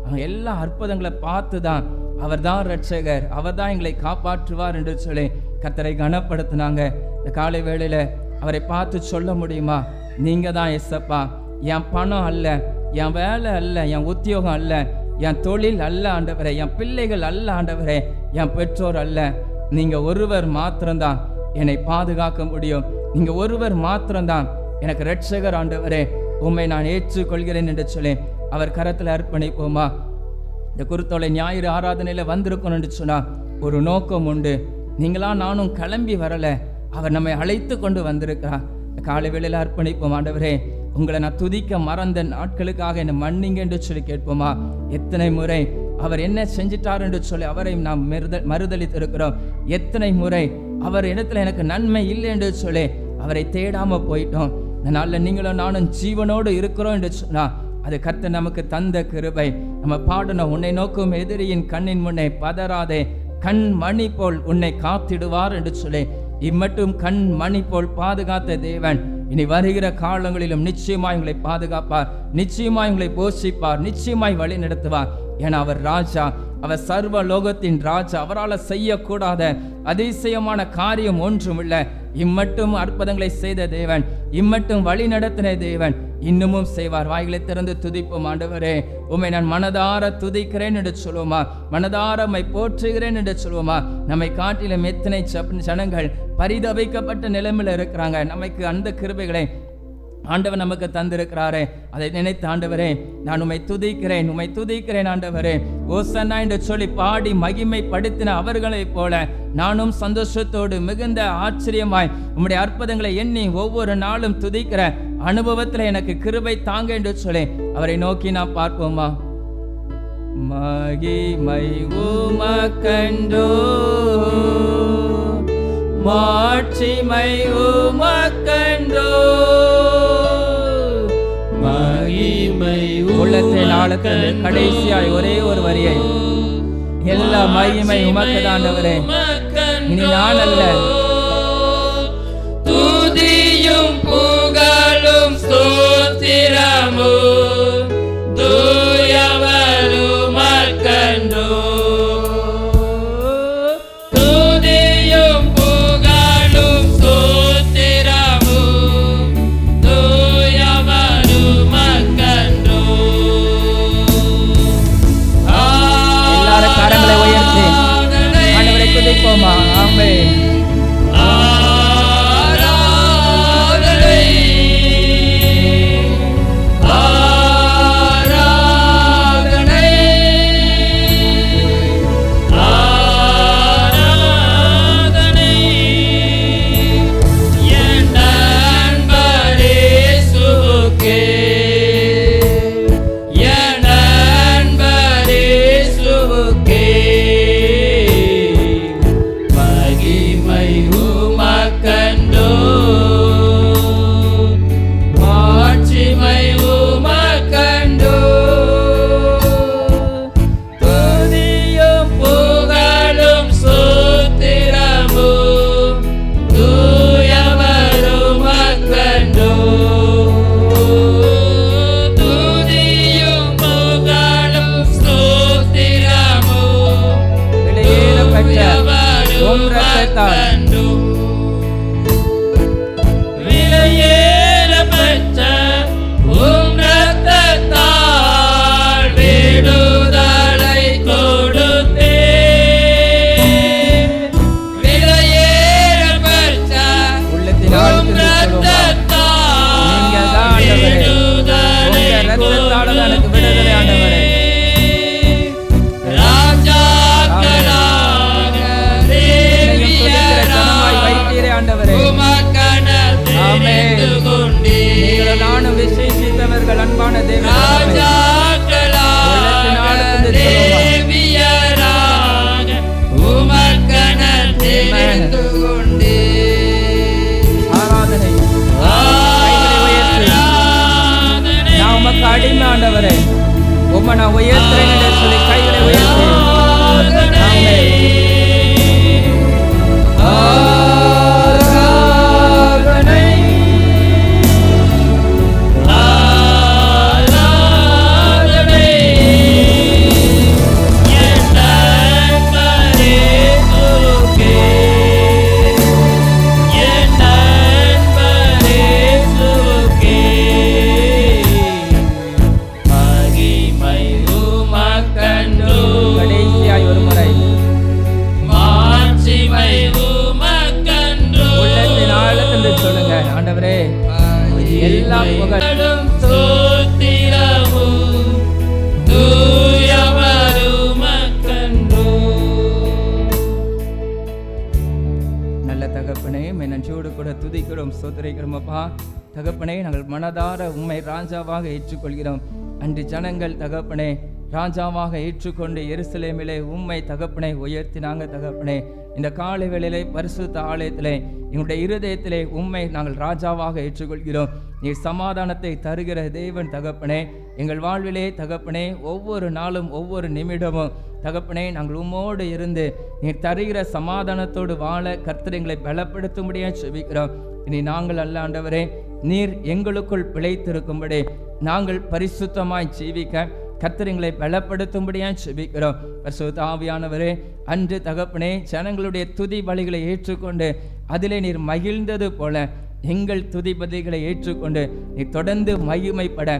அவங்க எல்லா அற்புதங்களை பார்த்து தான் அவர் தான் ரட்சகர், அவர் தான் எங்களை காப்பாற்றுவார் என்று சொல்லி கர்த்தரை கனப்படுத்தினாங்க. இந்த காலை வேளையில அவரை பார்த்து சொல்ல முடியுமா? நீங்க தான் ஏசப்பா, என் பணம் அல்ல, என் வேலை அல்ல, என் உத்தியோகம் அல்ல, என் தொழில் அல்ல ஆண்டவரே, என் பிள்ளைகள் அல்ல ஆண்டவரே, என் பெற்றோர் அல்ல, நீங்க ஒருவர் மாத்திரம்தான் என்னை பாதுகாக்க முடியும். நீங்க ஒருவர் மாத்திரம்தான் எனக்கு ரட்சகர் ஆண்டவரே, உம்மை நான் ஏற்றுக்கொள்கிறேன் என்று சொல்லி அவர் கரத்தில் அர்ப்பணிப்போமா? இந்த குருத்தோலை ஞாயிறு ஆராதனையில வந்திருக்கணும் என்று சொன்னா ஒரு நோக்கம் உண்டு. நீங்களா நானும் கிளம்பி வரல, அவர் நம்மை அழைத்து கொண்டு வந்திருக்கிறார். காலை வேளையில அர்ப்பணிப்போம். ஆண்டவரே, உங்களை நான் துதிக்க மறந்த நாட்களுக்காக என்னை மன்னிங்க என்று சொல்லி கேட்போமா? எத்தனை முறை அவர் என்ன செஞ்சிட்டார் என்று சொல்லி அவரை நாம் மறுதலித்து இருக்கிறோம். எத்தனை முறை அவர் இடத்துல எனக்கு நன்மை இல்லை என்று சொல்லி அவரை தேடாம போயிட்டோம். இந்த நாளில் நீங்களும் நானும் ஜீவனோடு இருக்கிறோம் என்று சொன்னா அது கர்த்தர் நமக்கு தந்த கிருபை. நம்ம பாடணும், உன்னை நோக்கும் எதிரியின் கண்ணின் முன்னே பதறாதே, கண் மணி போல் உன்னை காத்திடுவார் என்று சொல்லி இம்மட்டும் கண் மணி போல் பாதுகாத்த தேவன் இனி வருகிற காலங்களிலும் நிச்சயமாய் உங்களை பாதுகாப்பார், நிச்சயமாய் உங்களை போஷிப்பார், நிச்சயமாய் வழி நடத்துவார். ஏன்னா அவர் ராஜா, அவர் சர்வ லோகத்தின் ராஜா. அவரால் செய்யக்கூடாத அதிசயமான காரியம் ஒன்றும் இல்லை. இம்மட்டும் அற்புதங்களை செய்த தேவன், இம்மட்டும் வழி நடத்தின தேவன் இன்னமும் செய்வார். வாய்களை திறந்து துதிப்போம். ஆண்டவரே, உம்மை நான் மனதார துதிக்கிறேன் என்று சொல்லுவோமா? மனதார உம்மை போற்றுகிறேன் என்று சொல்லுவோமா? நம்மை காட்டிலும் எத்தனை ஜனங்கள் பரிதபிக்கப்பட்ட நிலைமையில் இருக்கிறாங்க. நமக்கு அந்த கிருபைகளை ஆண்டவர் நமக்கு தந்திருக்கிறாரே, அதை நினைத்து ஆண்டவரே நான் உம்மை துதிக்கிறேன் ஆண்டவரே. ஓசன்னா என்று சொல்லி பாடி மகிமைப்படுத்தின அவர்களைப் போல நானும் சந்தோஷத்தோடு மிகுந்த ஆச்சரியமாய் உம்முடைய அற்புதங்களை எண்ணி ஒவ்வொரு நாளும் துதிக்கிற அனுபவத்தில் எனக்கு கிருபை தாங்க என்று சொல்லி அவரை நோக்கி நான் பார்ப்போமா? மகிமை உமக்கண்டோ, மாட்சிமை உமக்கண்டோ, உள்ளத்தின் ஆழத்தில் கடைசியாய் ஒரே ஒரு வரியை, எல்லா மகிமை உமக்கு ஆண்டவரே, இனி நான் அல்ல, துதியும் புகழும் ஸ்தோத்திரமும் தூயவர் உமக்கண்டோ, துதியும் புகழும் ஸ்தோத்திரமும் தூயவர் உமக்கண்டோ. எல்லாரும் கரங்களை உயர்த்தி ஆண்டவரை துதிப்போமா? ஆமென். அடிமையாண்டவரே, உம்மை நான் உயர்த்துறேன் என்று சொல்லி கைகளை உயர்த்தி தகப்பனே, நாங்கள் மனதார உம்மை ராஜாவாக ஏற்றுக்கொள்கிறோம். அன்று ஜனங்கள் தகப்பனே ராஜாவாக ஏற்றுக்கொண்டு எருசலேமிலே உம்மை தகப்பனை உயர்த்தினாங்க. தகப்பனே, இந்த காலை வேளையிலே பரிசுத்த ஆலயத்திலே எங்களுடைய இருதயத்திலே உம்மை நாங்கள் ராஜாவாக ஏற்றுக்கொள்கிறோம். நீர் சமாதானத்தை தருகிற தேவன் தகப்பனே. எங்கள் வாழ்விலே தகப்பனே ஒவ்வொரு நாளும் ஒவ்வொரு நிமிடமும் தகப்பனே நாங்கள் உம்மோடு இருந்து நீர் தருகிற சமாதானத்தோடு வாழ கர்த்தர் எங்களை பலப்படுத்தும்படியாக செபிக்கிறோம். இனி நாங்கள் அல்ல ஆண்டவரே, நீர் எங்களுக்குள் பிழைத்திருக்கும்படி நாங்கள் பரிசுத்தமாய் ஜீவிக்க கர்த்தர் எங்களை பலப்படுத்தும்படியாக செபிக்கிறோம். பரிசுத்த ஆவியானவரே, அன்று தகப்பனே ஜனங்களுடைய துதி பலிகளை ஏற்றுக்கொண்டு அதிலே நீர் மகிழ்ந்தது போல எங்கள் துதிபதிகளை ஏற்றுக்கொண்டு நீ தொடர்ந்து மகிமைப்பட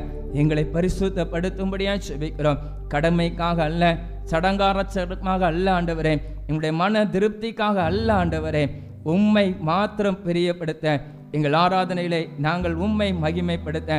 எங்களை பரிசுத்தப்படுத்தும்படியாக ஜெபிக்கிறோம். கடமைக்காக அல்ல, சடங்காரச்சடமாக அல்ல ஆண்டவரே, எங்களுடைய மன திருப்திக்காக அல்ல ஆண்டவரே, உம்மை மாத்திரம் பிரியப்படுத்த எங்கள் ஆராதனையிலே நாங்கள் உம்மை மகிமைப்படுத்த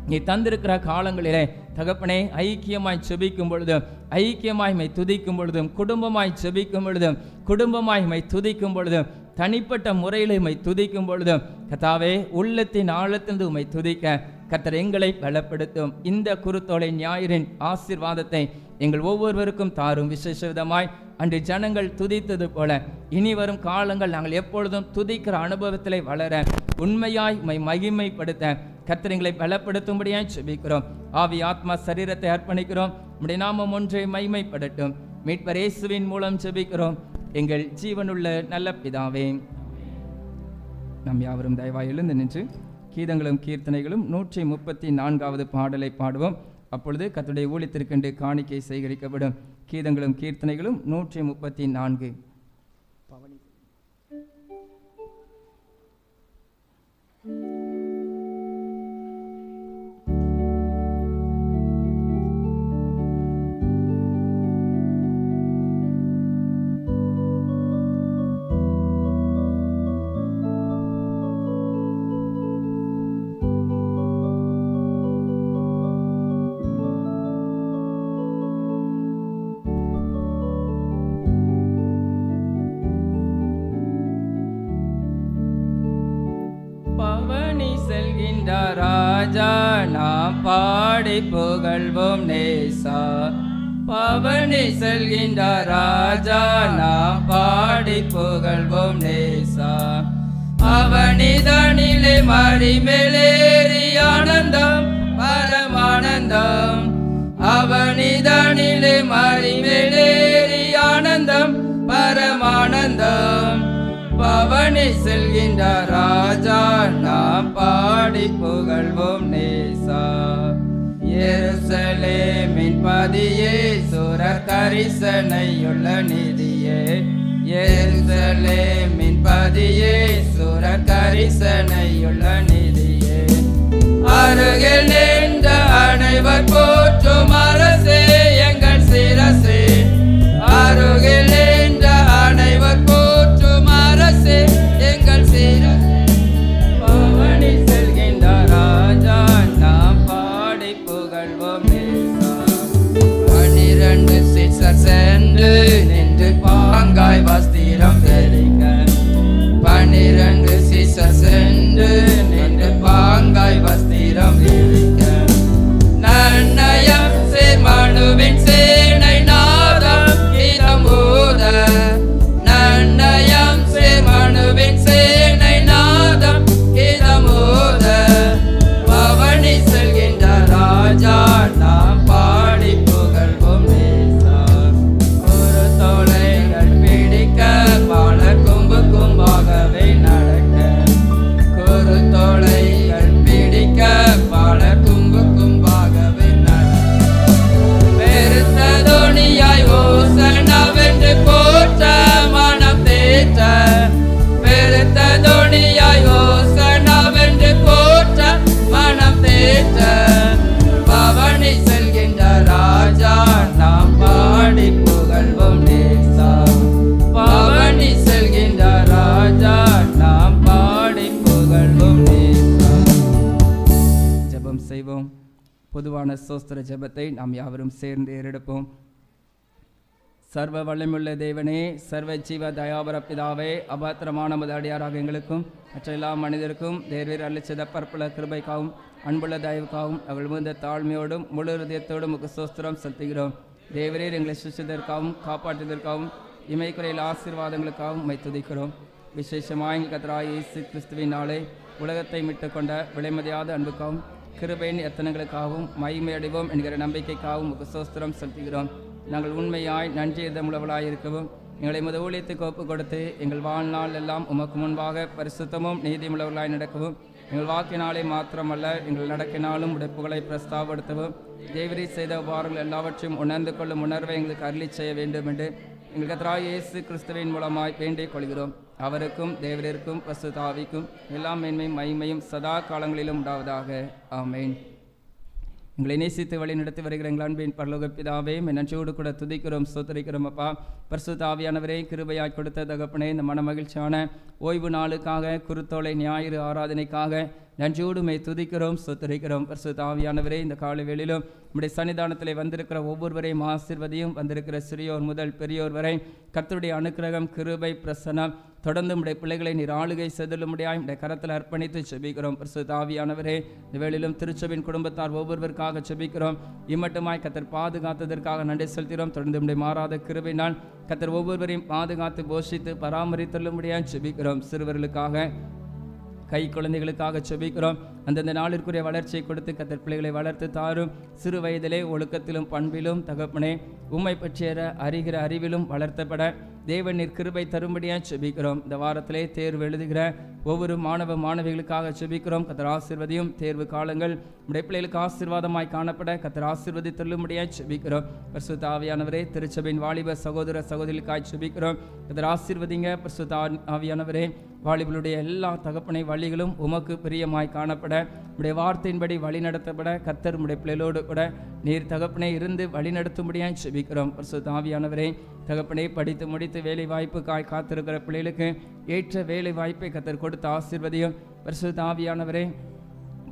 நீ தந்திருக்கிற காலங்களிலே தகப்பனே ஐக்கியமாய் செபிக்கும் பொழுதும், ஐக்கியமாய் மை துதிக்கும் பொழுதும், குடும்பமாய் செபிக்கும் பொழுதும், குடும்பமாய் மை துதிக்கும் பொழுதும், தனிப்பட்ட முறையில் உம்மை துதிக்கும் பொழுதும் கர்த்தாவே உள்ளத்தின் ஆழத்திலிருந்து உம்மை துதிக்க கர்த்தர் எங்களை பலப்படுத்தும். இந்த குருத்தோலை ஞாயிறின் ஆசீர்வாதத்தை எங்கள் ஒவ்வொருவருக்கும் தாரும். விசேஷ விதமாய் அன்று ஜனங்கள் துதித்தது போல இனி வரும் காலங்கள் நாங்கள் எப்பொழுதும் துதிக்கிற அனுபவத்திலே வளர உண்மையாய் உம்மை மகிமைப்படுத்த கர்த்தர் எங்களை பலப்படுத்தும்படியாய் ஜெபிக்கிறோம். ஆவி ஆத்மா சரீரத்தை அர்ப்பணிக்கிறோம். உம்முடைய நாமம் ஒன்றே மகிமைப்படட்டும். மீட்பர் இயேசுவின் மூலம் ஜெபிக்கிறோம் எங்கள் ஜீவனுள்ள நல்ல பிதாவே. நாம் யாவரும் தயவாய் எழுந்து நின்று கீதங்களும் கீர்த்தனைகளும் 134வது பாடலை பாடுவோம். அப்பொழுது கர்த்தருடைய ஊழியத்திற்கென்று காணிக்கை சேகரிக்கப்படும். கீதங்களும் கீர்த்தனைகளும் 134. ராஜா நாம் பாடி புகழ்வோம் நேசா. பவனி செல்கின்ற ராஜா நாம் பாடி புகழ்வோம் நேசா. அவனிதனிலே மறி மேலேறி ஆனந்தம் பரமானந்தம். அவனிதனிலே மறி மேலேறி ஆனந்தம் பரமானந்தம். பவனி செல்கின்ற ராஜா நாம் பாடி புகழ்வோம் நேசா. எருசலேமின் பதியே சுர கரிசனையுள்ள நிதியே. எருசலேமின் பதியே சுர கரிசனையுள்ள நிதியே. அருகில் நின்ற அனைவர் போற்றும் அரசே எங்கள் சிரசே. அருகில் நின்ற அனைவர் போற்றும் அரசே எங்கள் சிரசே. பவனி செல்கின்ற ராஜா நாம் பாடி புகழ்வோம் நேசா. 12 சீசர் சென்று நின்று பாங்காய் வஸ்திரம் தெரிக்க. 12 சீசர் சென்று நின்று பாங்காய் வஸ்திரம் தெரிக்க. நன்னயம் சேர்மனுவின் சேனை நாதம் கீதம் ஊத. நன்னயம் சேர்மனுவின் சேனை நாதம் கீதம் ஊத. பவனி செல்கின்ற ராஜா நாம் பாடி புகழ்வோம் நேசா. ஒரு தோளைகள் பிடிக்க பல கும்பு கும்பாகவே நடக்க. ஒரு தோளைகள் பிடிக்க பல கும்பு கும்பாகவே நடக்க. பெருத்த தோணியாய் ஓசனாவென்று போற்ற மனம் தேற்ற. பெருத்த தோணியாய் ஓசனாவென்று போற்ற மனம் தேற்ற. பவனி செல்கின்ற ராஜா நாம் பாடி புகழ்வோம் நேசா. பவனி செல்கின்ற ராஜா நாம் பாடி புகழ்வோம் நேசா. ஜெபம் செய்வோம். பொதுவான சோஸ்திர ஜெபத்தை நாம் யாவரும் சேர்ந்து ஏறெடுப்போம். சர்வ வல்லமையுள்ள தேவனே, சர்வ ஜீவ தயாபர பிதாவே, அபாத்திரமான நமது அடியாராக எங்களுக்கும் மற்ற எல்லா மனிதருக்கும் தேர்வீர் அளிச்சத பற்பல கிருபைக்காகவும் அன்புள்ள தயவுக்காகவும் அவள் மிகுந்த தாழ்மையோடும் முழு ஹൃദயத்தோடும் சோஸ்திரம் செலுத்துகிறோம். தேவரீர் எங்களை சிருஷ்டித்ததற்காகவும் காப்பாற்றுவதற்காகவும் இமைக்குறையில் ஆசீர்வாதங்களுக்காகவும் உம்மை துதிக்கிறோம். விசேஷமாக எங்கள் கர்த்தராகிய இயேசு கிறிஸ்துவின் நாளை உலகத்தை மீட்டு கொண்ட விலைமதியாத அன்புக்காகவும் கிருபையின் எத்தனங்களுக்காகவும் மகிமை அடைவோம் என்கிற நம்பிக்கைக்காகவும் சோஸ்திரம் செலுத்துகிறோம். நாங்கள் உண்மையாய் நன்றியுள்ளவர்களாய் இருக்கவும் எங்களை முத ஊழியத்துக்கு ஒப்பு கொடுத்து எங்கள் வாழ்நாள் எல்லாம் உமக்கு முன்பாக பரிசுத்தமும் நீதியுள்ளவர்களாய் நடக்கவும் எங்கள் வாக்கினாலே மாத்திரமல்ல எங்கள் நடக்கினாலும் உடைப்புகளை பிரஸ்தாபடுத்தவும் தேவரீர் செய்த உபகாரங்கள் எல்லாவற்றையும் உணர்ந்து கொள்ளும் உணர்வை எங்களுக்கு அருளி செய்ய வேண்டும் என்று எங்கள் கர்த்தராகிய இயேசு கிறிஸ்துவின் மூலமாய் வேண்டிக் கொள்கிறோம். அவருக்கும் தேவரிற்கும் பரிசுத்த ஆவிக்கும் எல்லா மேன்மையும் மகிமையும் சதா காலங்களிலும் உண்டாவதாக. ஆமென். எங்களை நேசித்து வழி நடத்தி வருகிற எங்கள் அன்பின் பரலோக பிதாவே, நன்றியோடு கூட துதிக்கிறோம், ஸ்தோத்திரிக்கிறோம். அப்பா, பரிசுத்த ஆவியானவரே, கிருபையாய் கொடுத்த தகப்பனே, இந்த மன மகிழ்ச்சியான ஓய்வு நாளுக்காக, குருத்தோலை ஞாயிறு ஆராதனைக்காக நன்றியோடு துதிக்கிறோம், ஸ்தோத்திரிக்கிறோம். பரிசுத்த ஆவியானவரே, இந்த காலை வேளையிலும் நம்முடைய சன்னிதானத்தில் வந்திருக்கிற ஒவ்வொருவரையும் ஆசீர்வதியும். வந்திருக்கிற சிறியோர் முதல் பெரியோர் வரை கர்த்தருடைய அனுக்கிரகம், கிருபை, பிரசன்னம் தொடர்ந்து நம்முடைய பிள்ளைகளை நீர் ஆளுகை செல்லும்படியாய் நம்முடைய கரத்தில் அர்ப்பணித்து செபிக்கிறோம். பரிசுத்த ஆவியானவரே, இந்த வேளையிலும் திருச்சபையின் குடும்பத்தார் ஒவ்வொருவருக்காக செபிக்கிறோம். இம்மட்டுமாய் கர்த்தர் பாதுகாத்ததற்காக நன்றி செலுத்துகிறோம். தொடர்ந்து நம்முடைய மாறாத கிருபையினால் கர்த்தர் ஒவ்வொருவரையும் பாதுகாத்து போஷித்து பராமரித்தள்ளும்படியாய் செபிக்கிறோம். சிறுவர்களுக்காக, கை குழந்தைகளுக்காக செபிக்கிறோம். அந்தந்த நாளிற்குரிய வளர்ச்சியை கொடுத்து கர்த்தர் பிள்ளைகளை வளர்த்து தாரும். சிறு வயதிலே ஒழுக்கத்திலும் பண்பிலும் தகப்பனே உம்மை பற்றிய அறிகிற அறிவிலும் வளர்த்தப்பட தேவன் நீர் கிருபை தரும்படியாக செபிக்கிறோம். இந்த வாரத்திலே தேர்வு எழுதுகிற ஒவ்வொரு மாணவ மாணவிகளுக்காக செபிக்கிறோம். கர்த்தர் ஆசீர்வதியும். தேர்வு காலங்கள் நம்முடைய பிள்ளைகளுக்கு ஆசீர்வாதமாய் காணப்பட கர்த்தர் ஆசீர்வதி தள்ளும்படியாக செபிக்கிறோம். பரிசுத்த ஆவியானவரே, திருச்சபையின் வாலிப சகோதர சகோதரிகளுக்காய் செபிக்கிறோம். கர்த்தர் ஆசீர்வதிங்க. பரிசுத்த ஆவியானவரே, வாலிபர்களுடைய எல்லா தகப்பனை வழிகளும் உமக்கு பிரியமாய் காணப்பட, உடைய வார்த்தையின்படி வழி நடத்தப்பட கர்த்தர் உடைய பிள்ளைகளோடு கூட நீர் தகப்பனை இருந்து வழி நடத்தும்படியாக செபிக்கிறோம். பரிசுத்த ஆவியானவரே, தகப்பனை படித்து முடித்து வேலை வாய்ப்புக்காய் காத்திருக்கிற பிள்ளைகளுக்கு ஏற்ற வேலை வாய்ப்பை கர்த்தர் கொடுத்து ஆசீர்வதியும். பரிசுத்த ஆவியானவரே,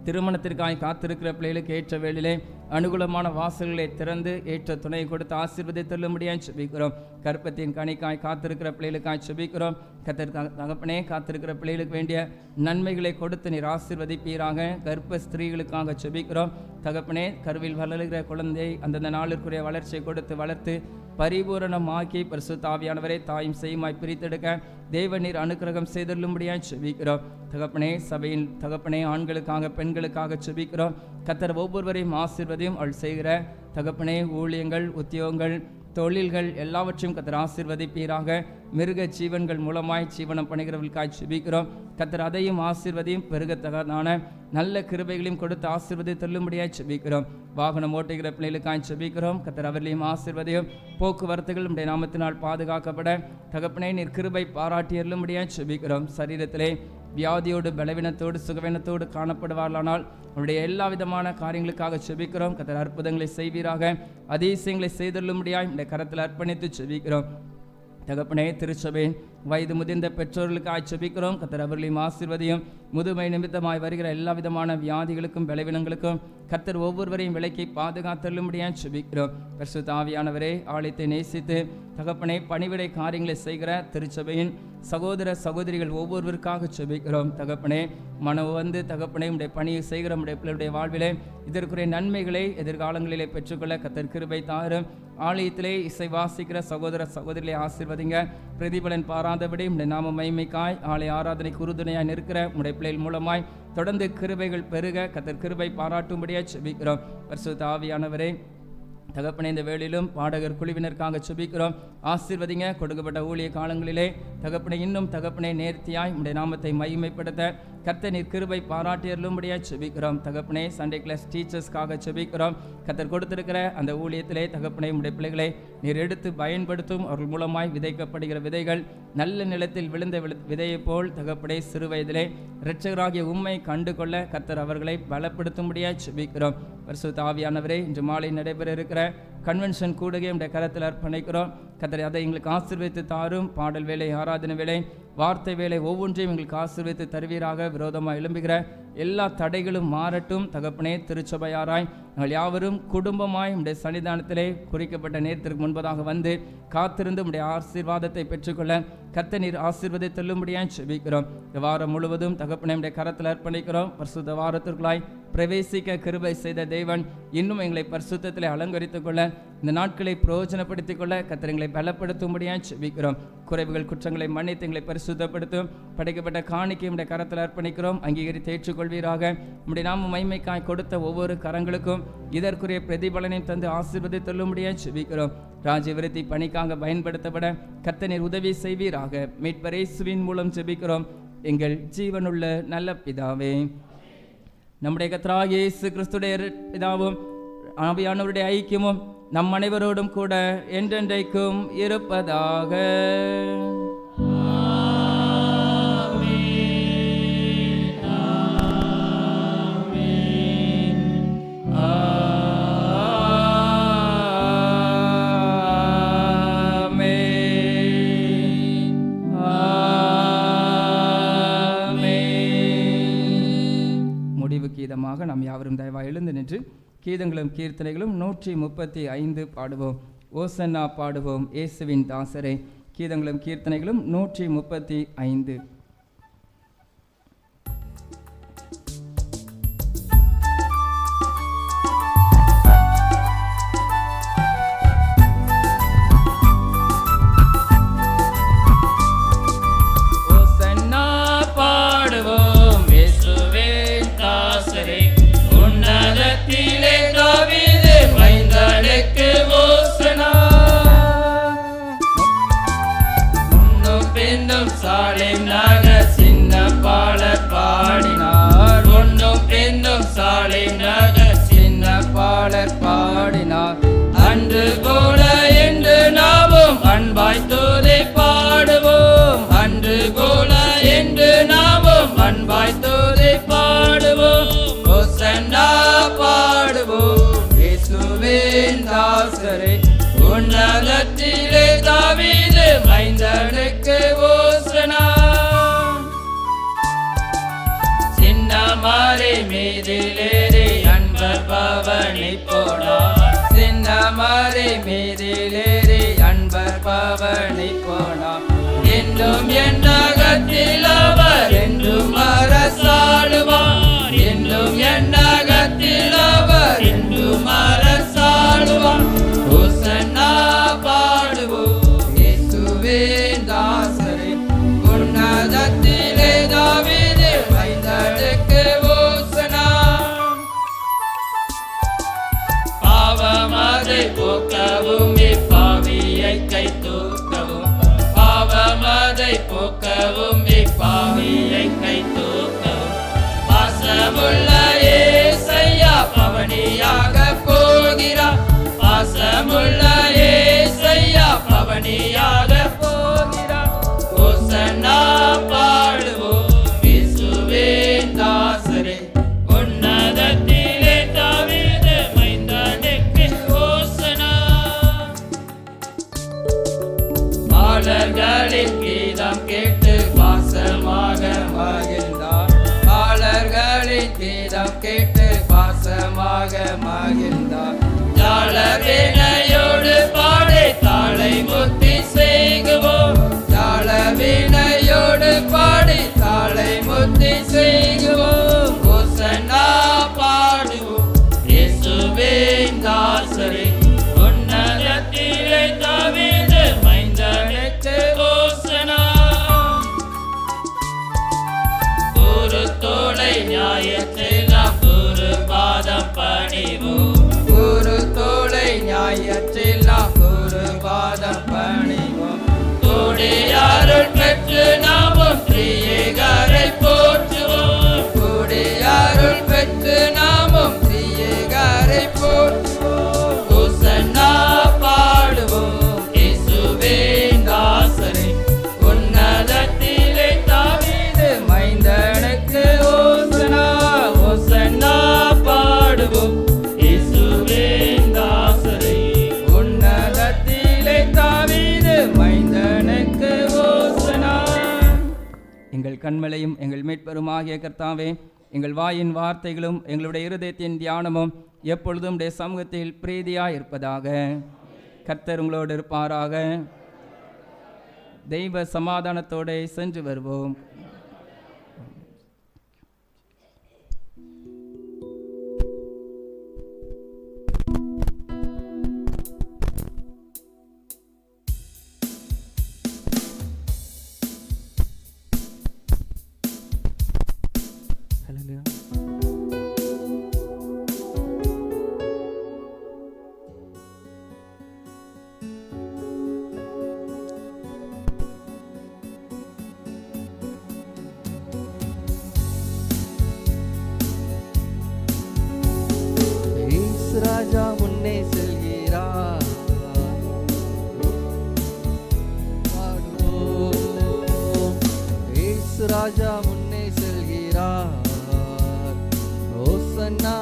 திருமணத்திற்காய் காத்திருக்கிற பிள்ளைகளுக்கு ஏற்ற வேளையிலே அனுகூலமான வாசல்களை திறந்து ஏற்ற துணை கொடுத்து ஆசீர்வதித்தள்ளும்படியாக செபிக்கிறோம். கற்பத்தின் கனிக்காய் காத்திருக்கிற பிள்ளைகளுக்காய் செபிக்கிறோம். கர்த்தர் தகப்பனே, காத்திருக்கிற பிள்ளைகளுக்கு வேண்டிய நன்மைகளை கொடுத்து நீர் ஆசீர்வதிப்பீராக. கர்ப்ப ஸ்திரீகளுக்காக செபிக்கிறோம். தகப்பனே, கருவில் வளர்கிற குழந்தையை அந்தந்த நாளிற்குரிய வளர்ச்சியை கொடுத்து வளர்த்து பரிபூரணமாக்கி பரிசுத்த ஆவியானவரை தாயும் செய்யுமாய் பிரித்தெடுக்க தேவ நீர் அனுக்கிரகம் செய்தள்ளும்படியாக செபிக்கிறோம். தகப்பனே, சபையின் தகப்பனே, ஆண்களுக்காக பெண்களுக்காக செபிக்கிறோம். கர்த்தர் ஒவ்வொருவரையும் ஆசீர்வதியும். அவள் செய்கிற தகப்பனே ஊழியங்கள், உத்தியோகங்கள், தொழில்கள் எல்லாவற்றையும் கர்த்தர் ஆசீர்வதிப்பீராக. மிருக ஜீவன்கள் மூலமாய் ஜீவனம் பண்ணுகிறவர்களுக்காய் செபிக்கிறோம். கர்த்தர் அதையும் ஆசீர்வதியும். பெருகத்தகான நல்ல கிருபைகளையும் கொடுத்து ஆசீர்வதி தள்ளும்படியாய் செபிக்கிறோம். வாகனம் ஓட்டுகிற பிள்ளைகளுக்காய் செபிக்கிறோம். கர்த்தர் அவர்களையும் ஆசீர்வதியும். போக்குவரத்துகள் நம்முடைய நாமத்தினால் பாதுகாக்கப்பட தகப்பனே நீர் கிருபை பாராட்டி அருளும்படியாய் செபிக்கிறோம். சரீரத்திலே வியாதியோடு பலவீனத்தோடு சுகவீனத்தோடு காணப்படுவார்களானால் அவருடைய எல்லா விதமான காரியங்களுக்காக செபிக்கிறோம். கர்த்தர் அற்புதங்களை செய்வீராக. அதிசயங்களை செய்தள்ளும்படியாய் இந்த கரத்தில் அர்ப்பணித்து செபிக்கிறோம். தகப்பனே, திருச்சபையின் வயது முதிர்ந்த பெற்றோர்களுக்காக செபிக்கிறோம். கர்த்தர் அவர்களையும் ஆசீர்வதியும். முதுமை நிமித்தமாய் வருகிற எல்லா விதமான வியாதிகளுக்கும் பலவீனங்களுக்கும் கர்த்தர் ஒவ்வொருவரையும் விலக்கி பாதுகாத்தள்ளும்படியாக செபிக்கிறோம். பரிசுத்த ஆவியானவரே, ஆலயத்தை நேசித்து தகப்பனே பணிவிடை காரியங்களை செய்கிற திருச்சபையின் சகோதர சகோதரிகள் ஒவ்வொருவருக்காக செபிக்கிறோம். தகப்பனே, மனவு வந்து தகப்பனே உடைய பணியை செய்கிற நம்முடைய பிள்ளைகளுடைய வாழ்விலே இதற்குரிய நன்மைகளை எதிர்காலங்களிலே பெற்றுக்கொள்ள கர்த்தர் கிருபை தாரும். ஆலயத்திலே இசை வாசிக்கிற சகோதர சகோதரிகளை ஆசீர்வதிங்க. பிரதிபலன் பாராதபடி உடைய நாம மகிமைக்காய் ஆலய ஆராதனைக்கு உறுதுணையாய் நிற்கிற உடைய பிள்ளைகள் மூலமாய் தொடர்ந்து கிருபைகள் பெருக கர்த்தர் கிருபை பாராட்டும்படியாக செபிக்கிறோம். பரிசுத்த ஆவியானவரே, தகப்பனே, இந்த வேளையிலும் பாடகர் குழுவினருக்காக செபிக்கிறோம். ஆசீர்வதிங்க. கொடுக்கப்பட்ட ஊழிய காலங்களிலே தகப்பனை இன்னும் தகப்பனை நேர்த்தியாய் உடைய நாமத்தை மகிமைப்படுத்த கர்த்தர் நீர் கிருபை பாராட்டியருளும்படியாக செபிக்கிறோம். தகப்பனே, சண்டே கிளாஸ் டீச்சர்ஸ்க்காக செபிக்கிறோம். கர்த்தர் கொடுத்திருக்கிற அந்த ஊழியத்திலே தகப்பனை உடைய பிள்ளைகளை நீர் எடுத்து பயன்படுத்தும். அவர்கள் மூலமாய் விதைக்கப்படுகிற விதைகள் நல்ல நிலத்தில் விழுந்த விதையை போல் தகப்பனை சிறு வயதிலே இரட்சகராகிய உம்மை கண்டு கொள்ள கர்த்தர் அவர்களை பலப்படுத்தும்படியாக செபிக்கிறோம். பரிசுத்த ஆவியானவரே, இன்று மாலை நடைபெற இருக்கிற கன்வென்ஷன் கூடுகை உடைய கரத்தில் அர்ப்பணிக்கிறோம். கர்த்தர் அதை எங்களுக்கு ஆசீர்வதித்து தாரும். பாடல் வேலை, ஆராதனை வேலை, வார்த்தை வேலை ஒவ்வொன்றையும் எங்களுக்கு ஆசீர்வதித்து தருவீராக. விரோதமாக எழும்புகிற எல்லா தடைகளும் மாறட்டும். தகப்பனே, திருச்சபையாராய் நாங்கள் யாவரும் குடும்பமாய் உடைய சன்னிதானத்திலே குறிக்கப்பட்ட நேரத்திற்கு முன்பதாக வந்து காத்திருந்து உடைய ஆசீர்வாதத்தை பெற்றுக்கொள்ள கர்த்தர் நீர் ஆசீர்வதித்தள்ளும்படியாக செபிக்கிறோம். இந்த வாரம் முழுவதும் தகப்பனை உடைய கரத்தில் அர்ப்பணிக்கிறோம். பரிசுத்த வாரத்திற்குள்ளாய் பிரவேசிக்க கிருபை செய்த தேவன் இன்னும் எங்களை பரிசுத்தத்திலே அலங்கரித்துக் கொள்ள இந்த நாட்களை பிரயோஜனப்படுத்திக் கொள்ள கர்த்தர் எங்களை பலப்படுத்தும்படியாக செபிக்கிறோம். குறைவுகள் குற்றங்களை மன்னித்து எங்களை பரிசுத்தப்படுத்தும். படைக்கப்பட்ட காணிக்கை உடைய கரத்தில் அர்ப்பணிக்கிறோம். அங்கீகரித்து ஏற்றுக்கொள்வீராக. உம்முடைய நாம மகிமைக்காய் கொடுத்த ஒவ்வொரு கரங்களுக்கும் இதற்குரிய பிரதிபலனை தந்து ஆசீர்வதித்தள்ளும்படியாக செபிக்கிறோம். ராஜ்ய விருத்தி பணிக்காக பயன்படுத்தப்பட கர்த்தர் நீர் உதவி செய்வீராக. மீட்பர் இயேசுவின் மூலம் செபிக்கிறோம் எங்கள் ஜீவனுள்ள நல்ல பிதாவே. நம்முடைய கர்த்தராகிய இயேசு கிறிஸ்துடைய பிதாவும் ஆவியானவருடைய ஐக்கியமும் நம் அனைவரோடும் கூட என்றென்றைக்கும் இருப்பதாக. கீதமாக நாம் யாவரும் தயவாக எழுந்து நின்று கீதங்களும் கீர்த்தனைகளும் 135 பாடுவோம். ஓசன்னா பாடுவோம் இயேசுவின் தாசரே. கீதங்களும் கீர்த்தனைகளும் 135. அன்று போல என்று நாமும் அன்பாய் தூதை பாடுவோம். அன்று போல என்று நாமும் அன்பாய் தூதை பாடுவோம். ஓசன்னா பாடுவோம் இயேசுவின் தாசரே. உன்னதத்திலே தாவீது மைந்தனுக்கு ஓசனா. சின்னமாரி மீதிலேறி அன்பர் பவனி போனார். சின்னமாரி மீதிலேறி அன்பர் பவனி போனார். என்றும் எண்ணகத்தில் அவர் என்றும் அரசாளுவார். என்றும் எண்ணகத்தில் அவர் என்றும் அரசாளுவார். ஓசன்னா பாடுவோம் இயேசுவின் தாசரே. உன்னதத்திலே தாவீது மைந்தனுக்கு ஓசனா. பாவமதை போக்கவும் இப்பாவியை கை தூக்கவும். பாவமதை போக்கவும் இப்பாவியை கை தூக்கவும். பாசமுள்ள ஏசையா பவனியாக போகிறார். பாசமுள்ள ஏசையா பவனியாக போகிறார். ஓசன்னா பாடுவோம் இயேசுவின் தாசரே. உன்னதத்திலே தாவீது மைந்தனுக்கு ஓசனா. பாலர்களின் கீதம் கேட்டு பாசமாக மகிழ்ந்தார். பாலர்களின் கீதம் கேட்டு பாசமாக மகிழ்ந்தார். ஜாலவினையோடு பாடி தாளை முத்தி செய்குவோம். ஜாலவினையோடு பாடி தாளை முத்தி செய்குவோம். ஓசன்னா பாடுவோம் இயேசுவின் தாசரே. உன்னதத்திலே தாவீது மைந்தனுக்கு ஓசனா. ஒரு தோளை நியாயத்தில் நாம் ஒரு பாதம் பணிவோம். ஒரு தோளை நியாயத்தில் நாம் ஒரு பாதம் பணிவோம். கூடியாருள் பெற்று நாமும் திரியேகரை போற்றுவோம். கூடியாருள் பெற்று நாமும் திரியேகரை போற்றுவோம். ஓசன்னா பாடுவோம் இயேசுவின் தாசரே. உன்னதத்திலே தாவீது மைந்தனுக்கு ஓசனா. ஓசன்னா பாடுவோம் இயேசுவின் தாசரே. உன்னதத்திலே தாவீது மைந்தனுக்கு ஓசனா. எங்கள் கண்மலையும் எங்கள் மீட்பெருமாகிய கர்த்தாவே, எங்கள் வாயின் வார்த்தைகளும் எங்களுடைய இருதயத்தின் தியானமும் எப்பொழுதும் உடைய சமூகத்தில் பிரீதியாய் இருப்பதாக. கர்த்தர் உங்களோடு இருப்பாராக. தெய்வ சமாதானத்தோடு சென்று வருவோம். இயேசு ராஜா முன்னே செல்கிறார். ஓசன்னா